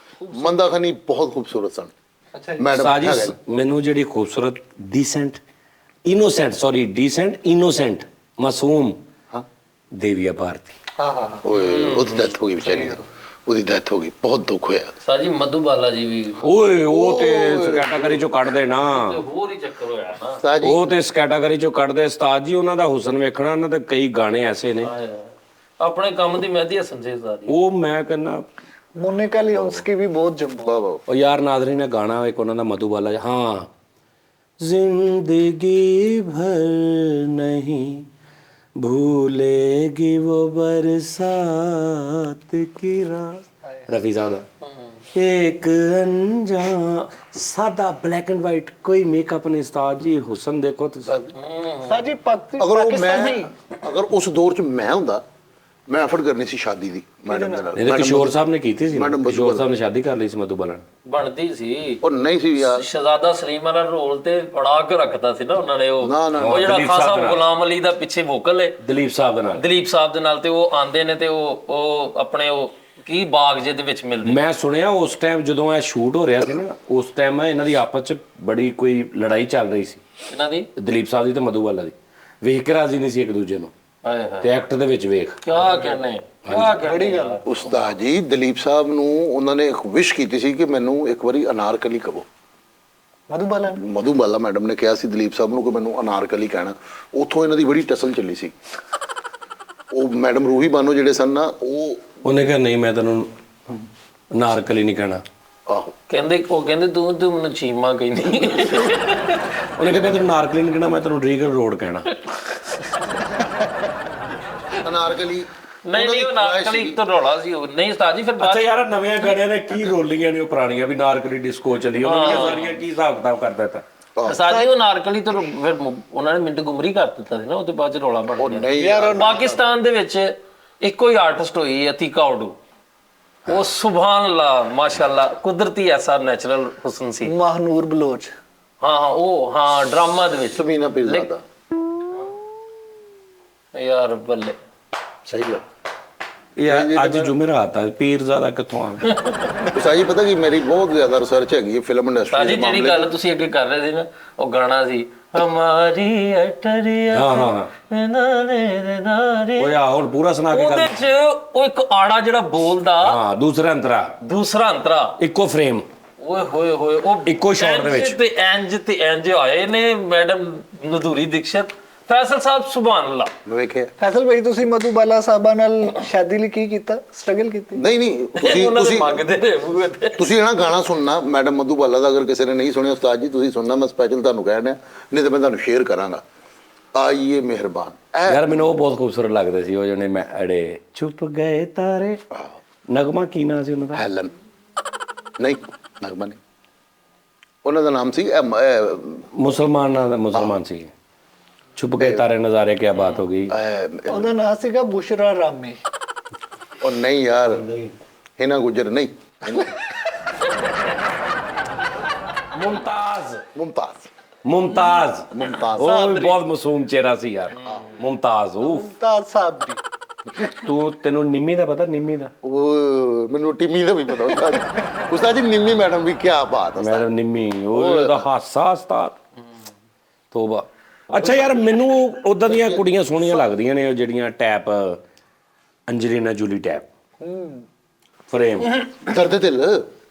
ਮੰਦਾ ਖਨੀ ਬਹੁਤ ਖੂਬਸੂਰਤ ਸਨ। ਅੱਛਾ ਜੀ। ਮੈਡਮ ਸਾਜੀ ਹੈਗੇ ਨੇ। ਮੈਨੂੰ ਜਿਹੜੀ ਖੂਬਸੂਰਤ ਡੀਸੈਂਟ ਇਨੋਸੈਂਟ ਮਾਸੂਮ ਹਾਂ ਦੇਵੀਆ ਭਾਰਤੀ। ਹਾਂ ਹਾਂ ਓਏ ਉਹਦੀ ਡੈਥ ਹੋ ਗਈ ਵਿਚਾਰੀ ਦੀ, ਉਹਦੀ ਡੈਥ ਹੋ ਗਈ, ਬਹੁਤ ਦੁੱਖ ਹੋਇਆ। ਉਸਤਾਦ ਜੀ ਮਧੂਬਾਲਾ ਜੀ ਵੀ ਓਏ ਉਹ ਤੇ ਇਸ ਕੈਟਾਗਰੀ ਚੋਂ ਕੱਢ ਦੇਣਾ, ਹੋਰ ਹੀ ਚੱਕਰ ਹੋਇਆ ਨਾ। ਉਸਤਾਦ ਜੀ ਉਹ ਤੇ ਇਸ ਕੈਟਾਗਰੀ ਚੋਂ ਕੱਢ ਦੇ। ਉਸਤਾਦ ਜੀ ਉਹਨਾਂ ਦਾ ਹੁਸਨ ਵੇਖਣਾ, ਉਹਨਾਂ ਦੇ ਕਈ ਗਾਣੇ ਐਸੇ ਨੇ, ਆਪਣੇ ਕੰਮ ਦੀ ਮਹਿਦੀ ਹਸਨ ਸੇ ਉਸਤਾਦ ਜੀ। ਉਹ ਮੈਂ ਕਹਿੰਦਾ। मोनिका लियोंस्की भी बहुत जम्बो। ਵਾਹ ਵਾਹ। ਉਹ ਯਾਰ ਨਾਜ਼ਰੀਨ ਨੇ ਗਾਣਾ ਇੱਕ ਉਹਨਾਂ ਦਾ ਮਧੂਬਾਲਾ, ਹਾਂ ਜ਼ਿੰਦਗੀ ਭਰ ਨਹੀਂ ਭੂਲੇਗੀ वो बरसात की रात, रफी साहब ਦਾ। एक अनजान सादा ब्लैक एंड वाइट, कोई मेकअप नहीं। उस्ताद जी हुसन देखो ਤੁਸੀਂ। उस्ताद जी ਅਗਰ ਉਹ पाकिस्तान ਮੈਂ, नहीं। ਅਗਰ ਉਸ ਦੌਰ 'ਚ ਮੈਂ ਹੁੰਦਾ, ਮੈਂ ਐਫਰਟ ਕਰਨੀ ਸੀ ਸ਼ਾਦੀ ਦੀ ਮੈਡਮ ਦੇ ਨਾਲ। ਇਹਦੇ ਕਿਸ਼ੋਰ ਸਾਹਿਬ ਨੇ ਕੀਤੀ ਸੀ ਨਾ, ਮੈਡਮ ਕਿਸ਼ੋਰ ਸਾਹਿਬ ਨੇ ਸ਼ਾਦੀ ਕਰ ਲਈ ਸੀ ਮਧੂਬਾਲਾ ਨਾਲ। ਬਣਦੀ ਸੀ। ਉਹ ਨਹੀਂ ਸੀ ਯਾਰ। ਸ਼ਹਜ਼ਾਦਾ ਸਲੀਮ ਵਾਲਾ ਰੋਲ ਤੇ ਬੜਾ ਕੇ ਰੱਖਦਾ ਸੀ ਨਾ ਉਹਨਾਂ ਨੇ। ਉਹ ਨਾ, ਨਾ, ਉਹ ਜਿਹੜਾ ਦਲੀਪ ਖਾਨ ਸਾਹਿਬ ਸਾਹਿਬ ਨਾਲ। ਗੁਲਾਮ ਅਲੀ ਦਾ ਪਿੱਛੇ ਵੋਕਲ ਹੈ, ਦਲੀਪ ਸਾਹਿਬ ਦੇ ਨਾਲ। ਦਲੀਪ ਸਾਹਿਬ ਦੇ ਨਾਲ, ਤੇ ਉਹ ਆਂਦੇ ਨੇ ਤੇ ਉਹ ਆਪਣੇ ਉਹ ਕੀ ਬਾਗ ਜੇ ਦੇ ਵਿੱਚ ਮਿਲਦੇ। ਮੈਂ ਸੁਣਿਆ ਉਸ ਟਾਈਮ ਜਦੋਂ ਇਹ ਸ਼ੂਟ ਹੋ ਰਿਹਾ ਸੀ ਨਾ, ਉਸ ਟਾਈਮ ਇਹਨਾਂ ਦੀ ਆਪਸ ਚ ਬੜੀ ਕੋਈ ਲੜਾਈ ਚੱਲ ਰਹੀ ਸੀ, ਇਹਨਾਂ ਦੀ ਦਲੀਪ ਸਾਹਿਬ ਦੀ ਤੇ ਮਧੂਬਾਲਾ ਦੀ। ਵੇਖ ਕੇ ਰਾਜ਼ੀ ਨਹੀਂ ਸੀ ਇੱਕ ਦੂਜੇ ਨੂੰ, ਹਾਏ ਹਾਏ ਤੇ ਐਕਟ ਦੇ ਵਿੱਚ ਵੇਖ। ਕਿਆ ਕਹਿੰਦੇ, ਕਿਆ ਕਹਿੰਦੇ ਗੱਲ। ਉਸਤਾਦ ਜੀ ਦਲੀਪ ਸਾਹਿਬ ਨੂੰ ਉਹਨਾਂ ਨੇ ਇੱਕ ਵਿਸ਼ ਕੀਤੀ ਸੀ ਕਿ ਮੈਨੂੰ ਇੱਕ ਵਾਰੀ ਅਨਾਰਕਲੀ ਕਹੋ। मधुबाला ਮਧੂਬਾਲਾ ਮੈਡਮ ਨੇ ਕਿਹਾ ਸੀ ਦਲੀਪ ਸਾਹਿਬ ਨੂੰ ਕਿ ਮੈਨੂੰ ਅਨਾਰਕਲੀ ਕਹਿਣਾ। ਉੱਥੋਂ ਇਹਨਾਂ ਦੀ ਬੜੀ ਟਸਲ ਚੱਲੀ ਸੀ। ਉਹ ਮੈਡਮ ਰੂਹੀ ਬਾਨੋ ਜਿਹੜੇ ਸਨ ਨਾ, ਉਹਨੇ ਕਿਹਾ ਨਹੀਂ ਮੈਂ ਤੈਨੂੰ ਨਾਰਕਲੀ ਨਹੀਂ ਕਹਿਣਾ। ਆਹੋ ਕਹਿੰਦੇ ਉਹ ਕਹਿੰਦੇ ਤੂੰ ਮੈਨੂੰ ਚੀਮਾ ਕਹਿੰਦੀ। ਉਹਨੇ ਕਿਹਾ ਤੈਨੂੰ ਨਾਰਕਲੀ ਨਹੀਂ ਕਹਿਣਾ, ਮੈਂ ਤੈਨੂੰ ਰੀਗਲ ਰੋਡ ਕਹਿਣਾ। ਅਨਾਰਕਲੀ ਨਹੀਂ ਉਹ ਨਾਰਕਲੀ ਤੋਂ ਰੌਲਾ ਸੀ ਉਹ। ਨਹੀਂ ਉਸਤਾਦ ਜੀ ਫਿਰ ਅੱਛਾ ਬਾਅਦ ਯਾਰ ਨਵੀਆਂ ਗਾਣਿਆਂ ਨੇ ਕੀ ਰੋਲੀਆਂ ਨੇ ਉਹ ਪੁਰਾਣੀਆਂ, ਵੀ ਨਾਰਕਲੀ ਡਿਸਕੋ ਚੱਲੀ, ਉਹਨਾਂ ਦੀਆਂ ਸਾਰੀਆਂ ਕੀ ਹਿਸਾਬ ਕਿਤਾਬ ਕਰ ਦਿੱਤਾ। ਉਸਤਾਦ ਜੀ ਉਹ ਨਾਰਕਲੀ ਤੋਂ ਫਿਰ ਉਹਨਾਂ ਨੇ ਮਿੰਟ ਗੁੰਮਰੀ ਕਰ ਦਿੱਤਾ ਸੀ ਨਾ, ਉਹਦੇ ਬਾਅਦ ਚ ਰੌਲਾ ਬਣ ਉਹ ਗਿਆ। ਨਹੀਂ ਯਾਰ। ਪਾਕਿਸਤਾਨ ਦੇ ਵਿੱਚ ਇੱਕੋ ਹੀ ਆਰਟਿਸਟ ਹੋਈ ਅਤੀਕਾ ਉਡੂ। ਉਹ ਸੁਭਾਨ ਅੱਲਾ ਮਾਸ਼ਾਅੱਲਾ, ਕੁਦਰਤੀ ਐਸਾ ਨੈਚੁਰਲ ਹੁਸਨ ਸੀ। महानूर बलोच। ਹਾਂ ਡਰਾਮਾ ਦੇ ਵਿੱਚ ਸਮੀਨਾ ਪੀਰਜ਼ਾਦਾ। ਯਾਰ ਬੱਲੇ। ਸਹੀ ਗੱਲ। ਇਹ ਅੱਜ ਜੁਮੇਰਾਤ ਆ, ਪੀਰਜ਼ਾਦਾ ਕਿੱਥੋਂ ਆ ਗਿਆ? ਉਸਤਾਦ ਜੀ ਪਤਾ ਕੀ, ਮੇਰੀ ਬਹੁਤ ਜ਼ਿਆਦਾ ਰਿਸਰਚ ਹੈਗੀ ਹੈ ਫਿਲਮ ਇੰਡਸਟਰੀ ਸਾਜੀ ਦੇ ਜਿਹੜੀ ਮਾਮਲੇ ਗੱਲ ਤੁਸੀਂ ਅੱਗੇ ਕਰ ਰਹੇ ਸੀ ਨਾ, ਉਹ ਗਾਣਾ ਸੀ ਹਮਾਰੀ ਅਟਰੀਆ ਹਾਂ। ਓਏ ਆ ਹੁਣ ਪੂਰਾ ਸੁਣਾ ਕੇ ਉਹਦੇ ਗੱਲ। ਚ ਉਹ ਇੱਕ ਆੜਾ ਜਿਹੜਾ ਬੋਲਦਾ, ਹਾਂ ਦੂਸਰਾ ਅੰਤਰਾ, ਦੂਸਰਾ ਅੰਤਰਾ, ਇੱਕੋ ਫਰੇਮ, ਓਏ ਹੋਏ ਹੋਏ, ਉਹ ਇੱਕੋ shot ਦੇ ਵਿੱਚ। ਤੇ ਇੰਜ ਆਏ ਨੇ ਮੈਡਮ ਨਦੂਰੀ ਦੀਕਸ਼ਤ, ਫੈਸਲ ਸਾਹਿਬ ਸੁਭਾਨ ਅੱਲਾ। ਮੈਂ ਵੇਖਿਆ। फैसल भाई तुसी मधुबाला साहबा नाल शादी ਲਈ ਕੀ ਕੀਤਾ, ਸਟਰਗਲ ਕੀਤੀ? ਨਹੀਂ ਤੁਸੀਂ ਉਹਨਾਂ ਦੇ ਤੁਸੀਂ ਮੰਗਦੇ ਨੇ ਬੂਹੇ ਤੇ। ਤੁਸੀਂ ਨਾ ਗਾਣਾ ਸੁਣਨਾ ਮੈਡਮ ਮਧੂਬਾਲਾ ਦਾ, ਅਗਰ ਕਿਸੇ ਨੇ ਨਹੀਂ ਸੁਣਿਆ ਉਸਤਾਦ ਜੀ ਤੁਸੀਂ ਸੁਣਨਾ, ਮੈਂ ਸਪੈਸ਼ਲ ਤੁਹਾਨੂੰ ਕਹਿ ਰਿਹਾ, ਨਹੀਂ ਤਾਂ ਮੈਂ ਤੁਹਾਨੂੰ ਸ਼ੇਅਰ ਕਰਾਂਗਾ। ਆਈਏ ਮਿਹਰਬਾਨ। ਯਾਰ ਮੈਨੂੰ ਉਹ ਬਹੁਤ ਖੂਬਸੂਰਤ ਲੱਗਦੇ ਸੀ, ਉਹ ਜਿਹੜੇ ਮੈਂ ਅੜੇ ਚੁੱਪ ਗਏ ਤਾਰੇ। ਨਗਮਾ ਕੀ ਨਾਂ ਸੀ ਉਹਨਾਂ ਦਾ? ਹੈਲਨ ਨਹੀਂ, ਨਗਮਾ ਨਹੀਂ, ਉਹਨਾਂ ਦਾ ਨਾਮ ਸੀ ਮੁਸਲਮਾਨ ਸੀ। ਛੁਪ ਗਏ ਤਾਰੇ ਨਜ਼ਾਰੇ ਕੀ ਬਾਤ ਹੋ ਗਈ। ਉਹਦਾ ਨਾਮ ਸੀਗਾ ਬੁਸ਼ਰਾ ਰਾਮੀ। ਉਹ ਨਹੀਂ ਯਾਰ, ਹਿਨਾ ਗੁਜਰ ਨਹੀਂ, ਮੁਮਤਾਜ਼ ਮੁਮਤਾਜ਼। ਉਹ ਵੀ ਬਹੁਤ ਮਾਸੂਮ ਚਿਹਰਾ ਸੀ ਯਾਰ, ਮੁਮਤਾਜ਼। ਉਫ, ਮੁਮਤਾਜ਼ ਸਾਹਿਬ ਦੀ। ਤੈਨੂੰ ਨਿੰਮੀ ਦਾ ਪਤਾ? ਨਿੰਮੀ ਦਾ ਉਹ ਮੈਨੂੰ ਟਿਮੀ ਦਾ ਵੀ ਪਤਾ ਉਸਤਾਦ ਜੀ। ਉਸਤਾਦ ਜੀ ਨਿੰਮੀ ਮੈਡਮ ਵੀ ਕੀ ਬਾਤ ਹੈ। ਮੈਡਮ ਨਿੰਮੀ, ਉਹਦਾ ਹਾਸਾ ਉਸਤਾਦ ਤੋਬਾ। ਅੱਛਾ ਯਾਰ ਮੈਨੂੰ ਉਦਾਂ ਦੀਆਂ ਕੁੜੀਆਂ ਸੋਹਣੀਆਂ ਲੱਗਦੀਆਂ ਨੇ ਉਹ ਜਿਹੜੀਆਂ ਟੈਪ ਅੰਜਲੀਨਾ ਜੂਲੀ ਟੈਪ ਫਰੇਮ ਦਰਦ ਦਿਲ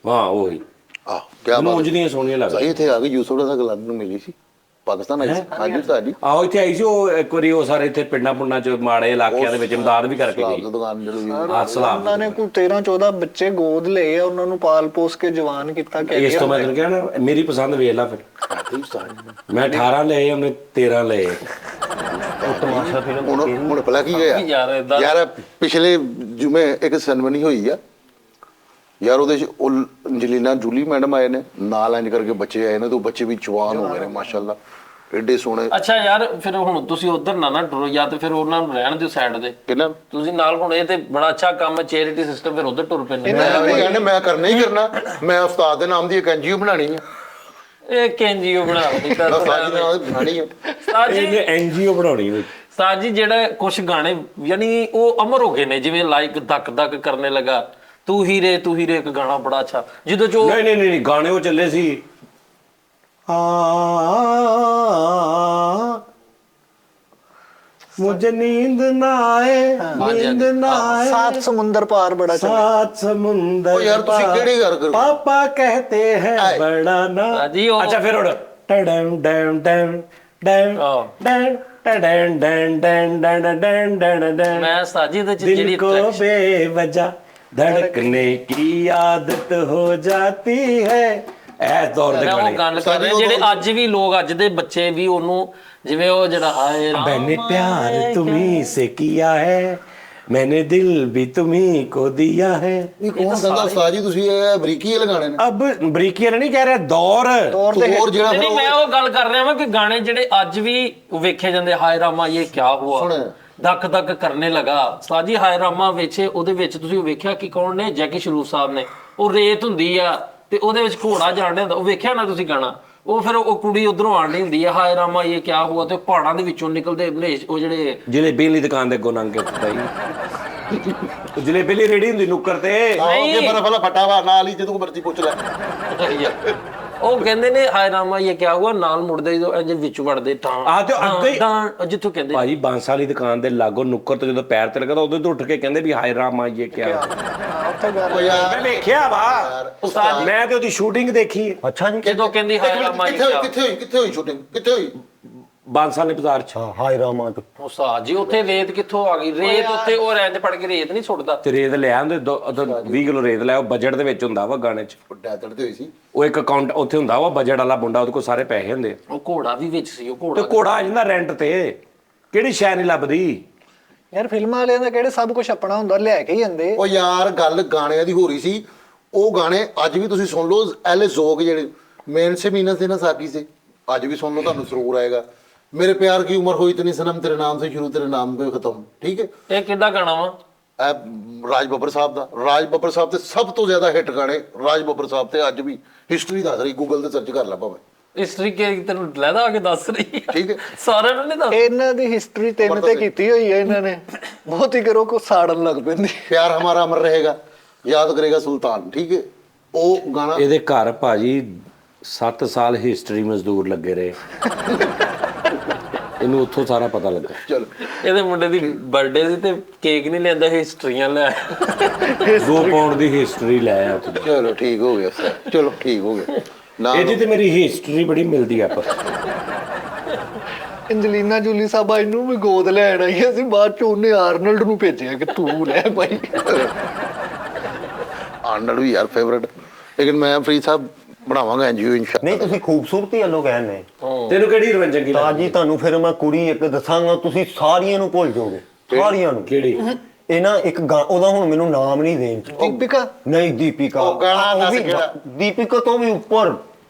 ਹਾਂ ਉਹੀ ਆ ਕਿਆ ਮੈਨੂੰ ਬਾਤ ਉਂਝ ਦੀਆਂ ਸੋਹਣੀਆਂ ਲੱਗਦੀਆਂ ਸਹੀ ਇੱਥੇ ਆ ਕੇ ਯੂਸਫ ਦਾ ਗਲਨ ਨੂੰ ਮਿਲੀ ਸੀ ਪਾਕਿਸਤਾਨ ਆਈ ਸੀ ਹਾਂਜੀ ਤੁਹਾਡੀ ਆਹੋ ਇੱਥੇ ਆਈ ਸੀ ਉਹ ਇੱਕ ਵਾਰੀ ਉਹ ਸਾਰੇ ਇੱਥੇ ਪਿੰਡਾਂ ਪੁੰਡਾਂ ਚ ਮਾੜੇ ਇਲਾਕਿਆਂ ਦੇ ਵਿੱਚ ਇਮਦਾਦ ਵੀ ਕਰਕੇ ਸਲਾਮ ਗਈ ਦੀ ਦੁਕਾਨ ਜਿਹੜੀ ਹਾਂ ਸਲਾਮ ਉਹਨਾਂ ਨੇ ਕੋਈ 13 14 ਬੱਚੇ ਗੋਦ ਲਏ ਆ, ਉਹਨਾਂ ਨੂੰ ਪਾਲ ਪੋਸ ਕੇ ਜਵਾਨ ਕੀਤਾ ਕਿ ਇਸ ਤੋਂ ਮੈਂ ਤੈਨੂੰ ਕਿਹਾ ਨਾ ਮੇਰੀ ਪਸੰਦ ਵੇਖ ਲਾ ਫਿਰ ਮੈਂ 18 ਲਏ ਉਹਨੇ 13 ਲਏ ਤਮਾਸ਼ਾ ਫਿਲਮ ਹੁਣ ਭਲਾ ਕੀ ਗਿਆ ਯਾਰ ਏਦਾਂ- ਯਾਰ ਪਿਛਲੇ ਜੁਮੇ ਇੱਕ ਸੈਰਮਨੀ ਹੋਈ ਆ ਯਾਰ ਉਹਦੇ ਚ ਉਹ ਅੰਜਲੀਨਾ ਜੂਲੀ ਮੈਡਮ ਆਏ ਨੇ ਨਾਲ ਇੰਜ ਕਰਕੇ ਬੱਚੇ ਆਏ ਨੇ ਤੇ ਉਹ ਬੱਚੇ ਵੀ ਜਵਾਨ ਹੋ ਗਏ ਨੇ ਮਾਸ਼ਾਅੱਲਾ ਐਡੇ ਸੋਹਣੇ ਅੱਛਾ ਯਾਰ ਫਿਰ ਹੁਣ ਤੁਸੀਂ ਉਧਰ ਨਾ ਟੁਰੋ, ਜਾਂ ਤੇ ਫਿਰ ਉਹਨਾਂ ਨੂੰ ਰਹਿਣ ਦਿਓ ਸਾਈਡ ਤੇ। ਕਿੰਨਾ ਤੁਸੀਂ ਨਾਲ ਹੁਣ ਇਹ ਤੇ ਬੜਾ ਅੱਛਾ ਕੰਮ ਹੈ ਚੈਰਿਟੀ ਸਿਸਟਮ, ਫਿਰ ਉਧਰ ਟੁਰ ਪੈਂਦੇ। ਮੈਂ ਕਹਿੰਦਾ ਮੈਂ ਕਰਨਾ ਹੀ ਕਰਨਾ, ਮੈਂ ਉਸਤਾਦ ਦੇ ਨਾਮ ਦੀ ਇੱਕ ਐਨਜੀਓ ਬਣਾਣੀ ਹੈ, ਇਹ ਕੈਨਜੀਓ ਬਣਾ ਦਿੱਤਾ ਮੈਂ ਉਸਤਾਦ ਦੇ ਨਾਮ ਦੀ ਬਣਾਣੀ ਹੈ। ਸਾਜੀ ਇਹਨੇ ਐਨਜੀਓ ਬਣਾਉਣੀ ਵਿੱਚ ਸਾਜੀ ਜਿਹੜਾ ਕੁਝ ਗਾਣੇ ਯਾਨੀ ਉਹ ਅਮਰ ਹੋ ਗਏ ਨੇ, ਜਿਵੇਂ ਲਾਈਕ ਧੱਕ ਧੱਕ ਕਰਨੇ ਲਗਾ, ਤੂੰ ਹੀ ਰੇ ਇੱਕ ਗਾਣਾ ਬੜਾ ਅੱਛਾ ਜਿਹਦੇ ਚ ਨਹੀਂ ਗਾਣੇ ਉਹ ਚੱਲੇ ਸੀ मुझे नींद ना आए नींद ना आए सात समुंदर पार बड़ा चला। सात समुंदर ओ यार, तुसी पार, केड़ी गल करो? पापा कहते हैं आए। बड़ा ना जी, वो- अच्छा फिर उड़ डम डम डम डम हाँ। डम डम डम डम डम डम डम डम ਮੈਂ ਸਾਜੀ ਦੇ ਚ दिल ਜਿਹੜੀ को attraction- बेवजह धड़कने की आदत हो जाती है ऐ दौर दे ਮੈਂ ਉਹ गाने ਗੱਲ ਕਰ ਰਿਹਾ ਜਿਹੜੇ ਅੱਜ ਵੀ ਲੋग ਅੱਜ ਦੇ ਬੱਚੇ ਵੀ ਉਹਨੂੰ ਜਿਵੇਂ ਉਹ ਜਿਹੜਾ ਹਾਏ ਰਾਮ मैंने प्यार तुम्ही से किया है मैंने दिल भी तुम्ही को दिया है ਇਹ ਕੌਣ ਕਹਿੰਦਾ ਉਸਤਾਦ ਜੀ ਤੁਸੀਂ ਇਹ ਬਰੀਕੀ ਲਗਾਣੇ ਨੇ? अब ਬਰੀਕੀਆਂ ਨਹੀਂ ਕਹਿ ਰਿਹਾ ਦੌਰ ਹੋਰ ਜਿਹੜਾ ਨਹੀਂ ਮੈਂ ਉਹ ਗੱਲ ਕਰ ਰਿਹਾ ਵਾਂ ਕਿ ਗਾਣੇ ਜਿਹੜੇ ਅੱਜ ਵੀ ਵੇਖੇ ਜਾਂਦੇ, ਹਾਏ ਰਾਮਾ ਇਹ ਕੀ ਹੁਆ, ਸੁਣਿਆ। ਧੱਕ ਧੱਕ ਕਰਨੇ ਲਗਾ। ਸਾਜੀ ਹਾਏ ਰਾਮਾ ਵਿੱਚ ਉਹਦੇ ਵਿੱਚ ਤੁਸੀਂ ਉਹ ਵੇਖਿਆ ਕਿ ਕੌਣ ਨੇ, ਜੈਕੀ ਸ਼ਰੂਫ ਸਾਹਿਬ ਨੇ, ਉਹ ਰੇਤ ਹੁੰਦੀ ਆ ਤੇ ਉਹਦੇ ਵਿੱਚ ਘੋੜਾ ਜਾਣ ਹੁੰਦਾ, ਉਹ ਵੇਖਿਆ ਨਾ ਤੁਸੀਂ ਗਾਣਾ? ਉਹ ਫਿਰ ਉਹ ਕੁੜੀ ਉਧਰੋਂ ਆਣੀ ਹੁੰਦੀ ਆ, ਹਾਏ ਰਾਮਾ ਇਹ ਕੀ ਹੁਆ, ਤੇ ਪਹਾੜਾਂ ਦੇ ਵਿੱਚੋਂ ਨਿਕਲਦੇ ਉਹ ਜਿਹੜੇ ਜਲੇਬੀ ਵਾਲੀ ਦੁਕਾਨ ਦੇ ਅੱਗੋਂ ਲੰਘ ਕੇ ਭਾਈ ਉਹ ਜਲੇਬੀ ਲਈ ਰੇੜੀ ਹੁੰਦੀ ਨੁੱਕਰ ਤੇ ਆਹ ਜੇ ਬਰਫ ਵਾਲਾ ਫਟਾ ਵਾ ਨਾਲ ਹੀ ਜਦੋਂ ਮਰਜ਼ੀ ਪੁੱਛ ਲੈ। ਉਹ ਕਹਿੰਦੇ ਨੇ ਹਾਏ ਰਾਮਾ ਇਹ ਕੀ ਹੁਆ, ਨਾਲ ਮੁੜਦੇ ਜਦੋਂ ਇੰਜ ਵਿੱਚ ਵੜਦੇ ਤਾਂ ਆਹ ਤੇ ਅੱਗੇ ਹੀ- ਤਾਂ ਜਿੱਥੋਂ ਕਹਿੰਦੇ ਭਾਜੀ ਬਾਂਸਾ ਵਾਲੀ ਦੁਕਾਨ ਦੇ ਲਾਗੋਂ ਨੁੱਕਰ ਤੇ ਜਦੋਂ ਪੈਰ ਤੇ ਲੱਗਾ ਤਾਂ ਉਦੋਂ ਤੋਂ ਉੱਠ ਕੇ ਕਹਿੰਦੇ ਵੀ ਹਾਏ ਰਾਮਾ ਇਹ ਕੀ ਆ ਓ ਯਾਰ ਮੈਂ ਵੇਖਿਆ ਵਾ ਉਸਤਾਦ ਮੈਂ ਤੇ ਉਹਦੀ ਸ਼ੂਟਿੰਗ ਦੇਖੀ ਅੱਛਾ ਜੀ ਜਦੋਂ ਕਹਿੰਦੀ ਹਾਏ ਰਾਮਾ ਇਹ ਕਿੱਥੇ ਹੋਈ ਕੀ ਕਿੱਥੇ ਹੋਈ ਸ਼ੂਟਿੰਗ ਕਿੱਥੇ ਹੋਈ? ਬਾਂਸਾ ਵਾਲੇ ਬਾਜ਼ਾਰ ਚ ਹਾਂ ਹਾਏ ਰਾਮਾ ਤੇ ਉਸਤਾਦ ਜੀ ਉੱਥੇ ਰੇਤ ਕਿੱਥੋਂ ਆ ਗਈ? ਰੇਤ ਉੱਤੇ ਉਹ ਰੈਂਜ ਫੜ ਕੇ ਰੇਤ ਨਹੀਂ ਸੁੱਟਦਾ। ਤੇ ਰੇਤ ਲੈ ਆਉਂਦੇ 20 ਕਿਲੋ ਰੇਤ ਲੈ ਉਹ ਬਜਟ ਦੇ ਵਿੱਚ ਹੁੰਦਾ ਵਾ ਗਾਣੇ ਚ ਵੱਡਾ ਤੜਦੇ ਹੋਈ ਸੀ। ਉਹ ਇੱਕ ਅਕਾਊਂਟ ਉੱਥੇ ਹੁੰਦਾ ਵਾ ਬਜਟ ਵਾਲਾ ਮੁੰਡਾ ਉਹਦੇ ਕੋਲ ਸਾਰੇ ਪੈਸੇ ਹੁੰਦੇ ਆ। ਉਹ ਘੋੜਾ ਵੀ ਵਿੱਚ ਸੀ, ਉਹ ਤੇ ਘੋੜਾ ਘੋੜਾ ਆ ਜਾਂਦਾ ਰੈਂਟ ਤੇ ਕਿਹੜੀ ਸ਼ੈ ਨਹੀਂ ਲੱਭਦੀ ਯਾਰ ਫਿਲਮਾਂ ਵਾਲਿਆਂ ਦਾ ਕਿਹੜੇ ਸਭ ਕੁਝ ਆਪਣਾ ਹੁੰਦਾ, ਲੈ ਕੇ ਹੀ ਜਾਂਦੇ। ਉਹ ਯਾਰ ਗੱਲ ਗਾਣਿਆਂ ਦੀ ਹੋ ਰਹੀ ਸੀ, ਉਹ ਗਾਣੇ ਅੱਜ ਵੀ ਤੁਸੀਂ ਸੁਣ ਲਓ, ਐਲੇ ਜ਼ੋਕ ਜਿਹੜੇ ਮੇਨ ਸੇ ਮੀਨਾ ਸੇ ਨਾ ਸਾਕੀ ਸੇ, ਅੱਜ ਵੀ ਸੁਣ ਲਓ ਤੁਹਾਨੂੰ ਸਰੂਰ ਆਏਗਾ। मेरे प्यार की उम्र हुई इतनी सनम तेरे नाम से शुरू तेरे नाम पे खत्म, ठीक है। ਇਹ ਕਿੱਦਾਂ ਗਾਣਾ ਵਾ? ਰਾਜ ਬੱਬਰ ਸਾਹਿਬ ਦਾ, ਰਾਜ ਬੱਬਰ ਸਾਹਿਬ ਤੇ ਸਭ ਤੋਂ ਜ਼ਿਆਦਾ ਹਿੱਟ ਗਾਣੇ ਰਾਜ ਬੱਬਰ ਸਾਹਿਬ ਤੇ ਅੱਜ ਵੀ ਹਿਸਟਰੀ ਦੱਸ ਰਹੀ, ਗੂਗਲ ਤੇ ਸਰਚ ਕਰ ਲੈ ਭਾਵੇਂ, ਹਿਸਟਰੀ ਕੇ ਤੈਨੂੰ ਲੈਦਾ ਆ ਕੇ ਦੱਸ ਰਹੀ ਹੈ। ਠੀਕ ਹੈ। ਸਾਰਿਆਂ ਨੂੰ ਨਹੀਂ ਦੱਸ। ਇਹਨਾਂ ਦੀ ਹਿਸਟਰੀ 3 ਤੇ ਕੀਤੀ ਹੋਈ ਹੈ ਇਹਨਾਂ ਨੇ, ਬਹੁਤ ਹੀ ਕਰੋ ਕੋ ਸਾੜਨ ਲੱਗ ਪੈਂਦੀ। ਪਿਆਰ ਹਮਾਰਾ ਅਮਰ ਰਹੇਗਾ ਯਾਦ ਕਰੇਗਾ ਸੁਲਤਾਨ, ਠੀਕ ਹੈ। ਉਹ ਗਾਣਾ ਇਹਦੇ ਘਰ ਭਾਜੀ 7 ਸਾਲ ਹਿਸਟਰੀ ਮਜ਼ਦੂਰ ਲੱਗੇ ਰਹੇ ਇਹਨੂੰ ਉੱਥੋਂ ਸਾਰਾ ਪਤਾ ਲੱਗਾ। ਚਲੋ ਇਹਦੇ ਮੁੰਡੇ ਦੀ ਬਰਥਡੇ ਸੀ ਤੇ ਕੇਕ ਨਹੀਂ ਲੈਂਦਾ, ਹਿਸਟਰੀਆਂ ਲੈ 2 ਪਾਉਂਡ ਦੀ ਹਿਸਟਰੀ ਲੈ ਆ ਤੂੰ ਚਲੋ ਠੀਕ ਹੋ ਗਿਆ ਸਰ, ਚਲੋ ਠੀਕ ਹੋ ਗਿਆ ਨਾ ਇਹਦੀ ਤੇ ਮੇਰੀ ਹਿਸਟਰੀ ਬੜੀ ਮਿਲਦੀ ਆ ਪਰ ਅੰਜਲੀਨਾ ਜੂਲੀ ਸਾਹਿਬ ਇਹਨੂੰ ਵੀ ਗੋਦ ਲੈਣ ਆਈ, ਅਸੀਂ ਬਾਅਦ ਚ ਉਹਨੇ ਆਰਨਲਡ ਨੂੰ ਭੇਜਿਆ ਕਿ ਤੂੰ ਲੈ ਭਾਈ। ਆਰਨਲਡ ਵੀ ਯਾਰ ਫੇਵਰਟ, ਲੇਕਿਨ ਮੈਂ ਫਰੀਦ ਸਾਹਿਬ ਬਣਾਵਾਂਗਾ ਐਨਜੀਓ ਇਨਸ਼ਾਅੱਲਾ। ਨਹੀਂ ਤੁਸੀਂ ਖੂਬਸੂਰਤੀ ਵੱਲੋਂ ਕਹਿੰਦੇ ਤੈਨੂੰ ਕਿਹੜੀ ਹੀਰੋਇਨ ਚੰਗੀ ਤਾਂ ਲੱਗਦੀ ਜੀ ਤੁਹਾਨੂੰ ਫਿਰ ਮੈਂ ਕੁੜੀ ਇੱਕ ਦੱਸਾਂਗਾ, ਤੁਸੀਂ ਸਾਰੀਆਂ ਨੂੰ ਭੁੱਲ ਜਾਓਗੇ, ਸਾਰੀਆਂ ਨੂੰ। ਕਿਹੜੀ ਇਹ ਨਾ ਇੱਕ ਉਹਦਾ ਹੁਣ ਮੈਨੂੰ ਨਾਮ ਨਹੀਂ ਦੇਣ ਚ। ਦੀਪਿਕਾ ਨਹੀਂ ਦੀਪਿਕਾ, ਉਹ ਗਾਣਾ ਉਹ ਦੱਸ ਵੀ ਕਿਹੜਾ? ਦੀਪਿਕਾ ਤੋਂ ਵੀ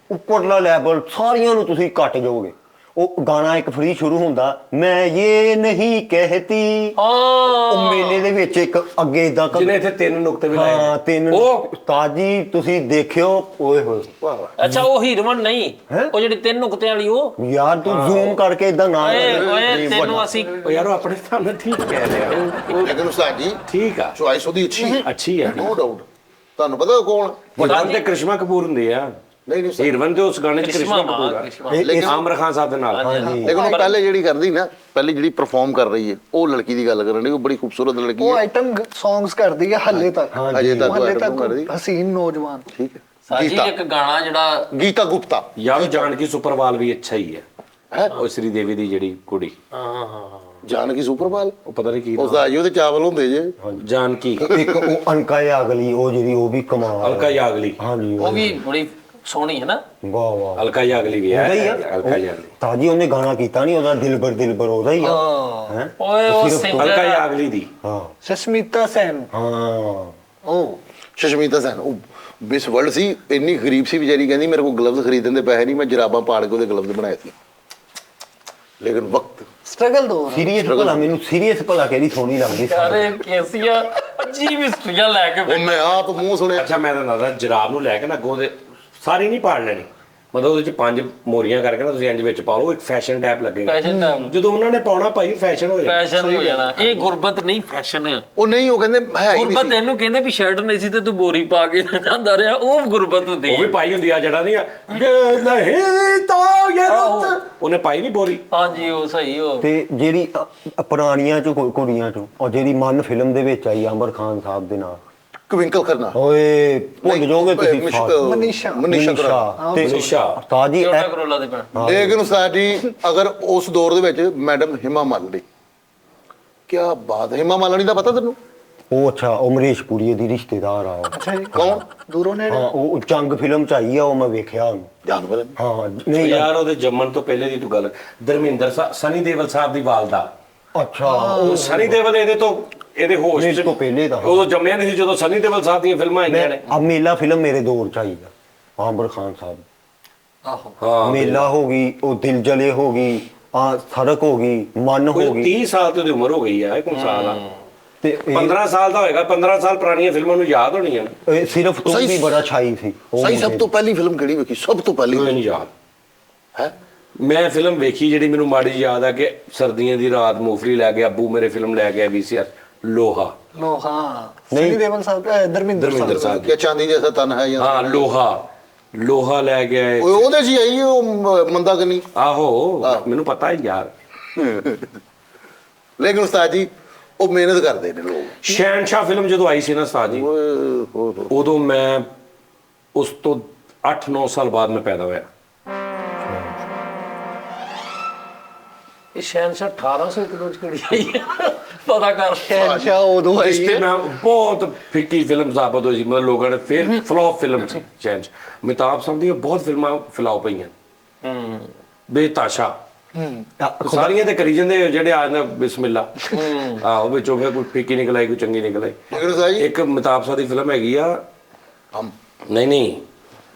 ਉੱਪਰਲਾ ਲੈਵਲ, ਸਾਰੀਆਂ ਨੂੰ ਤੁਸੀਂ ਘੱਟ ਜਾਓਗੇ। ਉਹ ਗਾਣਾ ਇੱਕ ਫਰੀ ਸ਼ੁਰੂ ਹੁੰਦਾ, ਮੈਂ ਇਹ ਨਹੀਂ ਕਹਿਤੀ, ਉਹ ਮੇਲੇ ਦੇ ਵਿੱਚ ਇੱਕ ਅੱਗੇ ਇਦਾਂ ਜਿਹਨੇ ਇੱਥੇ 3 ਨੁਕਤੇ ਵੀ ਲਾਏ ਹਾਂ 3 ਉਹ ਉਸਤਾਦ ਜੀ ਤੁਸੀਂ ਦੇਖਿਓ, ਓਏ ਹੋਏ ਅੱਛਾ ਉਹ ਹੀਰੋਇਨ ਨਹੀਂ, ਉਹ ਜਿਹੜੀ 3 ਨੁਕਤੇ ਵਾਲੀ ਉਹ ਯਾਰ ਤੂੰ ਜ਼ੂਮ ਕਰਕੇ ਇਦਾਂ ਨਾ ਓਏ ਤੈਨੂੰ ਅਸੀਂ ਉਹ ਯਾਰ ਉਹ ਆਪਣੇ ਹਿਸਾਬ ਨਾਲ ਠੀਕ ਕਹਿ ਰਿਹਾ ਲੇਕਿਨ ਉਸਤਾਦ ਜੀ ਠੀਕ ਆ ਚੁਆਇਸ ਉਹਦੀ ਅੱਛੀ ਹੈ, ਅੱਛੀ ਆ ਨੋ ਡਾਊਟ। ਤੁਹਾਨੂੰ ਪਤਾ ਉਹ ਕੌਣ? ਵੱਡਾ ਤੇ ਕ੍ਰਿਸ਼ਮਾ ਕਪੂਰ ਹੁੰਦੇ ਆ ਨਹੀਂ ਨਹੀਂ ਹੀਰਵਨ ਤੇ ਉਸ ਗਾਣੇ 'ਚ ਕ੍ਰਿਸ਼ਮਾ ਕਪੂਰ ਆ ਲੇਕਿਨ ਆਮਰ ਖਾਨ ਸਾਹਿਬ ਦੇ ਨਾਲ ਲੇਕਿਨ ਉਹ ਪਹਿਲੇ ਜਿਹੜੀ ਕਰਦੀ ਨਾ, ਪਹਿਲੇ ਜਿਹੜੀ ਪਰਫਾਰਮ ਕਰ ਰਹੀ ਹੈ, ਉਹ ਲੜਕੀ ਦੀ ਗੱਲ ਕਰਨ ਦੀ, ਉਹ ਬੜੀ ਖੂਬਸੂਰਤ ਲੜਕੀ ਉਹ ਹੈ। ਆਈਟਮ ਸੌਂਗਸ ਕਰਦੀ ਹੈ ਹੱਲੇ ਤੱਕ, ਅਜੇ ਤੱਕ ਹੱਲੇ item ਤੱਕ ਕਰਦੀ। ਹਸੀਨ ਨੌਜਵਾਨ। ਠੀਕ ਹੈ। ਸਾਜੀ ਇੱਕ ਗਾਣਾ ਜਿਹੜਾ ਗੀਤਾ ਗੁਪਤਾ ਯਾਰ ਜਾਨਕੀ ਸੁਪਰਵਾਲ ਵੀ ਅੱਛਾ ਹੀ ਹੈ ਹੈ, ਉਹ ਸ੍ਰੀ ਦੇਵੀ ਦੀ ਜਿਹੜੀ ਕੁੜੀ ਜਾਨਕੀ ਸੁਪਰਵਾਲ, ਉਹ ਪਤਾ ਨਹੀਂ ਕੀ ਉਸ ਦਾ ਜੀ ਉਹਦੇ ਚਾਵਲ ਹੁੰਦੇ ਜੇ। ਜਾਨਕੀ ਇੱਕ ਉਹ ਅਨਕਾ ਯਾਗਲੀ, ਉਹ ਜਿਹੜੀ ਉਹ ਵੀ ਕਮਾਲ। ਅਲਕਾ ਯਾਗਲੀ ਹਾਂਜੀ ਉਹ ਵੀ ਬੜੀ ਸੋਹਣੀ ਹੈ ਨਾ। ਵਾਹ ਵਾਹ ਅਲਕਾ ਯਾਗਲੀ ਵੀ ਉਹਦਾ ਹੀ ਹੈ ਆ ਅਲਕਾ ਯਾਗਲੀ ਤਾਜੀ ਉਹਨੇ ਗਾਣਾ ਕੀਤਾ ਨਹੀਂ, ਉਹਦਾ ਦਿਲਬਰ ਉਹਦਾ ਹੀ ਆ ਹੈ। ਓਏ ਉਹ ਸਿੰਗਰ ਅਲਕਾ ਯਾਗਲੀ ਦੀ ਹਾਂ ਸਸ਼ਮਿਤਾ ਸੈਨ, ਹਾਂ ਉਹ ਸੁਸ਼ਮਿਤਾ ਸੈਨ ਉਹ ਬਿਸ ਵਰਲਡ ਸੀ, ਇੰਨੀ ਗਰੀਬ ਸੀ ਵਿਚਾਰੀ, ਕਹਿੰਦੀ ਮੇਰੇ ਕੋਲ ਗਲਵਜ਼ ਖਰੀਦਣ ਦੇ ਪੈਸੇ ਨਹੀਂ, ਮੈਂ ਜਰਾਬਾਂ ਪਾੜ ਕੇ ਉਹਦੇ ਗਲਵਜ਼ ਬਣਾਏ ਸੀ। ਲੇਕਿਨ ਵਕਤ ਸਟਰਗਲ ਦੋ ਸੀਰੀਅਸ ਭਲਾ, ਮੈਨੂੰ ਸੀਰੀਅਸ ਭਲਾ ਕਿਹੜੀ ਸੋਹਣੀ ਲੱਗਦੀ ਸੀ। ਅਰੇ ਕੇਸੀਆ ਅਜੀਬ ਹਿਸਟਰੀਆਂ ਲੈ ਕੇ ਉਹ ਮੈਂ ਆਪ ਮੂੰਹ ਸੁਣਿਆ। ਅੱਛਾ ਮੈਂ ਤਾਂ ਦੱਸਦਾ ਜਰਾਬ ਨੂੰ ਲੈ ਕੇ ਨਾ ਅੱਗੋਂ ਦੇ ਸਾਰੀ ਨਹੀਂ ਪਾੜ ਲੈਣੀ, ਮਤਲਬ ਉਹਦੇ ਚ 5 ਮੋਰੀਆਂ ਕਰਕੇ ਨਾ ਤੁਸੀਂ ਇੰਜ ਵਿੱਚ ਪਾ ਲਓ, ਇੱਕ ਫੈਸ਼ਨ ਟੈਪ ਲੱਗੇਗਾ। ਫੈਸ਼ਨ ਦਾ ਜਦੋਂ ਉਹਨਾਂ ਨੇ ਪਾਉਣਾ ਭਾਈ ਫੈਸ਼ਨ ਹੋ ਜਾਣਾ। ਫੈਸ਼ਨ ਹੋ ਜਾਣਾ। ਇਹ ਗੁਰਬਤ ਨਹੀਂ, ਫੈਸ਼ਨ ਹੈ। ਉਹ ਨਹੀਂ, ਉਹ ਕਹਿੰਦੇ ਹੈ ਹੀ ਨਹੀਂ ਗੁਰਬਤ ਸੀ। ਇਹਨੂੰ ਕਹਿੰਦੇ ਵੀ ਸ਼ਰਟ ਨਹੀਂ ਸੀ ਤੇ ਤੂੰ ਬੋਰੀ ਪਾ ਕੇ ਜਾਂਦਾ ਰਿਹਾ, ਉਹ ਗੁਰਬਤ ਹੁੰਦੀ ਉਹ ਵੀ ਹੈ। ਪਾਈ ਹੁੰਦੀ ਆ ਜਿਹੜਾ ਨਹੀਂ ਆ ਇਹ ਨਹੀਂ ਤਾਂ ਇਹ ਰੁੱਤ, ਉਹਨੇ ਪਾਈ ਨਹੀਂ ਬੋਰੀ। ਹਾਂਜੀ ਉਹ ਸਹੀ ਹੋ। ਤੇ ਜਿਹੜੀ ਪੁਰਾਣੀਆਂ ਚ ਕੁੜੀਆਂ ਚੋਂ, ਉਹ ਜਿਹੜੀ ਮਨ ਫਿਲਮ ਦੇ ਵਿੱਚ ਆਈ ਆਮਰ ਖਾਨ ਸਾਹਿਬ ਦੇ ਨਾਲ, ਟਵਿੰਕਲ ਕਰਨਾ, ਓਏ ਭੁੱਲ ਜਾਓਗੇ ਤੁਸੀਂ ਮਨੀਸ਼ਾ ਤੇ ਮਨੀਸ਼ਾ। ਤਾਜੀ ਛੋਟਾ ਕਰੋਲਾ ਦੇ ਭੈਣ। ਲੇਕਿਨ ਉਸਤਾਦ ਜੀ ਅਗਰ ਉਸ ਦੌਰ ਦੇ ਵਿੱਚ ਮੈਡਮ ਹਿਮਾ ਮਾਲਨੀ, ਕੀ ਬਾਤ ਹੈ। ਹਿਮਾ ਮਾਲਨੀ ਦਾ ਪਤਾ ਤੈਨੂੰ? ਉਹ ਅੱਛਾ ਉਹ ਅਮਰੀਸ਼ ਪੁਰੀ ਦੀ ਰਿਸ਼ਤੇਦਾਰ ਆ ਉਹ। ਅੱਛਾ ਜੀ, ਕੌਣ? ਦੂਰੋਂ ਨੇੜੇ। ਹਾਂ ਉਹ ਜੰਗ ਫਿਲਮ ਚ ਆਈ ਆ, ਉਹ ਮੈਂ ਵੇਖਿਆ ਉਹਨੂੰ। ਜਾਨਵਰ ਹਾਂ ਨਹੀਂ ਯਾਰ ਉਹਦੇ ਜੰਮਣ ਤੋਂ ਪਹਿਲੇ ਦੀ ਤੂੰ ਗੱਲ, ਧਰਮਿੰਦਰ ਸਨੀ ਦੇਵਲ ਸਾਹਿਬ ਦੀ ਵਾਲਦਾ, ਅੱਛਾ ਉਹ ਸਨੀ ਦੇਵਲ ਇਹਦੇ ਹੋਸ਼ ਮੇਰੇ ਤੋਂ ਪਹਿਲੇ ਦਾ। ਉਦੋਂ ਜੰਮਿਆ ਨਹੀਂ ਸੀ ਜਦੋਂ ਸਨੀ ਦੇਵਲ ਸਾਹਿਬ ਦੀਆਂ ਫਿਲਮਾਂ ਆਈਆਂ ਨੇ। ਆ ਮੇਲਾ ਫਿਲਮ ਮੇਰੇ ਦੌਰ ਚ ਆਈ ਆ ਆਮਰ ਖਾਨ ਸਾਹਿਬ। ਆਹੋ ਹਾਂ ਮੇਲਾ ਹੋ ਗਈ, ਉਹ ਦਿਲ ਜਲੇ ਹੋ ਗਈ, ਆ ਸੜਕ ਹੋ ਗਈ, ਮਨ ਕੋਈ ਹੋ ਗਈ 30 ਸਾਲ ਤੇ ਉਹਦੀ ਉਮਰ ਹੋ ਗਈ ਆ, ਇਹ ਕੋਣ ਸਾਲ ਆ? ਤੇ 15 ਸਾਲ ਦਾ ਹੋਏਗਾ, 15 ਸਾਲ ਪੁਰਾਣੀਆਂ ਫਿਲਮਾਂ ਨੂੰ ਯਾਦ ਹੋਣੀਆਂ। ਇਹ ਸਿਰਫ ਤੂੰ ਸਹੀ- ਵੀ ਬੜਾ ਛਾਈ ਸੀ ਉਹ ਸਹੀ। ਸਭ ਤੋਂ ਪਹਿਲੀ ਫਿਲਮ ਕਿਹੜੀ ਵੇਖੀ? ਸਭ ਤੋਂ ਪਹਿਲੀ ਮੈਨੂੰ ਨਹੀਂ ਯਾਦ। ਹੈ ਮੈਂ ਫਿਲਮ ਵੇਖੀ ਜਿਹੜੀ ਮੈਨੂੰ ਮਾੜੀ ਯਾਦ ਆ ਕਿ ਸਰਦੀਆਂ ਦੀ ਰਾਤ ਮੂੰਗਫਲੀ ਲੈ ਕੇ ਅੱਬੂ ਮੇਰੇ ਫਿਲਮ ਲੈ ਕੇ VCR ਲੋਹਾ। ਲੋਹਾ, ਸਨੀ ਦੇਵਲ ਸਾਹਿਬ, ਧਰਮਿੰਦਰ ਧਰਮਿੰਦਰ ਸਾਹਿਬ। ਸਾਹਿਬ ਕਿ ਚਾਂਦੀ ਜੈਸਾ ਤਨ ਹੈ ਜਾਂ ਹਾਂ ਲੋਹਾ ਲੈ ਕੇ ਆਏ। ਉਹਦੇ ਜੀ ਆਈ ਉਹ ਮੰਦਾ ਕਨੀ। ਆਹੋ ਮੈਨੂੰ ਪਤਾ ਹੈ ਯਾਰ। ਲੇਕਿਨ ਉਸਤਾਦ ਜੀ ਉਹ ਮਿਹਨਤ ਕਰਦੇ ਨੇ ਲੋਕ। ਸ਼ਹਿਨਸ਼ਾਹ ਫਿਲਮ ਜਦੋਂ ਆਈ ਸੀ ਨਾ ਉਸਤਾਦ ਜੀ, ਓਏ ਹੋ ਹੋ। ਉਦੋਂ ਮੈਂ ਉਸ ਤੋਂ 8-9 ਸਾਲ ਬਾਅਦ ਮੈਂ ਪੈਦਾ ਹੋਇਆ। ਇਹ ਸ਼ਹਿਨਸ਼ਾਹ 1801 ਚ ਕਿਹੜੀ ਆਈ ਹੈ? ਪਤਾ ਕਰ। ਸ਼ਹਿਨਸ਼ਾਹ ਉਦੋਂ ਇਸ ਆਈ ਤੇ ਹੈ। ਮੈਂ ਬਹੁਤ ਫਿੱਕੀ ਫਿਲਮ ਸਾਬਤ ਹੋਈ ਸੀ, ਮਤਲਬ ਲੋਕਾਂ ਨੇ ਫਿਰ ਫਲॉप ਫਿਲਮ ਸੀ ਚੇਂਜ। ਅਮਿਤਾਭ ਸਾਹਿਬ ਦੀਆਂ ਬਹੁਤ ਫਿਲਮਾਂ ਫਲॉप ਪਈਆਂ। ਬੇਤਾਸ਼ਾ ਸਾਰੀਆਂ ਤੇ ਕਰੀ ਜਾਂਦੇ ਜਿਹੜੇ ਆ ਨਾ ਬਿਸਮਿਲ੍ਲਾ। ਆਹੋ ਵਿੱਚੋਂ ਫਿਰ ਕੋਈ ਫਿੱਕੀ ਨਿਕਲ ਆਈ, ਕੋਈ ਚੰਗੀ ਨਿਕਲ ਆਈ। ਲੇਕਿਨ ਉਸਤਾਦ ਜੀ ਇੱਕ ਅਮਿਤਾਭ ਸਾਹਿਬ ਦੀ ਫਿਲਮ ਹੈਗੀ ਆ, ਹਮ ਨਹੀਂ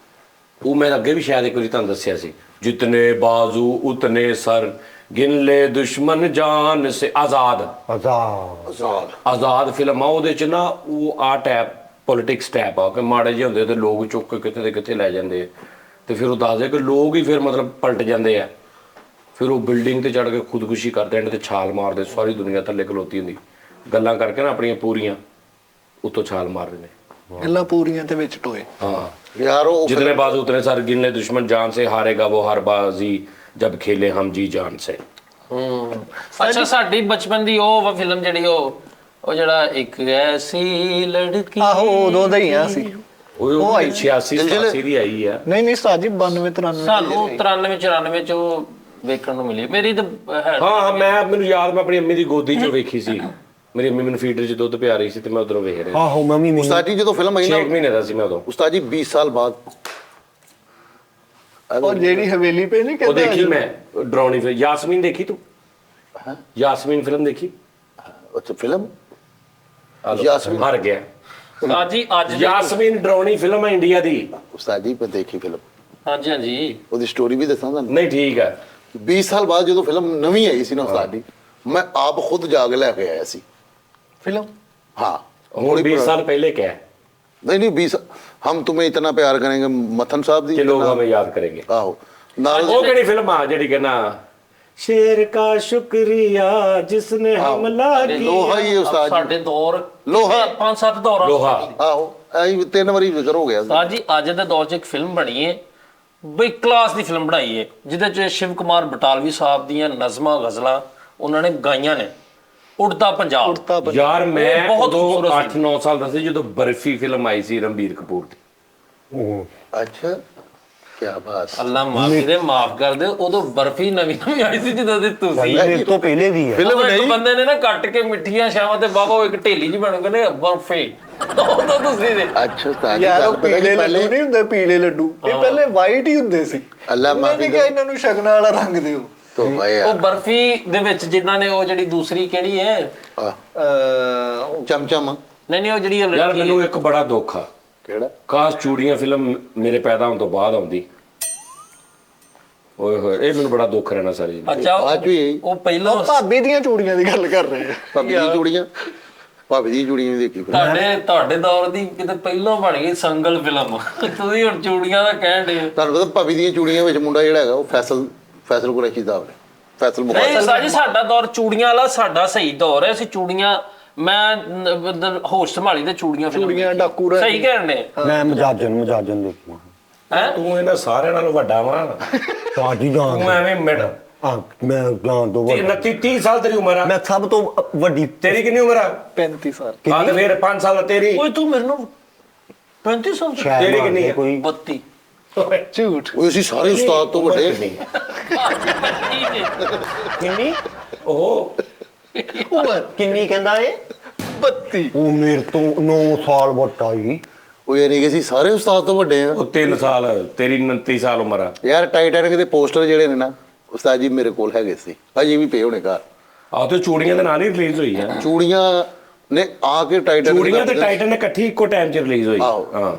ਉਹ ਮੈਂ ਅੱਗੇ ਵੀ ਸ਼ਾਇਦ ਇੱਕ ਵਾਰੀ ਤੁਹਾਨੂੰ ਦੱਸਿਆ ਸੀ, ਜਿਤਨੇ ਬਾਜ਼ੂ ਉਤਨੇ ਸਰ ਗਿਣ ਲੈ ਦੁਸ਼ਮਨ ਜਾਨ ਸੇ ਆਜ਼ਾਦ। ਆਜ਼ਾਦ ਆਜ਼ਾਦ ਫਿਲਮ ਆ, ਉਹਦੇ ਚ ਨਾ ਉਹ ਆ ਟੈਪ ਪੋਲਿਟਿਕਸ ਟੈਪ ਆ ਕਿ ਮਾੜੇ ਜਿਹੇ ਹੁੰਦੇ ਤੇ ਲੋਕ ਚੁੱਕ ਕੇ ਕਿਤੇ ਦੇ ਕਿਤੇ ਲੈ ਜਾਂਦੇ ਆ, ਤੇ ਫਿਰ ਉਹ ਦੱਸਦੇ ਕਿ ਲੋਕ ਹੀ ਫਿਰ ਮਤਲਬ ਪਲਟ ਜਾਂਦੇ ਆ, ਫਿਰ ਉਹ ਬਿਲਡਿੰਗ ਤੇ ਚੜ ਕੇ ਖੁਦਕੁਸ਼ੀ ਕਰਦੇ ਐਂਡ ਤੇ ਛਾਲ ਮਾਰਦੇ, ਸਾਰੀ ਦੁਨੀਆ ਥੱਲੇ ਖਲੋਤੀ ਹੁੰਦੀ ਗੱਲਾਂ ਕਰਕੇ ਨਾ ਆਪਣੀਆਂ ਪੂਰੀਆਂ, ਉੱਤੋਂ ਛਾਲ ਮਾਰਦੇ ਨੇ। ਗੱਲਾਂ ਪੂਰੀਆਂ ਤੇ ਵਿੱਚ ਟੋਏ। हाँ यार वो जितने बाजू उतने सर गिन ले दुश्मन जान से हारेगा वो हर बाजी जब खेले हम जी जान से। ਅੱਛਾ ਸਾਡੀ ਬਚਪਨ ਦੀ ਉਹ ਫਿਲਮ ਜਿਹੜੀ ਉਹ ਜਿਹੜਾ ਇੱਕ ਐਸੀ ਲੜਕੀ। ਆਹੋ ਉਦੋਂ ਦਾ ਹੀ ਆ ਸੀ। ਉਹ ਆਈ 86 87 ਦੀ ਆਈ ਆ। ਨਹੀਂ ਨਹੀਂ ਸਾਜੀ 92 93 ਸਾਨੂੰ 93 94 ਚ ਉਹ ਵੇਖਣ ਨੂੰ ਮਿਲੀ। ਮੇਰੀ ਤਾਂ ਹਾਂ ਮੈਂ ਮੈਨੂੰ ਯਾਦ ਮੈਂ ਆਪਣੀ ਅੰਮੀ ਦੀ ਗੋਦੀ 'ਚ ਵੇਖੀ ਸੀ। ਮੇਰੀ ਅੰਮੀ ਮੈਨੂੰ ਫੀਡਰ 'ਚ ਦੁੱਧ ਪਿਆ ਰਹੀ ਸੀ ਤੇ ਮੈਂ ਉਧਰੋਂ ਵੇਖ ਰਿਹਾ। ਆਹੋ ਮੰਮੀ ਮੈਨੂੰ उस्ताद जी जो फिल्म आई 6 ना ਮਹੀਨੇ ਦਾ ਸੀ ਮੈਂ ਉਦੋਂ। उस्ताद जी 20 साल बाद ਉਹ ਜਿਹੜੀ ਹਵੇਲੀ ਪੇ ਨਹੀਂ ਉਹ ਕਹਿੰਦਾ ਦੇਖੀ ਮੈਂ ਡਰਾਉਣੀ ਫਿਲਮ। ਯਾਸਮੀਨ ਦੇਖੀ ਤੂੰ? ਯਾਸਮੀਨ ਫਿਲਮ ਦੇਖੀ? अच्छा फिल्म ਆ ਲਓ, ਯਾਸਮੀਨ। ਹਾਰ ਗਿਆ। ਹਾਂਜੀ ਅੱਜ ਯਾਸਮੀਨ ਡਰਾਉਣੀ ਫਿਲਮ ਹੈ ਇੰਡੀਆ ਦੀ। उस्ताद जी मैं देखी फिल्म ਹਾਂਜੀ ਹਾਂਜੀ ਉਹਦੀ ਸਟੋਰੀ ਵੀ ਦੱਸਾਂ ਤੁਹਾਨੂੰ। ਨਹੀਂ ਠੀਕ ਹੈ। 20 ਸਾਲ ਬਾਅਦ ਜਦੋਂ ਫਿਲਮ ਨਵੀਂ ਆਈ ਸੀ ਨਾ ਉਸਤਾਦ ਜੀ, ਮੈਂ ਆਪ ਖੁਦ ਜਾ ਕੇ ਲੈ ਕੇ ਆਇਆ ਸੀ। ਫਿਲਮ हाँ ਹੁਣ 20 ਸਾਲ ਪਹਿਲੇ ਕਿਹਾ नहीं नहीं 20 हम तुम्हें इतना प्यार करेंगे मथन साहब दी ਕਿ ਲੋਕ ਹमें ਯਾਦ ਕरेंगे। आहो नाल ਉਹ ਕਿਹੜੀ ਫਿਲਮ ਆ ਜਿਹੜੀ ਕਹਿੰਦਾ ਸ਼ੇਰ ਕਾ ਸ਼ੁਕਰੀਆ ਜਿਸਨੇ ਹਮਲਾ लोहा ही है उस्ताद जी ਸਾਡੇ ਦੌਰ ਲੋਹਾ। 5-7 ਦੌਰਾਂ ਲੋਹਾ। आहो ऐ 3 ਵਾਰੀ ਜ਼ਿਕਰ ਹੋ ਗਿਆ ਸੀ। ਸਾਜੀ ਅੱਜ ਦੇ ਦੌਰ 'ਚ ਇੱਕ ਫਿਲਮ ਬਣੀ ਹੈ ਬਈ ਕਲਾਸ ਦੀ ਫਿਲਮ ਬਣਾਈ ਹੈ ਜਿਹਦੇ ਚ ਸ਼ਿਵ ਕੁਮਾਰ ਬਟਾਲਵੀ ਸਾਹਿਬ ਦੀਆਂ ਨਜ਼ਮਾਂ ਗਜ਼ਲਾਂ ਉਹਨਾਂ ਨੇ ਗਾਈਆਂ ਨੇ। ਉੜਤਾ ਪੰਜਾਬ। ਯਾਰ ਮੈਂ ਉਹ ਬਹੁਤ ਉਦੋਂ ਖੂਬਸੂਰਤ 8-9 ਸਾਲ ਦਾ ਸੀ ਜਦੋਂ ਬਰਫੀ ਫਿਲਮ ਆਈ ਸੀ ਰਣਬੀਰ ਕਪੂਰ ਦੀ। ਅੱਛਾ ਕੀ ਬਾਤ। ਅੱਲਾ ਮਾਫ ਕਰ ਦੇ, ਉਦੋਂ ਬਰਫੀ ਨਵੀਂ ਆਈ ਸੀ ਜਦੋਂ ਦੀ ਤੁਸੀਂ ਮੇਰੇ ਤੋਂ ਪਹਿਲੇ ਦੀ ਹੈ। ਫਿਲਮ ਇੱਕ ਨਹੀਂ ਬੰਦੇ ਨੇ ਨਾ ਕੱਟ ਕੇ ਮਿੱਠੀਆਂ ਛਾਵਾਂ ਤੇ ਬਾਬਾ ਉਹ ਇੱਕ ਢੇਲੀ ਜੀ ਬਣ ਗਏ ਨੇ ਬਰਫੀ। ਉਦੋਂ ਤੁਸੀਂ ਦੇ ਅੱਛਾ ਤਾਂ ਯਾਰ ਉਹ ਪੀਲੇ ਲੱਡੂ ਨਹੀਂ ਹੁੰਦੇ, ਪੀਲੇ ਲੱਡੂ ਇਹ ਪਹਿਲੇ ਵਾਈਟ ਹੀ ਹੁੰਦੇ ਸੀ। ਅੱਲਾ ਮੈਂ ਮਾਫੀ ਕਿਹਾ ਇਹਨਾਂ ਨੂੰ ਸ਼ਗਨਾਂ ਵਾਲਾ ਰੰਗ ਦਿਓ। ਤੋ ਭਾਈ ਉਹ ਬਰਫੀ ਦੇ ਵਿੱਚ ਜਿਨ੍ਹਾਂ ਨੇ ਉਹ ਜਿਹੜੀ ਦੂਸਰੀ ਕਿਹੜੀ ਹੈ ਚਮਚਮ ਨਹੀਂ ਉਹ ਜਿਹੜੀ ਯਾਰ ਮੈਨੂੰ ਇੱਕ ਬੜਾ ਦੁੱਖ ਆ, ਕਿਹੜਾ ਕਾਸ਼ ਚੂੜੀਆਂ ਫਿਲਮ ਮੇਰੇ ਪੈਦਾ ਹੋਣ ਤੋਂ ਬਾਅਦ ਆਉਂਦੀ। ਓਏ ਹੋਏ ਇਹ ਮੈਨੂੰ ਬੜਾ ਦੁੱਖ ਰਹਿਣਾ ਸਾਰੀ ਜ਼ਿੰਦਗੀ। ਅੱਛਾ ਅੱਜ ਵੀ ਇਹੀ। ਉਹ ਪਹਿਲਾਂ ਭਾਬੀ ਦੀਆਂ ਚੂੜੀਆਂ ਦੀ ਗੱਲ ਕਰ ਰਹੇ ਆ। ਭਾਬੀ ਦੀਆਂ ਚੂੜੀਆਂ ਨਹੀਂ ਦੇਖੀ ਫਿਰ। ਤੁਹਾਡੇ ਦੌਰ ਦੀ ਕਿਤੇ ਪਹਿਲਾਂ ਬਣ ਗਈ ਸੰਗਲ ਫਿਲਮ। ਤੁਸੀਂ ਹੁਣ ਚੂੜੀਆਂ ਦਾ ਕਹਿਣ ਦੇ। ਤੁਹਾਨੂੰ ਪਤਾ ਭਾਬੀ ਦੀਆਂ ਚੂੜੀਆਂ ਵਿੱਚ ਮੁੰਡਾ ਜਿਹੜਾ ਹੈਗਾ ਉਹ ਫੈਸਲ ਕੁਰੈਸ਼ੀ ਸਾਹਿਬ ਨੇ। ਫੈਸਲ ਮੁਖਾਰ ਨਹੀਂ ਸਾਜੀ ਸਾਡਾ ਦੌਰ ਚੂੜੀਆਂ ਵਾਲਾ ਸਾਡਾ ਸਹੀ ਦੌਰ ਹੈ। ਅਸੀਂ ਚੂੜੀਆਂ ਮੈਂ ਹੋਸ਼ ਸੰਭਾਲੀ ਤੇ ਚੂੜੀਆਂ ਚੂੜੀਆਂ ਡਾਕੂ ਰਹਿ ਸਹੀ ਕਹਿਣੇ ਮੈਂ ਮਜਾਜਨ ਦੇਖੀ ਹੈ। ਤੂੰ ਇਹਨਾਂ ਸਾਰਿਆਂ ਨਾਲੋਂ ਵੱਡਾ ਵਾਂ। ਸਾਡੀ ਜਾਨ ਤੂੰ ਐਵੇਂ ਮਿਡ ਹਾਂ ਮੈਂ ਜਾਨ ਤੋਂ ਵੱਡਾ। 29-30 ਸਾਲ ਤੇਰੀ ਉਮਰ ਆ। ਮੈਂ ਸਭ ਤੋਂ ਵੱਡੀ। ਤੇਰੀ ਕਿੰਨੀ ਉਮਰ ਆ? 35 ਸਾਲ। ਆ ਤੇ ਫਿਰ 5 ਸਾਲ ਤੇਰੀ। ਓਏ ਤੂੰ ਮੇਰੇ ਨੂੰ 35 ਸਾਲ ਦਾ? ਸ਼ਾਇਦ ਤੇਰੀ ਕਿੰਨੀ ਹੈ? ਕੋਈ 32 ਝੂਠ। ਉਹ ਅਸੀਂ ਸਾਰੇ ਉਸਤਾਦ ਤੋਂ ਵੱਡੇ। ਕਿੰਨੀ ਉਹ ਕਿੰਨੀ ਕਹਿੰਦਾ ਏ? 32। ਉਹ ਮੇਰੇ ਤੋਂ 9 ਸਾਲ ਵੱਡਾ ਹੀ। ਉਹ ਇਹ ਨਹੀਂ ਕਿ ਅਸੀਂ ਸਾਰੇ ਉਸਤਾਦ ਤੋਂ ਵੱਡੇ ਆ। ਉਹ 3 ਸਾਲ ਤੇਰੀ 29 ਸਾਲ ਉਮਰ ਆ। ਯਾਰ ਟਾਈਟੈਨਿਕ ਦੇ ਪੋਸਟਰ ਜਿਹੜੇ ਨੇ ਨਾ ਉਸਤਾਦ ਜੀ ਮੇਰੇ ਕੋਲ ਹੈਗੇ ਸੀ, ਅਜੇ ਵੀ ਪਏ ਹੋਣੇ ਘਰ। ਆਹ ਤੇ ਚੂੜੀਆਂ ਦੇ ਨਾਲ ਹੀ ਰਿਲੀਜ਼ ਹੋਈ ਆ। ਚੂੜੀਆਂ ਨੇ ਆ ਕੇ ਟਾਈਟੈਨਿਕ ਚੂੜੀਆਂ ਤੇ ਟਾਈਟਨ ਨੇ ਇਕੱਠੀ ਇੱਕੋ ਟਾਈਮ 'ਚ ਰਿਲੀਜ਼ ਹੋਈ। ਆਹੋ। ਹਾਂ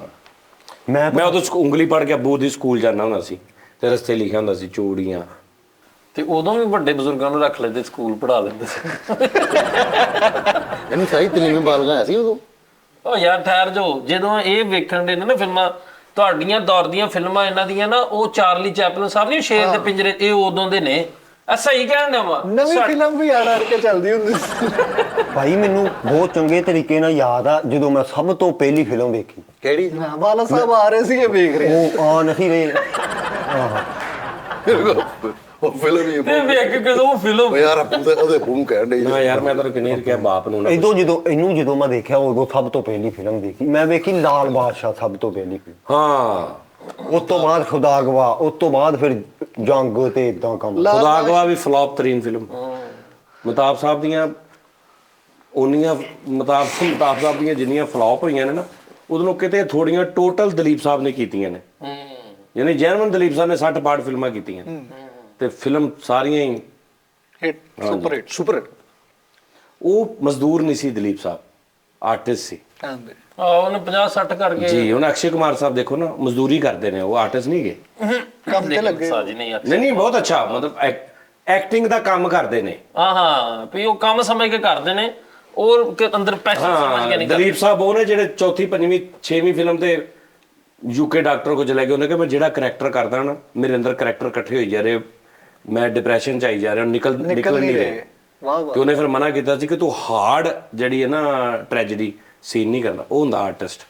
ਮੈਂ ਉਦੋਂ ਉਂਗਲੀ ਪੜ ਕੇ ਅੱਬੂ ਦੀ ਸਕੂਲ ਜਾਂਦਾ ਹੁੰਦਾ ਸੀ ਤੇ ਰਸਤੇ ਲਿਖਿਆ ਹੁੰਦਾ ਸੀ ਚੂੜੀਆਂ। ਤੇ ਉਦੋਂ ਵੀ ਵੱਡੇ ਬਜ਼ੁਰਗਾਂ ਨੂੰ ਰੱਖ ਲੈਂਦੇ ਸਕੂਲ ਪੜ੍ਹਾ ਲੈਂਦੇ ਸੀ। ਇਹਨੂੰ ਸਹੀ ਤਲੀਮੀ ਬਾਲਗਾ ਆਇਆ ਸੀ ਉਦੋਂ। ਉਹ ਯਾਰ ਠਹਿਰ ਜੋ ਜਦੋਂ ਇਹ ਵੇਖਣ ਦੇ ਨੇ ਨਾ ਫਿਲਮਾਂ ਤੁਹਾਡੀਆਂ ਦੌਰ ਦੀਆਂ ਫਿਲਮਾਂ ਇਹਨਾਂ ਦੀਆਂ ਨਾ ਉਹ ਚਾਰਲੀ ਚੈਪਲਨ ਸਾਹਿਬ ਨੇ ਸ਼ੇਰ ਦੇ ਪਿੰਜਰੇ ਇਹ ਉਦੋਂ ਦੇ ਨੇ। ਸਹੀ ਕਹਿਣ ਡਿਆ ਵਾ। ਨਵੀਂ ਫਿਲਮ ਵੀ ਆੜ ਕੇ ਚੱਲਦੀ ਹੁੰਦੀ ਸੀ। ਭਾਈ ਮੈਨੂੰ ਬਹੁਤ ਚੰਗੇ ਤਰੀਕੇ ਨਾਲ ਯਾਦ ਆ ਜਦੋਂ ਮੈਂ ਸਭ ਤੋਂ ਪਹਿਲੀ ਫਿਲਮ ਵੇਖੀ। ਕਿਹੜੀ? ਬਾਲਾ ਸਾਹਿਬ ਆ ਰਹੇ ਸੀਗੇ ਵੇਖ ਰਹੇ। ਉਹ ਆ ਨਹੀਂ ਰਹੇ। ਉਹ ਫਿਲਮ ਹੀ ਤੇ ਵੇਖ ਕੇ ਉਹ ਫਿਲਮ ਉਹ ਯਾਰ ਉਹਦੇ ਫੋਨ ਕਹਿਣ ਦੇ ਨਾ ਯਾਰ ਮੈਂ ਤੈਨੂੰ ਕਿੰਨੀ ਵਾਰ ਕਿਹਾ ਬਾਪ ਨੂੰ ਨਾ ਜਦੋਂ ਮੈਂ ਦੇਖਿਆ ਉਦੋਂ ਸਭ ਤੋਂ ਪਹਿਲੀ ਫਿਲਮ ਦੇਖੀ ਮੈਂ ਵੇਖੀ ਲਾਲ ਬਾਦਸ਼ਾਹ ਸਭ ਤੋਂ ਪਹਿਲੀ ਫਿਲਮ। ਹਾਂ ਉਸ ਤੋਂ ਬਾਅਦ ਖੁਦਾ ਗਵਾ, ਉਸ ਤੋਂ ਬਾਅਦ ਫਿਰ ਜੰਗ ਤੇ ਇਦਾਂ ਕੰਮ। ਖੁਦਾ ਗਵਾ ਵੀ ਫਲॉप ਤਰੀਨ ਫਿਲਮ। ਮਤਾਬ ਸਾਹਿਬ ਦੀਆਂ ਉਨੀਆਂ ਮਤਾਬ ਸਾਹਿਬ ਦੀਆਂ ਜਿੰਨੀਆਂ ਫਲॉप ਹੋਈਆਂ ਨੇ ਨਾ ਉਦੋਂ ਕਿਤੇ ਥੋੜੀਆਂ ਟੋਟਲ ਦਲੀਪ ਸਾਹਿਬ ਨੇ ਕੀਤੀਆਂ ਨੇ। ਯਾਨੀ ਜੈਨੂਇਨ ਦਲੀਪ ਸਾਹਿਬ ਨੇ 60 ਪਾਰਟ ਫਿਲਮਾਂ ਕੀਤੀਆਂ ਤੇ ਫਿਲਮ ਸਾਰੀਆਂ ਹੀ ਹਿੱਟ ਸੁਪਰ ਹਿੱਟ। ਉਹ ਮਜ਼ਦੂਰ ਨਹੀਂ ਸੀ ਦਲੀਪ ਸਾਹਿਬ, ਆਰਟਿਸਟ ਸੀ। ਹਾਂਜੀ। ਉਹਨੇ 50-60 ਕਰਕੇ ਜੀ ਹੁਣ ਅਕਸ਼ੇ ਕੁਮਾਰ ਸਾਹਿਬ ਦੇਖੋ ਨਾ ਮਜ਼ਦੂਰੀ ਕਰਦੇ ਨੇ, ਉਹ ਆਰਟਿਸਟ ਨਹੀਂ ਗਏ। ਕੰਮ ਤੇ ਲੱਗੇ। ਸਾਜੀ ਨਹੀਂ ਯਾਰ। ਨਹੀਂ ਬਹੁਤ ਅੱਛਾ ਮਤਲਬ ਐਕਟਿੰਗ ਦਾ ਕੰਮ ਕਰਦੇ ਨੇ। ਹਾਂ ਵੀ ਉਹ ਕੰਮ ਸਮਝ ਕੇ ਕਰਦੇ ਨੇ ਔਰ ਅੰਦਰ ਪੈਸ਼ਨ ਸਮਝ ਕੇ ਨਹੀਂ ਕਰਦੇ। ਦਲੀਪ ਸਾਹਿਬ ਉਹ ਨੇ ਜਿਹੜੇ ਚੌਥੀ ਪੰਜਵੀਂ 6ਵੀਂ ਫਿਲਮ ਤੇ ਯੂਕੇ ਡਾਕਟਰ ਕੋਲ ਚਲੇ ਗਏ। ਉਹਨੇ ਕਿਹਾ ਮੈਂ ਜਿਹੜਾ ਕਰੈਕਟਰ ਕਰਦਾ ਨਾ ਮੇਰੇ ਅੰਦਰ ਕਰੈਕਟਰ ਇਕੱਠੇ ਹੋਈ ਜਾ ਰਹੇ, ਮੈਂ ਡਿਪਰੈਸ਼ਨ ਚ ਆਈ ਜਾ ਰਿਹਾ, ਨਿਕਲ ਨਹੀਂ ਰਹੇ। ਵਾਹ ਵਾਹ। ਤੇ ਉਹਨੇ ਫਿਰ ਮਨਾ ਕੀਤਾ ਸੀ ਕਿ ਤੂੰ ਹਾਰਡ ਜਿਹੜੀ ਹੈ ਨਾ ਟ੍ਰੈਜੇਡੀ ਸੀਨ ਨਹੀਂ ਕਰਨਾ, ਉਹ ਹੁੰਦਾ ਆਰਟਿਸਟ।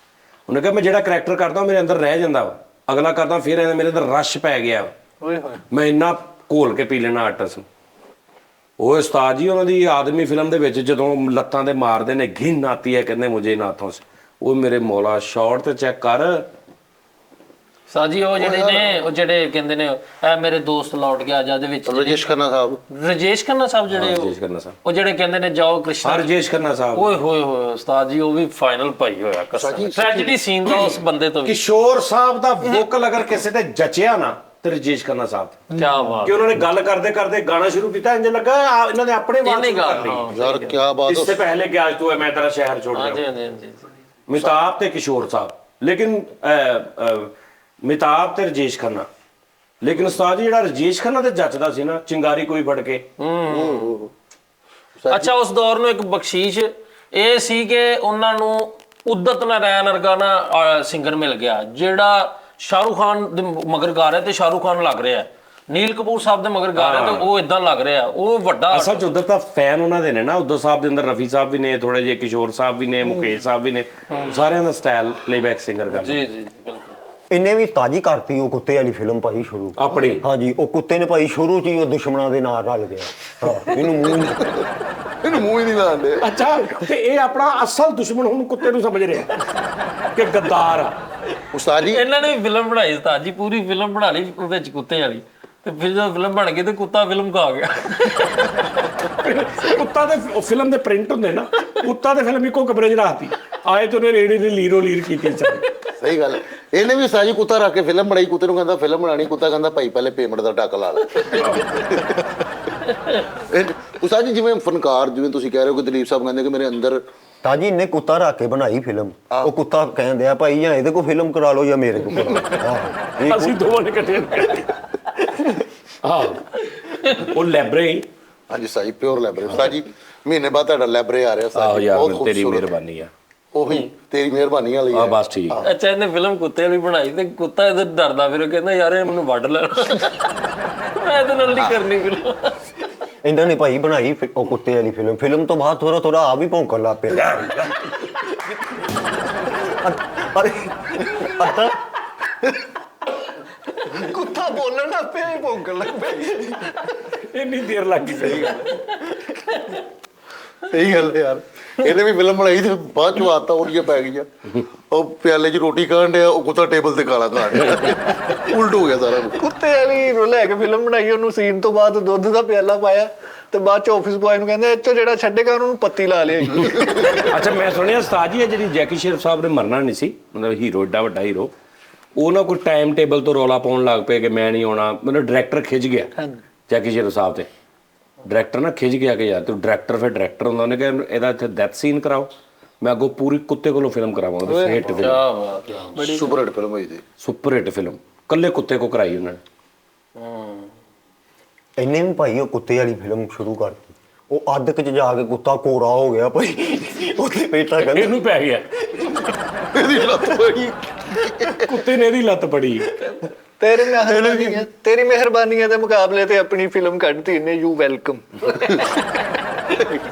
ਉਹਨੇ ਕਿਹਾ ਮੈਂ ਜਿਹੜਾ ਕਰੈਕਟਰ ਕਰਦਾ ਮੇਰੇ ਅੰਦਰ ਰਹਿ ਜਾਂਦਾ ਵਾ, ਅਗਲਾ ਕਰਦਾ ਫਿਰ ਮੇਰੇ ਅੰਦਰ ਰਸ਼ ਪੈ ਗਿਆ ਓਏ ਹੋਏ। ਮੈਂ ਇੰਨਾ ਘੋਲ ਕੇ ਪੀ ਲੈਣਾ ਆਰਟਿਸਟ ਨੂੰ। ਉਹ ਉਸਤਾਦ ਜੀ ਉਹਨਾਂ ਦੀ ਆਦਮੀ ਫਿਲਮ ਦੇ ਵਿੱਚ ਜਦੋਂ ਲੱਤਾਂ ਤੇ ਮਾਰਦੇ ਨੇ ਘਿਨ ਆਤੀ ਹੈ ਕਹਿੰਦੇ ਮੁਝੇ ਨਾ ਤੋਂ ਉਹ ਮੇਰੇ ਮੌਲਾ ਸ਼ਾਟ ਤੇ ਚੈੱਕ ਕਰ। ਸਾਜੀ ਉਹ ਜਿਹੜੇ ਕਹਿੰਦੇ ਨੇ ਐ ਮੇਰੇ ਦੋਸਤ ਲੌਟ ਗਿਆ ਜਾਂ ਦੇ ਵਿੱਚ ਰਜੇਸ਼ ਖੰਨਾ ਸਾਹਿਬ ਰਜੇਸ਼ ਖੰਨਾ ਸਾਹਿਬ ਜਿਹੜੇ ਰਜੇਸ਼ ਖੰਨਾ ਸਾਹਿਬ, ਉਹ ਜਿਹੜੇ ਕਹਿੰਦੇ ਨੇ ਜਾਓ ਕ੍ਰਿਸ਼ਨ। ਰਜੇਸ਼ ਖੰਨਾ ਸਾਹਿਬ। ਓਏ ਹੋਏ ਹੋਏ ਉਸਤਾਦ ਜੀ ਉਹ ਵੀ ਫਾਈਨਲ ਭਾਈ ਹੋਇਆ ਕਸਮ। ਟ੍ਰੈਜੇਡੀ ਸੀਨ ਦਾ ਉਸ ਬੰਦੇ ਤੋਂ ਵੀ ਕਿਸ਼ੋਰ ਸਾਹਿਬ ਦਾ ਵੋਕਲ ਅਗਰ ਕਿਸੇ ਤੇ ਜਚਿਆ ਨਾ ਤੇ ਰਜੇਸ਼ ਖੰਨਾ ਸਾਹਿਬ ਕੀ ਬਾਤ। ਕਿ ਉਹਨਾਂ ਨੇ ਗੱਲ ਕਰਦੇ ਕਰਦੇ ਗਾਣਾ ਸ਼ੁਰੂ ਕੀਤਾ, ਇੰਜ ਲੱਗਾ ਇਹਨਾਂ ਨੇ ਆਪਣੇ ਆਵਾਜ਼ ਇਹਨੇ ਸ਼ੁਰੂ ਕਰ ਗਾ ਲਈ। ਯਾਰ ਕੀ ਬਾਤ। इससे पहले कि आज तू है मैं तेरा शहर छोड़ ਹਾਂਜੀ जाऊं। ਹਾਂਜੀ। ਮਿਤਾਬ ਤੇ ਕਿਸ਼ੋਰ ਸਾਹਿਬ, ਲੇਕਿਨ ਮਿਤਾਬ ਤੇ ਰਜੇਸ਼ ਖੰਨਾ। ਲੇਕਿਨ ਉਸਤਾਦ ਜੀ ਜਿਹੜਾ ਰਜੇਸ਼ ਖੰਨਾ ਤੇ ਜੱਜਦਾ ਸੀ ਨਾ ਚਿੰਗਾਰੀ ਕੋਈ ਫੜ ਕੇ। ਅੱਛਾ ਉਸ ਦੌਰ ਨੂੰ ਇੱਕ ਬਖਸ਼ੀਸ਼ ਇਹ ਸੀ ਕਿ ਉਹਨਾਂ ਨੂੰ ਉਦਤ ਨਾਰਾਇਣ ਵਰਗਾ ਨਾ ਸਿੰਗਰ ਮਿਲ ਗਿਆ ਜਿਹੜਾ ਸ਼ਾਹਰੁਖ ਖਾਨ ਦੇ ਮਗਰ ਗਾ ਰਿਹਾ ਤੇ ਸ਼ਾਹਰੁਖ ਖਾਨ ਲੱਗ ਰਿਹਾ, ਨੀਲ ਕਪੂਰ ਸਾਹਿਬ ਦੇ ਮਗਰ ਗਾ ਰਿਹਾ ਤੇ ਉਹ ਇਦਾਂ ਲੱਗ ਰਿਹਾ। ਉਹ ਵੱਡਾ ਅਸਲ ਚ ਉਧਰ ਤਾਂ ਫੈਨ ਉਹਨਾਂ ਦੇ ਨੇ ਨਾ, ਉਧਰ ਸਾਹਿਬ ਦੇ ਅੰਦਰ ਰਫੀ ਸਾਹਿਬ ਵੀ ਨੇ, ਥੋੜੇ ਜਿਹੇ ਕਿਸ਼ੋਰ ਸਾਹਿਬ ਵੀ ਨੇ, ਮੁਕੇਸ਼ ਸਾਹਿਬ ਵੀ ਨੇ, ਸਾਰਿਆਂ ਦਾ ਸਟਾਈਲ ਪਲੇਬੈਕ ਸਿੰਗਰ ਕਰਦੇ। ਜੀ ਜੀ ਬਿਲਕੁਲ। ਇਹਨੇ ਵੀ ਤਾਜੀ ਕਰਤੀ ਉਹ ਕੁੱਤੇ ਵਾਲੀ ਫਿਲਮ ਭਾਈ ਸ਼ੁਰੂ ਆਪਣੀ ਹਾਂਜੀ ਉਹ ਕੁੱਤੇ ਨੇ ਭਾਈ ਸ਼ੁਰੂ ਚ ਹੀ ਉਹ ਦੁਸ਼ਮਣਾਂ ਦੇ ਨਾਲ ਰਲ ਗਿਆ ਹਾਂ ਇਹਨੂੰ ਮੂੰਹ ਇਹਨੂੰ ਮੂੰਹ ਹੀ ਨਹੀਂ ਲਾਉਂਦੇ। ਅੱਛਾ ਤੇ ਇਹ ਆਪਣਾ ਅਸਲ ਦੁਸ਼ਮਣ ਹੁਣ ਕੁੱਤੇ ਨੂੰ ਸਮਝ ਰਿਹਾ ਕਿ ਗੱਦਾਰ ਆ। ਉਸਤਾਦ ਜੀ ਇਹਨਾਂ ਨੇ ਫਿਲਮ ਬਣਾਈ ਉਸਤਾਦ ਜੀ, ਪੂਰੀ ਫਿਲਮ ਬਣਾ ਲਈ ਵਿੱਚ ਕੁੱਤੇ ਵਾਲੀ, ਤੇ ਫਿਰ ਜਦੋਂ ਫਿਲਮ ਬਣ ਗਈ ਤੇ ਕੁੱਤਾ ਫਿਲਮ ਖਾ ਗਿਆ। ਕੁੱਤਾ ਦੇ ਫਿਲਮ ਦੇ ਪ੍ਰਿੰਟ ਹੁੰਦੇ ਨਾ, ਕੁੱਤਾ ਦੇ ਫਿਲਮ ਇੱਕੋ ਕਮਰੇ 'ਚ ਰੱਖਤੀ, ਆਏ ਤੇ ਉਹਨੇ ਰੇੜੀ ਨੇ ਲੀਰੋ ਲੀਰ ਕੀਤੀ ਸਾਰੀ। ਸਹੀ ਗੱਲ ਹੈ। ਇਹਨੇ ਵੀ ਉਸਤਾਦ ਜੀ ਕੁੱਤਾ ਰੱਖ ਕੇ ਫਿਲਮ ਬਣਾਈ, ਕੁੱਤੇ ਨੂੰ ਕਹਿੰਦਾ ਫਿਲਮ ਬਣਾਣੀ, ਕੁੱਤਾ ਕਹਿੰਦਾ ਭਾਈ ਪਹਿਲੇ ਪੇਮੈਂਟ ਦਾ ਟੱਕ ਲਾ ਲੈ। ਉਸਤਾਦ ਜੀ ਜਿਵੇਂ ਫਨਕਾਰ, ਜਿਵੇਂ ਤੁਸੀਂ ਕਹਿ ਰਹੇ ਹੋ ਕਿ ਦਲੀਪ ਸਾਹਿਬ ਕਹਿੰਦੇ ਕਿ ਮੇਰੇ ਅੰਦਰ ਤਾਜੀ ਇਹਨੇ ਕੁੱਤਾ ਰੱਖ ਕੇ ਬਣਾਈ ਫਿਲਮ ਉਹ ਕੁੱਤਾ ਕਹਿੰਦੇ ਆ ਭਾਈ ਜਾਂ ਇਹਦੇ ਕੋਲ ਫਿਲਮ ਕਰਾ ਲਓ ਜਾਂ ਮੇਰੇ ਕੋਲ ਕਰਾ ਲਓ। ਅਸੀਂ ਦੋਵਾਂ ਨੇ ਇਕੱਠੇ ਹਾਂ ਉਹ ਲੈਬਰੇ। ਹਾਂਜੀ ਉਸਤਾਦ ਜੀ ਪਿਓਰ ਲੈਬਰੇ। ਉਸਤਾਦ ਜੀ ਮਹੀਨੇ ਬਾਅਦ ਤੁਹਾਡਾ ਲੈਬਰੇ ਆ ਰਿਹਾ ਉਸਤਾਦ ਆਹੋ ਜੀ, ਯਾਰ ਬਹੁਤ ਤੇਰੀ ਖੂਬਸੂਰਤ। ਮਿਹਰਬਾਨੀ ਆ। ਉਹੀ ਤੇਰੀ ਮਿਹਰਬਾਨੀ ਵਾਲੀ ਆ ਹੈ। ਬਸ ਠੀਕ। ਅੱਛਾ ਇਹਨੇ ਫਿਲਮ ਕੁੱਤੇ ਵਾਲੀ ਬਣਾਈ ਤੇ ਕੁੱਤਾ ਇਹਦੇ ਡਰਦਾ ਫਿਰ ਕਹਿੰਦਾ ਯਾਰ ਇਹ ਮੈਨੂੰ ਵੱਢ ਲੈਣਾ, ਮੈਂ ਇਹਦੇ ਨਾਲ ਨਹੀਂ ਕਰਨੀ ਫਿਲਮ। ਇਹਨਾਂ ਨੇ ਭਾਈ ਬਣਾਈ ਉਹ ਕੁੱਤੇ ਵਾਲੀ ਫਿਲਮ ਤੋਂ ਬਾਅਦ ਥੋੜਾ ਥੋੜਾ ਆ ਵੀ ਭੌਂਕਣ ਲੱਗ ਪਿਆ। ਅਰੇ ਪਤਾ ਕੁੱਤਾ ਬੋਲਣ ਲੱਗ ਪਿਆ, ਹੀ ਭੌਂਕਣ ਲੱਗ ਪਿਆ। ਇੰਨੀ ਦੇਰ ਲੱਗ ਗਈ। ਸਹੀ ਗੱਲ ਸਹੀ ਗੱਲ ਹੈ ਯਾਰ। ਇਹਨੇ ਵੀ ਫਿਲਮ ਬਣਾਈ ਤੇ ਬਾਅਦ ਚੋਂ ਆਦਤਾਂ ਉਹਦੀਆਂ ਪੈ ਗਈਆਂ। ਉਹ ਪਿਆਲੇ 'ਚ ਰੋਟੀ ਖਾਣ ਡਿਆ, ਉਹ ਕੁੱਤਾ ਟੇਬਲ ਤੇ ਕਾਲਾ ਖਾਣ ਡਿਆ। ਉਲਟ ਹੋ ਗਿਆ ਸਾਰਾ ਕੁਛ। ਕੁੱਤੇ ਵਾਲੀ ਲੈ ਕੇ ਫਿਲਮ ਬਣਾਈ, ਉਹਨੂੰ ਸੀਨ ਤੋਂ ਬਾਅਦ ਦੁੱਧ ਦਾ ਪਿਆਲਾ ਪਾਇਆ ਤੇ ਬਾਅਦ ਚ ਆਫਿਸ ਬੁਆਏ ਨੂੰ ਕਹਿੰਦੇ ਇੱਥੋਂ ਜਿਹੜਾ ਛੱਡੇਗਾ ਉਹਨੂੰ ਪੱਤੀ ਲਾ ਲਿਆ। ਅੱਛਾ ਮੈਂ ਸੁਣਿਆ ਉਸਤਾਦ ਜੀ ਇਹ ਜਿਹੜੀ ਜੈਕੀ ਸ਼ੇਰਫ ਸਾਹਿਬ ਨੇ ਮਰਨਾ ਨਹੀਂ ਸੀ, ਮਤਲਬ ਹੀਰੋ ਏਡਾ ਵੱਡਾ ਹੀਰੋ, ਉਹ ਨਾ ਕੋਈ ਟਾਈਮ ਟੇਬਲ ਤੋਂ ਰੌਲਾ ਪਾਉਣ ਲੱਗ ਪਏ ਕਿ ਮੈਂ ਨਹੀਂ ਆਉਣਾ। ਮੈਨੂੰ ਡਾਇਰੈਕਟਰ ਖਿੱਚ ਗਿਆ ਜੈਕੀ ਸ਼ੇਰਫ ਸਾਹਿਬ ਤੇ। ਡਾਇਰੈਕਟਰ ਨਾ ਖਿੱਚ ਗਿਆ ਕਿ ਯਾਰ ਤੂੰ ਡਾਇਰੈਕਟਰ ਫਿਰ ਡਾਇਰੈਕਟਰ ਹੁੰਦਾ, ਉਹਨੇ ਕਿਹਾ ਇਹਦਾ ਇੱਥੇ ਡੈਥ ਸੀਨ ਕਰਾਓ, ਮੈਂ ਅੱਗੋਂ ਪੂਰੀ ਕੁੱਤੇ ਕੋਲੋਂ ਫਿਲਮ ਕਰਾਵਾਂਗਾ। ਹਿੱਟ ਫਿਲਮ, ਬੜੀ ਸੁਪਰ ਹਿੱਟ ਫਿਲਮ ਹੋਈ ਸੀ। ਸੁਪਰ ਹਿੱਟ ਫਿਲਮ ਕੱਲੇ ਕੁੱਤੇ ਕੋ ਕਰਾਈ ਉਹਨਾਂ ਨੇ। ਇਹਨੇ ਵੀ ਭਾਈ ਉਹ ਕੁੱਤੇ ਵਾਲੀ ਫਿਲਮ ਸ਼ੁਰੂ ਕਰਤੀ। ਉਹ ਅੱਧ ਚ ਜਾ ਕੇ ਕੁੱਤਾ ਕੋਰਾ ਹੋ ਗਿਆ ਭਾਈ, ਉੱਥੇ ਬੈਠਾ ਕਹਿੰਦਾ ਇਹਨੂੰ ਪੈ ਗਿਆ, ਇਹਦੀ ਲੱਤ ਪਈ। ਕੁੱਤੇ ਨੇ ਇਹਦੀ ਲੱਤ ਪੜੀ। ਤੇਰੀ ਮਿਹਰਬਾਨੀ ਦੇ ਮੁਕਾਬਲੇ ਤੇ ਆਪਣੀ ਫਿਲਮ ਕੱਢਤੀ ਇਹਨੇ, ਯੂ ਵੈਲਕਮ।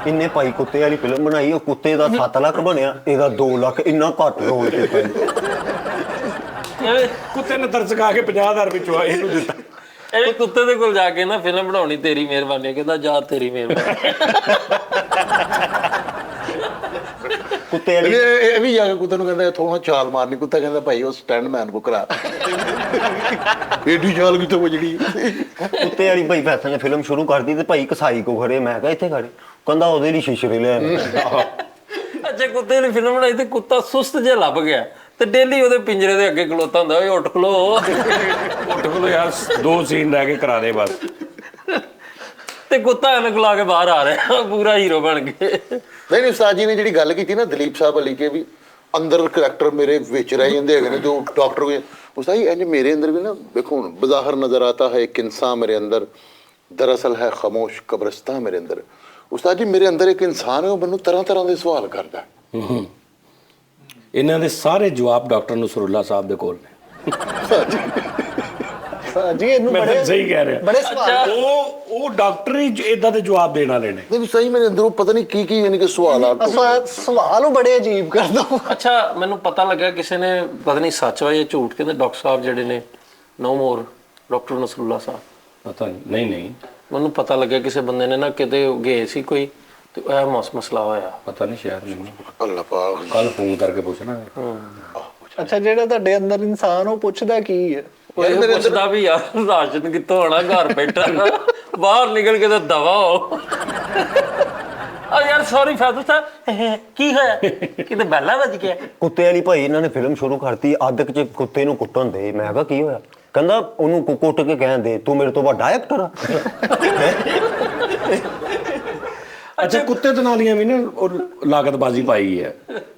ਇਹਨੇ ਭਾਈ ਕੁੱਤੇ ਵਾਲੀ ਫਿਲਮ ਬਣਾਈ, ਉਹ ਕੁੱਤੇ ਦਾ 7 ਲੱਖ ਬਣਿਆ, ਇਹਦਾ 2 ਲੱਖ, ਇੰਨਾ ਘੱਟ ਰੋਲ ਤੇ ਕੁੱਤੇ ਨੇ ਤਰਸ ਖਾ ਕੇ 50,000 ਵਿੱਚੋਂ ਇਹਨੂੰ ਦਿੱਤਾ। ਇਹ ਕੁੱਤੇ ਦੇ ਕੋਲ ਜਾ ਕੇ ਨਾ ਫਿਲਮ ਬਣਾਉਣੀ ਤੇਰੀ ਮਿਹਰਬਾਨੀ, ਕਹਿੰਦਾ ਜਾ ਤੇਰੀ ਮਿਹਰਬਾਨੀ। ਕੁੱਤੇ ਵਾਲੀ ਇਹ ਵੀ ਜਾ ਕੇ ਕੁੱਤੇ ਨੂੰ ਕਹਿੰਦਾ ਇੱਥੋਂ ਛਾਲ ਮਾਰਨੀ, ਕੁੱਤਾ ਕਹਿੰਦਾ ਭਾਈ ਉਹ ਸਟੈਂਡਮੈਨ ਕੋ ਕਰਾ। ਏਡੀ ਛਾਲ ਕਿੱਥੋਂ ਵੱਜਣੀ। ਕੁੱਤੇ ਵਾਲੀ ਭਾਈ ਫੈਸਲ ਨੇ ਫਿਲਮ ਸ਼ੁਰੂ ਕਰਦੀ ਤੇ ਭਾਈ ਕਸਾਈ ਕੋ ਖੜੇ, ਮੈਂ ਕਿਹਾ ਇੱਥੇ ਖੜੇ, ਕਹਿੰਦਾ ਉਹਦੇ ਲਈ ਸ਼ੀਸ਼ੇ ਲੈ ਆਇਆ। ਅੱਛਾ ਕੁੱਤੇ ਦੀ ਫਿਲਮ ਬਣਾਈ ਤੇ ਕੁੱਤਾ ਸੁਸਤ ਜਿਹਾ ਲੱਭ ਗਿਆ ਤੇ ਡੇਲੀ ਉਹਦੇ ਪਿੰਜਰੇ ਦੇ ਅੱਗੇ ਖਲੋਤਾ ਹੁੰਦਾ, ਓਏ ਉੱਠ ਖਲੋ ਉੱਠ ਕੋਲ ਯਾਰ 2 ਸੀਨ ਰਹਿ ਕੇ ਕਰਾ ਦੇ ਬਸ। ਤੇ ਕੁੱਤਾ ਐਨਕ ਲਾ ਕੇ ਬਾਹਰ ਆ ਰਿਹਾ, ਪੂਰਾ ਹੀਰੋ ਬਣ ਕੇ। ਨਹੀਂ ਉਸਤਾਦ ਜੀ ਨੇ ਜਿਹੜੀ ਗੱਲ ਕੀਤੀ ਨਾ ਦਲੀਪ ਸਾਹਿਬ ਵਾਲੀ ਕੇ ਵੀ ਅੰਦਰ ਕਰੈਕਟਰ ਮੇਰੇ ਵਿੱਚ ਰਹਿ ਜਾਂਦੇ ਹੈਗੇ ਨੇ, ਜੋ ਡਾਕਟਰ ਕੋਈ ਉਸਤਾਦ ਜੀ ਇੰਜ ਮੇਰੇ ਅੰਦਰ ਵੀ ਨਾ ਦੇਖੋ ਹੁਣ ਬਜ਼ਾਹਰ ਨਜ਼ਰ ਆਤਾ ਹੈ ਇੱਕ ਇਨਸਾਨ ਮੇਰੇ ਅੰਦਰ, ਦਰਅਸਲ ਹੈ ਖਾਮੋਸ਼ ਕਬਰਸਤਾਨ ਮੇਰੇ ਅੰਦਰ। ਉਸਤਾਦ ਜੀ ਮੇਰੇ ਅੰਦਰ ਇੱਕ ਇਨਸਾਨ ਹੈ, ਉਹ ਮੈਨੂੰ ਤਰ੍ਹਾਂ ਤਰ੍ਹਾਂ ਦੇ ਸਵਾਲ ਕਰਦਾ। ਇਹਨਾਂ ਦੇ ਸਾਰੇ ਜਵਾਬ ਡਾਕਟਰ ਨਸਰੁੱਲਾ ਸਾਹਿਬ ਦੇ ਕੋਲ ਨੇ। ਜੀ ਇਹਨੂੰ ਮੈਂ ਬੜੇ ਤਾਂ ਸਹੀ ਕਹਿ ਰਿਹਾ। ਬੜੇ ਸਵਾਲ। ਉਹ ਡਾਕਟਰ ਹੀ ਇਦਾਂ ਦੇ ਜਵਾਬ ਦੇਣ ਵਾਲੇ ਨੇ। ਨਹੀਂ ਸਹੀ ਮੇਰੇ ਅੰਦਰੋਂ ਪਤਾ ਨਹੀਂ ਕੀ ਯਾਨੀ ਕਿ ਸਵਾਲ ਆ। ਸਵਾਲ ਉਹ ਬੜੇ ਅਜੀਬ ਕਰਦਾ। ਅੱਛਾ ਮੈਨੂੰ ਪਤਾ ਲੱਗਾ ਕਿਸੇ ਨੇ ਪਤਾ ਨਹੀਂ ਸੱਚ ਵਾ ਜਾਂ ਝੂਠ, ਕਹਿੰਦੇ ਡਾਕਟਰ ਸਾਹਿਬ ਜਿਹੜੇ ਨੇ ਨੋ ਮੋਰ ਡਾਕਟਰ ਨਸਰੁੱਲਾ ਸਾਹਿਬ, ਪਤਾ ਨਹੀਂ ਮੈਨੂੰ ਪਤਾ ਲੱਗਿਆ ਕਿਸੇ ਬੰਦੇ ਨੇ ਨਾ ਕਿਤੇ ਗਏ ਸੀ ਕੋਈ ਤੇ ਇਹ ਮਸਲਾ ਹੋਇਆ। ਪਤਾ ਨਹੀਂ ਸ਼ਾਇਦ ਮੈਨੂੰ ਅੱਲਾਹ ਪਾਕ ਕੱਲ ਫੋਨ ਕਰਕੇ ਪੁੱਛਣਾ। ਅੱਛਾ ਜਿਹੜਾ ਤੁਹਾਡੇ ਅੰਦਰ ਇਨਸਾਨ ਉਹ ਪੁੱਛਦਾ ਕੀ ਹੈ? ਉਹ ਪੁੱਛਦਾ ਵੀ ਯਾਰ ਰਾਸ਼ਨ ਕਿੱਥੋਂ ਆਣਾ, ਘਰ ਬੈਠਾ ਬਾਹਰ ਨਿਕਲ ਕੇ ਤਾਂ ਦਵਾ ਹੋ। ਆ ਯਾਰ ਸੌਰੀ ਫੈਸਲ ਸਾਹਿਬ ਕੀ ਹੋਇਆ, ਕਿਤੇ ਬੈਲਾ ਵੱਜ ਗਿਆ। ਕੁੱਤੇ ਵਾਲੀ ਭਾਈ ਇਹਨਾਂ ਨੇ ਫਿਲਮ ਸ਼ੁਰੂ ਕਰਤੀ, ਅੱਧ ਚ ਕੁੱਤੇ ਨੂੰ ਕੁੱਟਣ ਦੇ, ਮੈਂ ਕਿਹਾ ਕੀ ਹੋਇਆ, ਕਹਿੰਦਾ ਉਹਨੂੰ ਕੁੱਟ ਕੇ ਕਹਿੰਦੇ ਤੂੰ ਮੇਰੇ ਤੋਂ ਵੱਡਾ ਐਕਟਰ ਆ। ਅੱਛਾ ਕੁੱਤੇ ਦੇ ਨਾਲੀਆਂ ਵੀ ਨਾ ਉਹ ਲਾਗਤਬਾਜ਼ੀ ਪਾਈ ਹੈ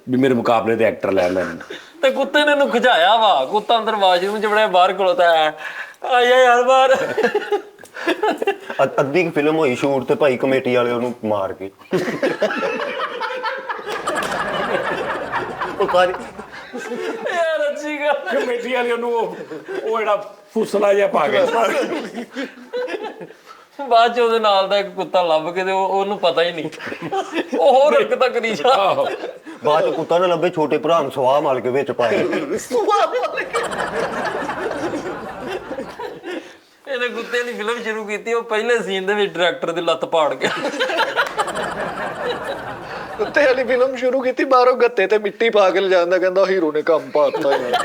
ਵੀ ਮੇਰੇ ਮੁਕਾਬਲੇ ਤੇ ਐਕਟਰ ਲੈ ਲੈਣ। ਤੇ ਕੁੱਤੇ ਨੇ ਇਹਨੂੰ ਖਿਚਾਇਆ ਵਾ, ਕੁੱਤਾ ਅੰਦਰ ਵਾਸ਼ਰੂਮ ਚ ਬੜਿਆ ਬਾਹਰ ਖਲੋਤਾ ਹੈ, ਆਇਆ ਯਾਰ ਬਾਹਰ। ਅੱਧੀ ਫਿਲਮ ਹੋਈ ਸ਼ੂਟ ਤੇ ਭਾਈ ਕਮੇਟੀ ਵਾਲੇ ਉਹਨੂੰ ਮਾਰ ਕੇ ਉਹ ਸਾਰੀ ਯਾਰ ਅੱਛੀ ਗੱਲ। ਕਮੇਟੀ ਵਾਲੇ ਉਹਨੂੰ ਉਹ ਜਿਹੜਾ ਫੁਸਲਾ ਜਿਹਾ ਪਾ ਗਿਆ। ਬਾਅਦ ਚ ਉਹਦੇ ਨਾਲ ਦਾ ਇੱਕ ਕੁੱਤਾ ਲੱਭ ਕੇ ਤੇ ਉਹਨੂੰ ਪਤਾ ਹੀ ਨਹੀਂ, ਉਹ ਹੋਰ ਇੱਕ ਤਾਂ ਕਰੀ ਜਾ। ਬਾਅਦ ਚ ਕੁੱਤਾ ਨਾ ਲੱਭੇ, ਛੋਟੇ ਭਰਾ ਨੂੰ ਸਵਾਹ ਮਾਰ ਕੇ ਵਿੱਚ ਪਾਇਆ। ਇਹਨੇ ਕੁੱਤੇ ਦੀ ਫਿਲਮ ਸ਼ੁਰੂ ਕੀਤੀ, ਉਹ ਪਹਿਲੇ ਸੀਨ ਦੇ ਵਿੱਚ ਡਾਇਰੈਕਟਰ ਦੀ ਲੱਤ ਪਾੜ ਗਿਆ। ਕੁੱਤੇ ਵਾਲੀ ਫਿਲਮ ਸ਼ੁਰੂ ਕੀਤੀ, ਬਾਹਰੋਂ ਗੱਤੇ ਤੇ ਮਿੱਟੀ ਪਾ ਕੇ ਲਿਜਾਂਦਾ, ਕਹਿੰਦਾ ਹੀਰੋ ਨੇ ਕੰਮ ਪਾਤਾ ਯਾਰ।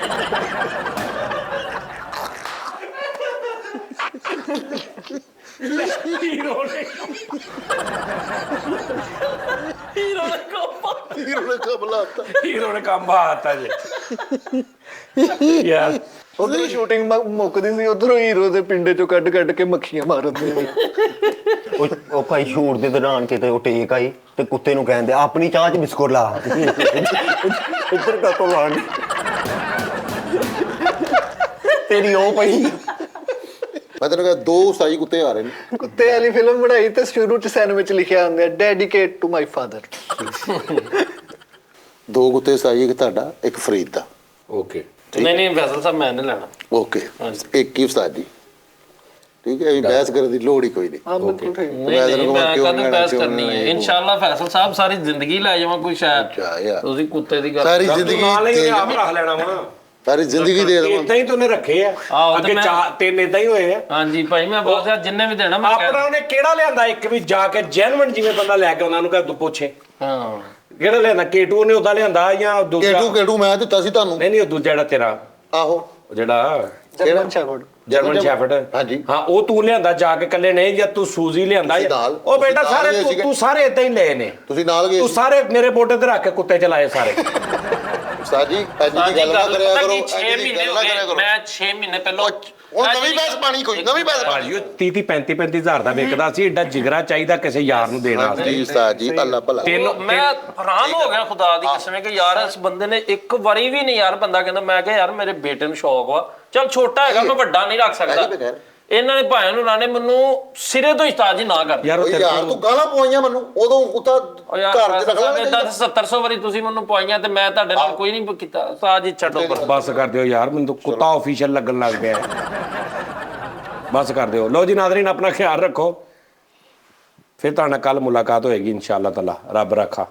ਹੀਰੋ ਨੇ ਹੀਰੋ ਨੇ ਕੰਮ ਬਾਤਾ ਜੀ ਯਾਰ। ਉਧਰੋਂ ਸ਼ੂਟਿੰਗ ਮੁੱਕਦੀ ਸੀ, ਉਧਰੋਂ ਹੀਰੋ ਦੇ ਪਿੰਡੇ ਚੋਂ ਕੱਢ ਕੱਢ ਕੇ ਮੱਖੀਆਂ ਮਾਰਦੇ ਨੇ। ਉਹ ਭਾਈ ਸ਼ੂਟ ਦੇ ਦੌਰਾਨ ਕਿਤੇ ਉਹ ਟੇਕ ਆਈ ਤੇ ਕੁੱਤੇ ਨੂੰ ਕਹਿੰਦੇ ਆਪਣੀ ਚਾਹ 'ਚ ਬਿਸਕੁਟ ਲਾ। ਇੱਧਰ ਕਾ ਤੋਂ ਲਾਣ ਤੇਰੀ ਉਹ ਪਈ। ਮੈਂ ਤੈਨੂੰ ਕਿਹਾ 2 ਸਾਈ ਕੁੱਤੇ ਆ ਰਹੇ ਨੇ। ਕੁੱਤੇ ਵਾਲੀ ਫਿਲਮ ਬਣਾਈ ਤੇ ਸ਼ੁਰੂ ਚ ਸੈਂਡਵਿਚ ਲਿਖਿਆ ਹੁੰਦਾ, ਡੈਡੀਕੇਟ ਟੂ ਮਾਈ ਫਾਦਰ। 2 ਕੁੱਤੇ ਸਾਈ, ਇੱਕ ਤੁਹਾਡਾ ਇੱਕ ਫਰੀਦ ਦਾ। ਓਕੇ ਨਹੀਂ ਫੈਸਲ ਸਾਹਿਬ ਮੈਂ ਨਹੀਂ ਲੈਣਾ। ਓਕੇ, ਇੱਕ ਹੀ ਉਸਤਾਦ ਜੀ, ਠੀਕ ਹੈ। ਬਹਿਸ ਕਰਨ ਦੀ ਲੋੜ ਹੀ ਕੋਈ ਨਹੀਂ। ਹਾਂ ਬਿਲਕੁਲ ਠੀਕ। ਨਹੀਂ ਮੈਂ ਕਦੋਂ ਬਹਿਸ ਕਰਨੀ ਹੈ। ਇਨਸ਼ਾਅੱਲਾ ਫੈਸਲ ਸਾਹਿਬ ਸਾਰੀ ਜ਼ਿੰਦਗੀ ਲੈ ਜਾਵਾਂ ਕੋਈ ਸ਼ਾਇਦ। ਅੱਛਾ ਯਾਰ, ਤੁਸੀਂ ਕੁੱਤੇ ਦੀ ਗੱਲ ਸਾਰੀ ਜ਼ਿੰਦਗੀ ਨਾਲ ਹੀ ਦੇ ਆਪ ਰੱਖ ਲੈਣਾ ਵਾ। ਸਾਰੀ ਜ਼ਿੰਦਗੀ ਦੇ ਦੇਵਾਂ। ਇਦਾਂ ਹੀ ਤਾਂ ਉਹਨੇ ਰੱਖੇ ਆ, ਆਹੋ, ਤੇ ਅੱਗੇ ਮੈਂ- 3 ਇਦਾਂ ਹੀ ਹੋਏ ਆ। ਹਾਂਜੀ ਭਾਈ ਮੈਂ ਬਹੁਤ ਜਿੰਨੇ ਵੀ ਦੇਣਾ ਮੈਂ ਆਪਣਾ ਉਹਨੇ ਕਿਹੜਾ ਲਿਆਂਦਾ ਇੱਕ ਵੀ ਜਾ ਕੇ ਜੈਨੂਇਨ ਜਿਵੇਂ ਬੰਦਾ ਲੈ ਕੇ ਉਹਨਾਂ ਨੂੰ ਕਹ ਪੁੱਛੇ ਹਾਂ ਕਿਹੜਾ ਲਿਆਂਦਾ। K2 ਉਹਨੇ ਉਹਦਾ ਲਿਆਂਦਾ ਜਾਂ ਦੂਜਾ? ਕਿਹੜੂ ਮੈਂ ਦਿੱਤਾ ਸੀ ਤੁਹਾਨੂੰ। ਨਹੀਂ ਉਹ ਦੂਜਾ ਜਿਹੜਾ ਤੇਰਾ, ਆਹੋ, ਉਹ ਜਿਹੜਾ ਜਰਮਨ ਸ਼ੈਫਰਡ। German shepherd. ਹਾਂਜੀ। ਹਾਂ ਉਹ ਤੂੰ ਲਿਆਂਦਾ ਜਾ ਕੇ ਇਕੱਲੇ ਨਹੀਂ, ਜਾਂ ਤੂੰ ਸੂਜ਼ੀ ਲਿਆਂਦਾ ਤੁਸੀਂ ਨਾਲ- ਉਹ ਬੇਟਾ ਤੁਸੀਂ ਨਾਲ ਸਾਰੇ ਗਏ ਸੀਗੇ। ਤੂੰ ਸਾਰੇ ਇਦਾਂ ਹੀ ਲਏ ਨੇ। ਤੁਸੀਂ ਨਾਲ ਗਏ ਤੂੰ ਸੀ। ਸਾਰੇ ਮੇਰੇ ਮੋਢੇ ਤੇ ਰੱਖ ਕੇ ਕੁੱਤੇ ਚਲਾਏ ਸਾਰੇ। ਉਸਤਾਦ ਜੀ ਇੰਜ ਦੀ ਗੱਲ ਨਾ ਕਰਿਆ ਕਰੋ, ਇੰਜ 6 ਦੀ ਮਹੀਨੇ ਗੱਲ ਹੋ ਨਾ ਗਏ, ਕਰਿਆ ਕਰੋ। ਮੈਂ 6 ਮਹੀਨੇ ਪਹਿਲਾਂ ਹੁਣ ਨਵੀਂ ਬਹਿਸ ਪਾਣੀ, ਕੋਈ ਨਵੀਂ ਬਹਿਸ ਪਾਣੀ। ਭਾਜੀ ਉਹ 30-35 ਹਜ਼ਾਰ ਦਾ ਵਿਕਦਾ ਸੀ। ਐਡਾ ਜਿਗਰਾ ਚਾਹੀਦਾ ਕਿਸੇ ਯਾਰ ਨੂੰ ਦੇਣ ਵਾਸਤੇ। ਜੀ ਉਸਤਾਦ ਜੀ, ਅੱਲਾ ਭਲਾ। ਮੈਂ ਹੈਰਾਨ ਹੋ ਗਿਆ ਖੁਦਾ ਦੀ ਕਸਮ ਕਿ ਯਾਰ ਇਸ ਬੰਦੇ ਨੇ ਇੱਕ ਵਾਰੀ ਵੀ ਨਹੀਂ ਯਾਰ ਬੰਦਾ ਕਹਿੰਦਾ। ਮੈਂ ਕਿਹਾ ਯਾਰ ਮੇਰੇ ਬੇਟੇ ਨੂੰ ਸ਼ੌਕ ਵਾ, ਚਲ ਛੋਟਾ ਹੈਗਾ ਮੈਂ ਵੱਡਾ ਨਹੀਂ ਰੱਖ ਸਕਦਾ। ਇਹਨਾਂ ਨੇ ਭਾਇਆਂ ਨੂੰ ਲਾਣੇ ਮੈਨੂੰ ਸਿਰੇ ਤੋਂ ਉਸਤਾਦ ਜੀ ਨਾ ਕਰ ਯਾਰ ਉਹ ਯਾਰ ਤੂੰ ਗਾਲਾਂ ਪਵਾਈਆਂ ਮੈਨੂੰ, ਉਦੋਂ ਕੁੱਤਾ ਘਰ 'ਚ ਰੱਖਣਾ ਨਹੀਂ। 700 ਵਾਰੀ ਤੁਸੀਂ ਮੈਨੂੰ ਪਵਾਈਆਂ ਤੇ ਮੈਂ ਤੁਹਾਡੇ ਨਾਲ ਕੋਈ ਨਹੀਂ ਕੀਤਾ। ਉਸਤਾਦ ਜੀ ਛੱਡੋ ਪਰ ਬਸ ਕਰ ਦਿਓ ਯਾਰ, ਮੈਨੂੰ ਤਾਂ ਕੁੱਤਾ ਆਫੀਸ਼ੀਅਲ ਲੱਗਣ ਲੱਗ ਪਿਆ। ਬਸ ਕਰ ਦਿਓ। ਲਓ ਜੀ ਨਾਜ਼ਰੀਨ, ਆਪਣਾ ਖਿਆਲ ਰੱਖੋ। ਫਿਰ ਤੁਹਾਡੇ ਨਾਲ ਕੱਲ ਮੁਲਾਕਾਤ ਹੋਏਗੀ ਇਨਸ਼ਾਅੱਲਾ ਤਾਲਾ। ਰੱਬ ਰੱਖਾ।